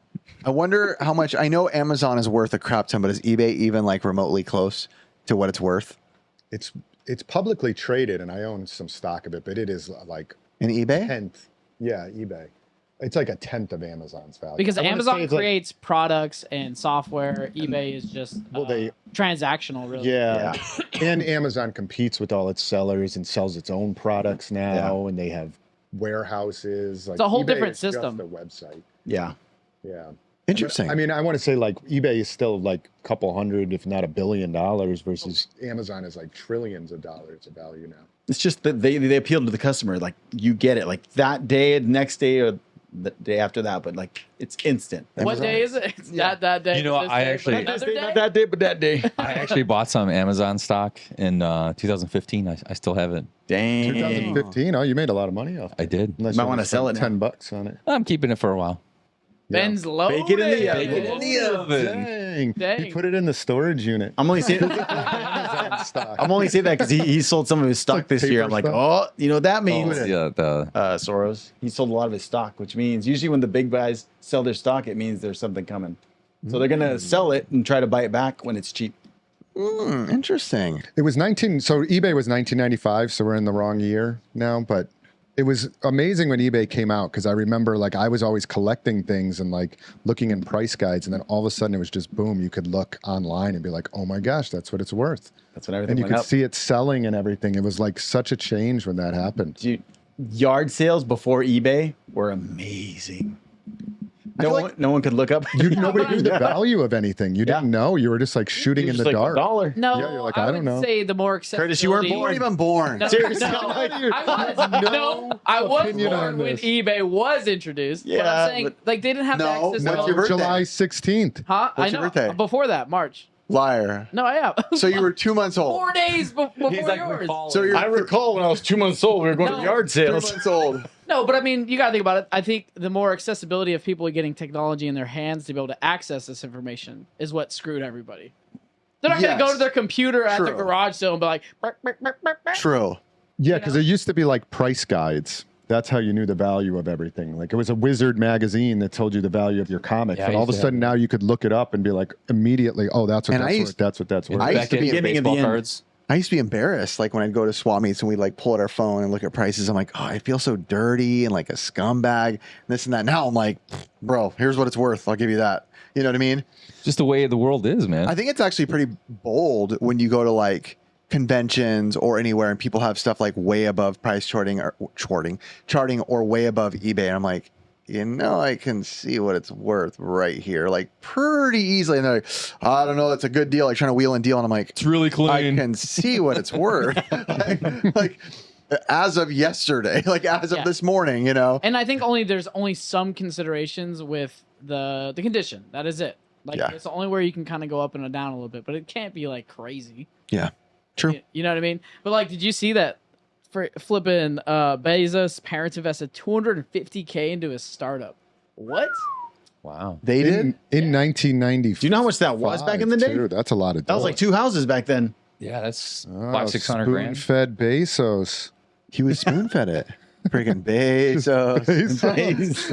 I wonder how much. I know Amazon is worth a crap ton, but is eBay even like remotely close to what it's worth
It's publicly traded, and I own some stock of it, but it is like
in eBay?
tenth. Yeah, eBay. It's like a tenth of Amazon's value.
Because
I wanna say
Amazon
it's like-
creates products and software. eBay is just
Well, they-
transactional, really.
Yeah. And Amazon competes with all its sellers and sells its own products now, and they have warehouses. Like
It's a whole
eBay
different
is just
system.
a website.
yeah.
Yeah.
Interesting.
I mean, I want to say like eBay is still like a couple hundred, if not $1 billion, versus Amazon is like trillions of dollars of value now.
It's just that they appeal to the customer. Like you get it like that day, the next day, or the day after that. But like it's instant.
What day is it? It's not that day.
You know,
this
I
day,
actually-
but
This
another
day,
day?
not that day, but that day.
I actually bought some Amazon stock in 2015. I still have it.
Dang.
2015. Oh, you made a lot of money off.
I did.
Unless
Might
you
wanna sell it now.
$10 on it.
I'm keeping it for a while.
Ben's low.
Bake it in the oven.
Bake it in the oven.
Dang.
Dang.
You put it in the storage unit.
I'm only saying.
Amazon stock.
I'm only saying that because he sold some of his stock
like
this year.
paper
I'm like,
stock.
oh, you know what that means?
Yeah, the
Soros. He sold a lot of his stock, which means usually when the big guys sell their stock, it means there's something coming. So they're gonna sell it and try to buy it back when it's cheap.
Interesting.
It was 19. So eBay was 1995. So we're in the wrong year now. But it was amazing when eBay came out because I remember like I was always collecting things and like looking in price guides, and then all of a sudden it was just boom. You could look online and be like, oh my gosh, that's what it's worth.
That's when everything
And you
went
could
up.
see it selling and everything. It was like such a change when that happened.
Dude, yard sales before eBay were amazing.
feel
No one could look up.
Nobody knew the value of anything. You didn't know. You were just like shooting in
Just
the
like
dark.
$1.
No,
Yeah, you're like,
I
I
would
don't know.
say the more accessibility.
Curtis, you weren't
You weren't even born.
No,
Seriously.
no, I was. No, I was
opinion
born
on
when
this.
eBay was introduced. But
Yeah,
I'm saying
but-
like they didn't have
No,
the access.
what's
to
your birthday?
July 16th.
Huh?
What's
I
your
know.
birthday?
Before that, March.
Liar.
No, I am.
So you were 2 months old.
4 days before yours.
So you're
I recall when I was 2 months old, we were going
No.
to yard
3
sales.
months old.
No, but I mean, you got to think about it. I think the more accessibility of people getting technology in their hands to be able to access this information is what screwed everybody. They're not going to
Yes.
go to their computer at their
True.
garage sale and be like, "Burp, burp, burp, burp, burp."
True.
Yeah, because it used to be like price guides. That's how you knew the value of everything. Like it was a Wizard magazine that told you the value of your comics.
Yeah,
and
I
all of a
used to
sudden now you could look it up and be like immediately, oh, that's what
And I
that's
used-
worth. That's what that's worth.
I used
Back
to
in
be in
beginning of
baseball
the end.
cards.
I used to be embarrassed, like when I'd go to swap meets and we'd like pull out our phone and look at prices. I'm like, oh, I feel so dirty and like a scumbag, this and that. Now I'm like, bro, here's what it's worth. I'll give you that. You know what I mean?
Just the way the world is, man.
I think it's actually pretty bold when you go to like conventions or anywhere and people have stuff like way above price charting or way above eBay. And I'm like, I can see what it's worth right here, like pretty easily. And they're like, I don't know, that's a good deal. Like trying to wheel and deal. And I'm like,
it's really clean.
I can see what it's worth. like as of yesterday, like as of this morning,
And I think there's only some considerations with the condition. That is it. Like it's the only where you can kind of go up and down a little bit, but it can't be like crazy.
Yeah, true.
You know what I mean? But like, did you see that? Flipping Bezos' parents invested $250K into his startup. What?
Wow.
They did
in 1995.
Do you know how much that was back in the day?
That's a lot of.
That was like 2 houses back then.
Yeah, that's $500-600 grand.
Spoon-fed Bezos.
He was spoon-fed it. Freaking Bezos.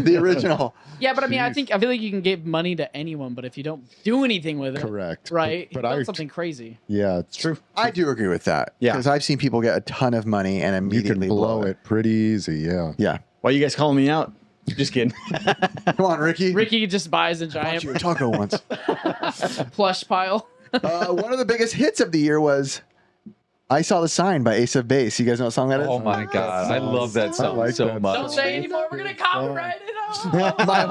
The original.
Yeah, but I mean, I feel like you can give money to anyone, but if you don't do anything with it,
correct,
right?
But
That's something crazy.
Yeah, it's true.
I do agree with that. Yeah, because I've seen people get a ton of money and immediately
you can blow it pretty easy. Yeah.
Yeah.
Why are you guys calling me out? Just kidding.
Come on, Ricky.
Ricky just buys a giant
you a taco once.
plush pile.
One of the biggest hits of the year was I Saw the Sign by Ace of Base. You guys know what song that is?
Oh my God. I love that song so much.
Don't say anymore. We're going to copyright it.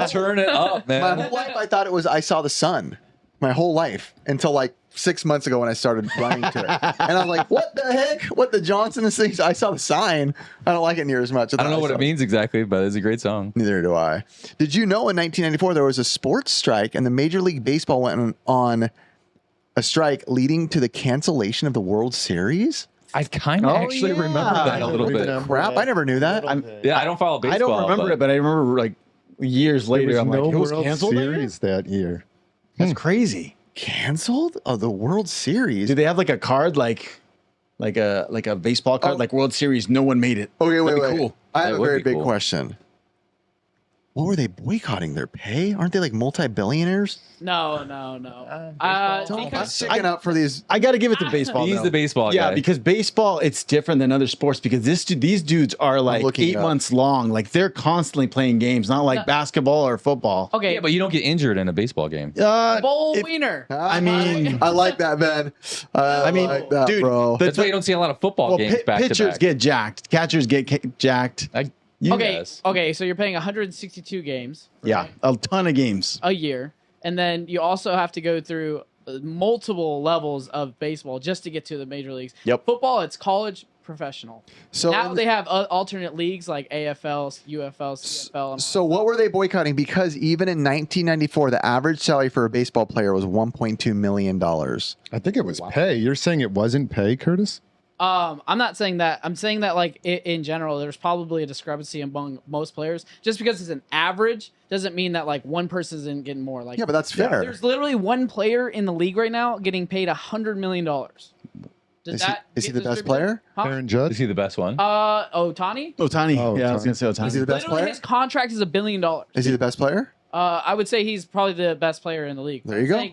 Turn it up, man.
My whole life I thought it was I Saw the Sun. My whole life until like 6 months ago when I started running to it. And I'm like, what the heck? What the Johnson is saying? I Saw the Sign. I don't like it near as much.
I don't know what it means exactly, but it's a great song.
Neither do I. Did you know in 1994 there was a sports strike and the Major League Baseball went on a strike leading to the cancellation of the World Series?
I kind of actually remember that a little bit.
Crap, I never knew that.
Yeah, I don't follow baseball.
I don't remember it, but I remember like years later. I'm like, it was
World
canceled
Series that year.
That's crazy.
Canceled? Oh, the World Series.
Do they have like a card like a baseball card, like World Series? No one made it.
Okay, wait.
Cool.
I have
That
a
would
very
be
big
cool.
question. What were they boycotting? Their pay? Aren't they like multi-billionaires?
No.
I'm sticking up for these.
I got to give it to baseball.
He's
though.
the baseball guy.
Yeah, because baseball, it's different than other sports because these dudes are like
looking
8
it up.
months long. Like they're constantly playing games, not like basketball or football.
Okay,
Yeah, but you don't get injured in a baseball game.
Bowl wiener.
I mean,
I like that, Ben. I
mean,
like that,
dude,
bro.
That's why you don't see a lot of football games back to
pitchers
back.
get jacked, catchers get jacked.
Okay, so you're paying 162 games.
Yeah, a ton of games.
A year, and then you also have to go through multiple levels of baseball just to get to the major leagues.
Yep.
Football, it's college, professional.
So
now they have alternate leagues like AFL, UFL, CFL. And
So what were they boycotting? Because even in 1994, the average salary for a baseball player was $1.2 million.
I think it was pay. You're saying it wasn't pay, Curtis?
I'm not saying that. I'm saying that like in general, there's probably a discrepancy among most players. Just because it's an average doesn't mean that like one person isn't getting more. Like
Yeah, but that's fair.
there's literally one player in the league right now getting paid $100 million.
Is he the best player?
Huh?
Aaron
Is
Judge?
he the best one?
Otani.
Otani.
Oh,
Yeah, I was gonna say Otani.
Is he the best
Literally,
player?
his contract is $1 billion.
Is he the best player?
I would say he's probably the best player in the league.
There you go.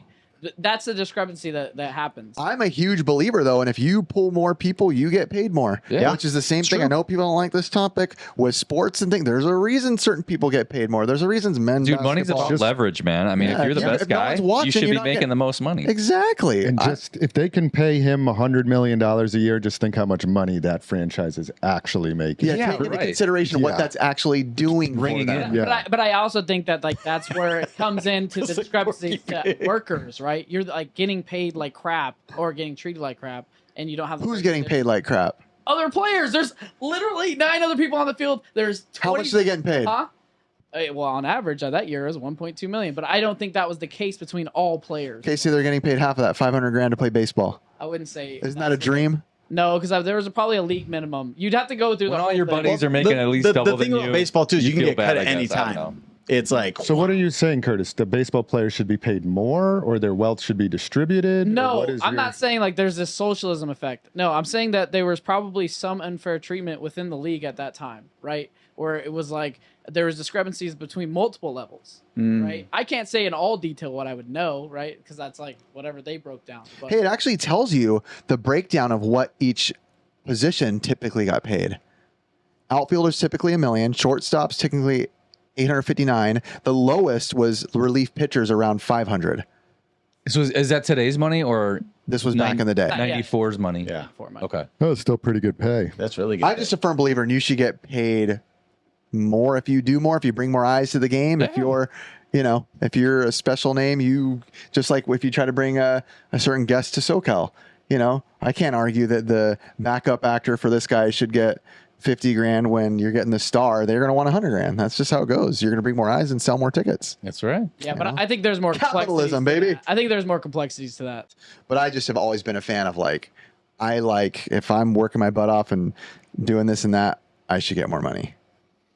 That's the discrepancy that happens.
I'm a huge believer, though, and if you pull more people, you get paid more.
Yeah.
Which is the same thing. I know people don't like this topic with sports and things. There's a reason certain people get paid more. There's a reason men's
Dude, money's
basketball-
about leverage, man. I mean,
Yeah,
if you're the
yeah,
best
if no
guy,
one's watching,
you should
you're
be
not
making
getting-
the most money.
Exactly.
And just if they can pay him $100 million a year, just think how much money that franchise is actually making.
take into
right.
consideration what
Yeah.
that's actually doing
Bringing
for them.
in.
Yeah.
But I also think that like that's where it comes into the discrepancy to workers, right? You're like getting paid like crap or getting treated like crap, and you don't have the
Who's getting paid like crap?
other players. There's literally 9 other people on the field. There's 20,
How much are they getting paid?
Huh? Well, on average, that year is 1.2 million, but I don't think that was the case between all players.
Okay, so they're getting paid half of that, $500,000 to play baseball.
I wouldn't say.
Isn't that a dream?
No, because there was probably a league minimum. You'd have to go through
When
the
all
whole
your
thing.
buddies are making at least
the
double
thing
than
about
you,
baseball, too, is you can
feel
get cut
bad,
at
I
any
guess. I don't
time.
know.
it's like,
So what are you saying, Curtis? The baseball players should be paid more, or their wealth should be distributed? Or
No,
what is
I'm
your-
not saying like there's this socialism effect. No, I'm saying that there was probably some unfair treatment within the league at that time, right? Where it was like there was discrepancies between multiple levels, right? I can't say in all detail what I would know, right? Because that's like whatever they broke down. But
Hey, it actually tells you the breakdown of what each position typically got paid. Outfielders typically $1 million, shortstops typically 859. The lowest was relief pitchers around 500.
So is that today's money or
This was back in the day.
94's money?
yeah,
for money.
Okay.
Oh, it's still pretty good pay.
that's really good.
I'm just a firm believer, and you should get paid more if you do more, if you bring more eyes to the game, if you're, if you're a special name, you just like if you try to bring a certain guest to SoCal, I can't argue that the backup actor for this guy should get 50 grand when you're getting the star. They're going to want 100 grand. That's just how it goes. You're going to bring more eyes and sell more tickets.
That's right.
Yeah, but I think there's more
Capitalism,
complexities to
baby.
that. I think there's more complexities to that.
But I just have always been a fan of if I'm working my butt off and doing this and that, I should get more money.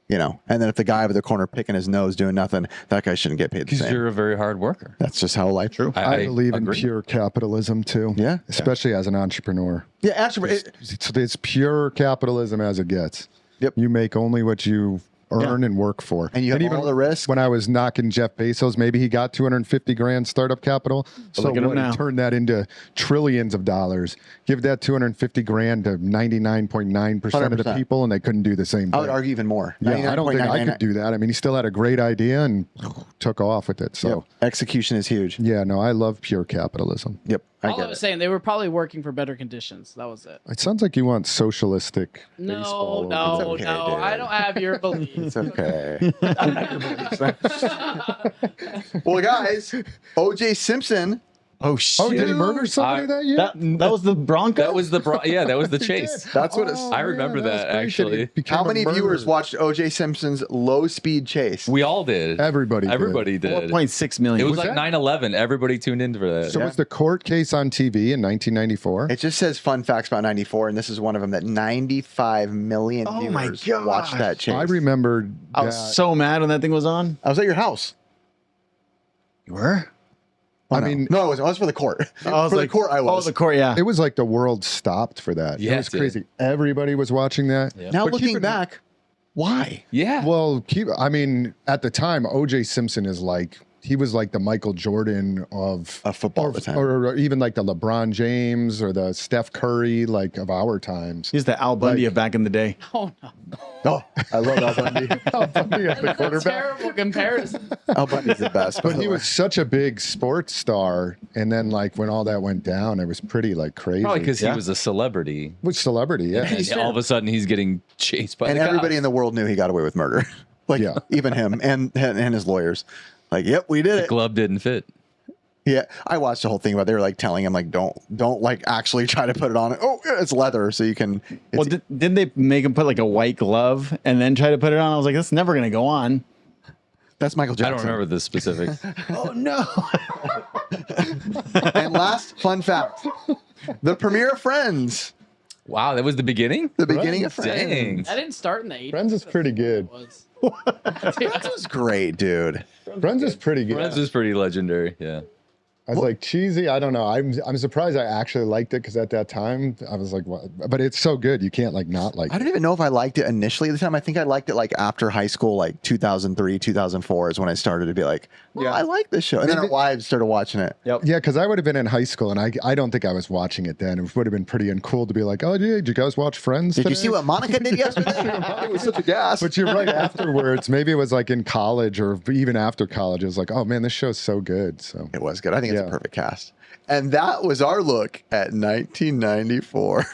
And then if the guy over the corner picking his nose doing nothing, that guy shouldn't get paid the
Because
same.
you're a very hard worker.
That's just how life. True.
I believe
agree.
in pure capitalism too.
Yeah.
Especially as an entrepreneur.
Yeah, actually,
It's pure capitalism as it gets.
Yep.
You make only what you earn and work for.
And you have all the risk.
When I was knocking Jeff Bezos, maybe he got 250 grand startup capital. So
look at him
what,
now.
turn that into trillions of dollars. Give that 250 grand to 99.9% of the
100%.
people, and they couldn't do the same
I
thing.
would argue even more.
Yeah, I don't think I could do that. I mean, he still had a great idea and took off with it. So,
Yep. Execution is huge.
yeah, no, I love pure capitalism.
Yep. I
All I
get
was
it.
saying, they were probably working for better conditions. That was it.
It sounds like you want socialistic
No,
baseball.
no,
okay,
no.
dude.
I don't have your beliefs.
It's okay. Well, guys, O.J. Simpson.
oh shit!
Oh, did he murder somebody that year?
that was the Bronco.
That was that was the chase.
That's what it's.
I remember that,
was great
actually.
he became
How
a
many
murderer.
viewers watched O.J. Simpson's low-speed chase?
We all did.
Everybody did.
Everybody did.
1.6 million.
It was
Was
like
that-
9/11. Everybody tuned in for that.
So was the court case on TV in 1994?
It just says fun facts about 94, and this is one of them that 95 million
Oh my
viewers
gosh.
watched that chase.
I remembered
I was so mad when that thing was on.
I was at your house.
You were?
Oh,
I
no.
mean-
no, I was for the court.
I was
for
like,
the court, I was.
Oh, the court, yeah.
it was like the world stopped for that.
Yeah,
it was
it did.
crazy. Everybody was watching that.
Yeah.
Now
But keep
looking
in-
back, why?
Yeah.
Well, I mean, at the time, OJ Simpson he was like the Michael Jordan of
football at the time.
or even like the LeBron James or the Steph Curry, like of our times.
He's the Al Bundy of back in the day.
Oh no,
Oh, I love Al Bundy.
Al Bundy as the
that's a
quarterback.
terrible comparison.
Al Bundy's the best. by
But
the
he
way.
was such a big sports star, and then like when all that went down, it was pretty like crazy.
Probably because
Yeah.
he was a celebrity.
Which celebrity? Yeah.
And all of a sudden, he's getting chased by
And
the
everybody
cops.
in the world knew he got away with murder. Like
Yeah.
even him and his lawyers. Like, yep, we did it.
glove didn't fit.
Yeah, I watched the whole thing, but they were like telling him like, don't like actually try to put it on. Oh, yeah, it's leather, so you can.
Well,
It's,
didn't they make him put like a white glove and then try to put it on? I was like, that's never going to go on.
that's Michael
I
Jackson.
don't remember the specifics.
Oh, no.
And last fun fact: the premiere of Friends,
Wow, that was the beginning?
the beginning of Friends.
Dang.
That didn't start in the 80s.
Friends is pretty good.
It was.
That was great, dude.
Friends is pretty good.
Friends is pretty legendary. Yeah.
I was like cheesy. I don't know. I'm surprised I actually liked it because at that time I was like, what? But it's so good. You can't like not like
I
it.
don't even know if I liked it initially at the time. I think I liked it like after high school, like 2003, 2004 is when I started to be like, well,
Yeah.
I like this show. And then our wives started watching it.
Yep.
Yeah, because I would have been in high school and I don't think I was watching it then. It would have been pretty uncool to be like, oh, yeah, did you guys watch Friends
Did you
today?
see what Monica did yesterday? It was such a gas.
But you're right. Afterwards, maybe it was like in college or even after college. It was like, oh man, this show's so good. So
It was good. I think it's a
Yeah.
perfect cast. And that was our look at 1994.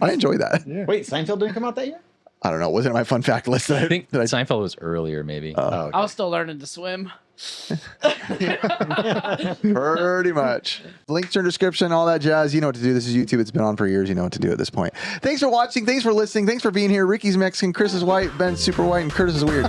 I enjoyed that.
Wait, Seinfeld didn't come out that year?
I don't know. It wasn't on my fun fact list.
I think Seinfeld was earlier, maybe.
Oh,
I was still learning to swim.
pretty much. Links are in the description, all that jazz. You know what to do. This is YouTube. It's been on for years. You know what to do at this point. Thanks for watching. Thanks for listening. Thanks for being here. Ricky's Mexican. Chris is white. Ben's super white. And Curtis is weird.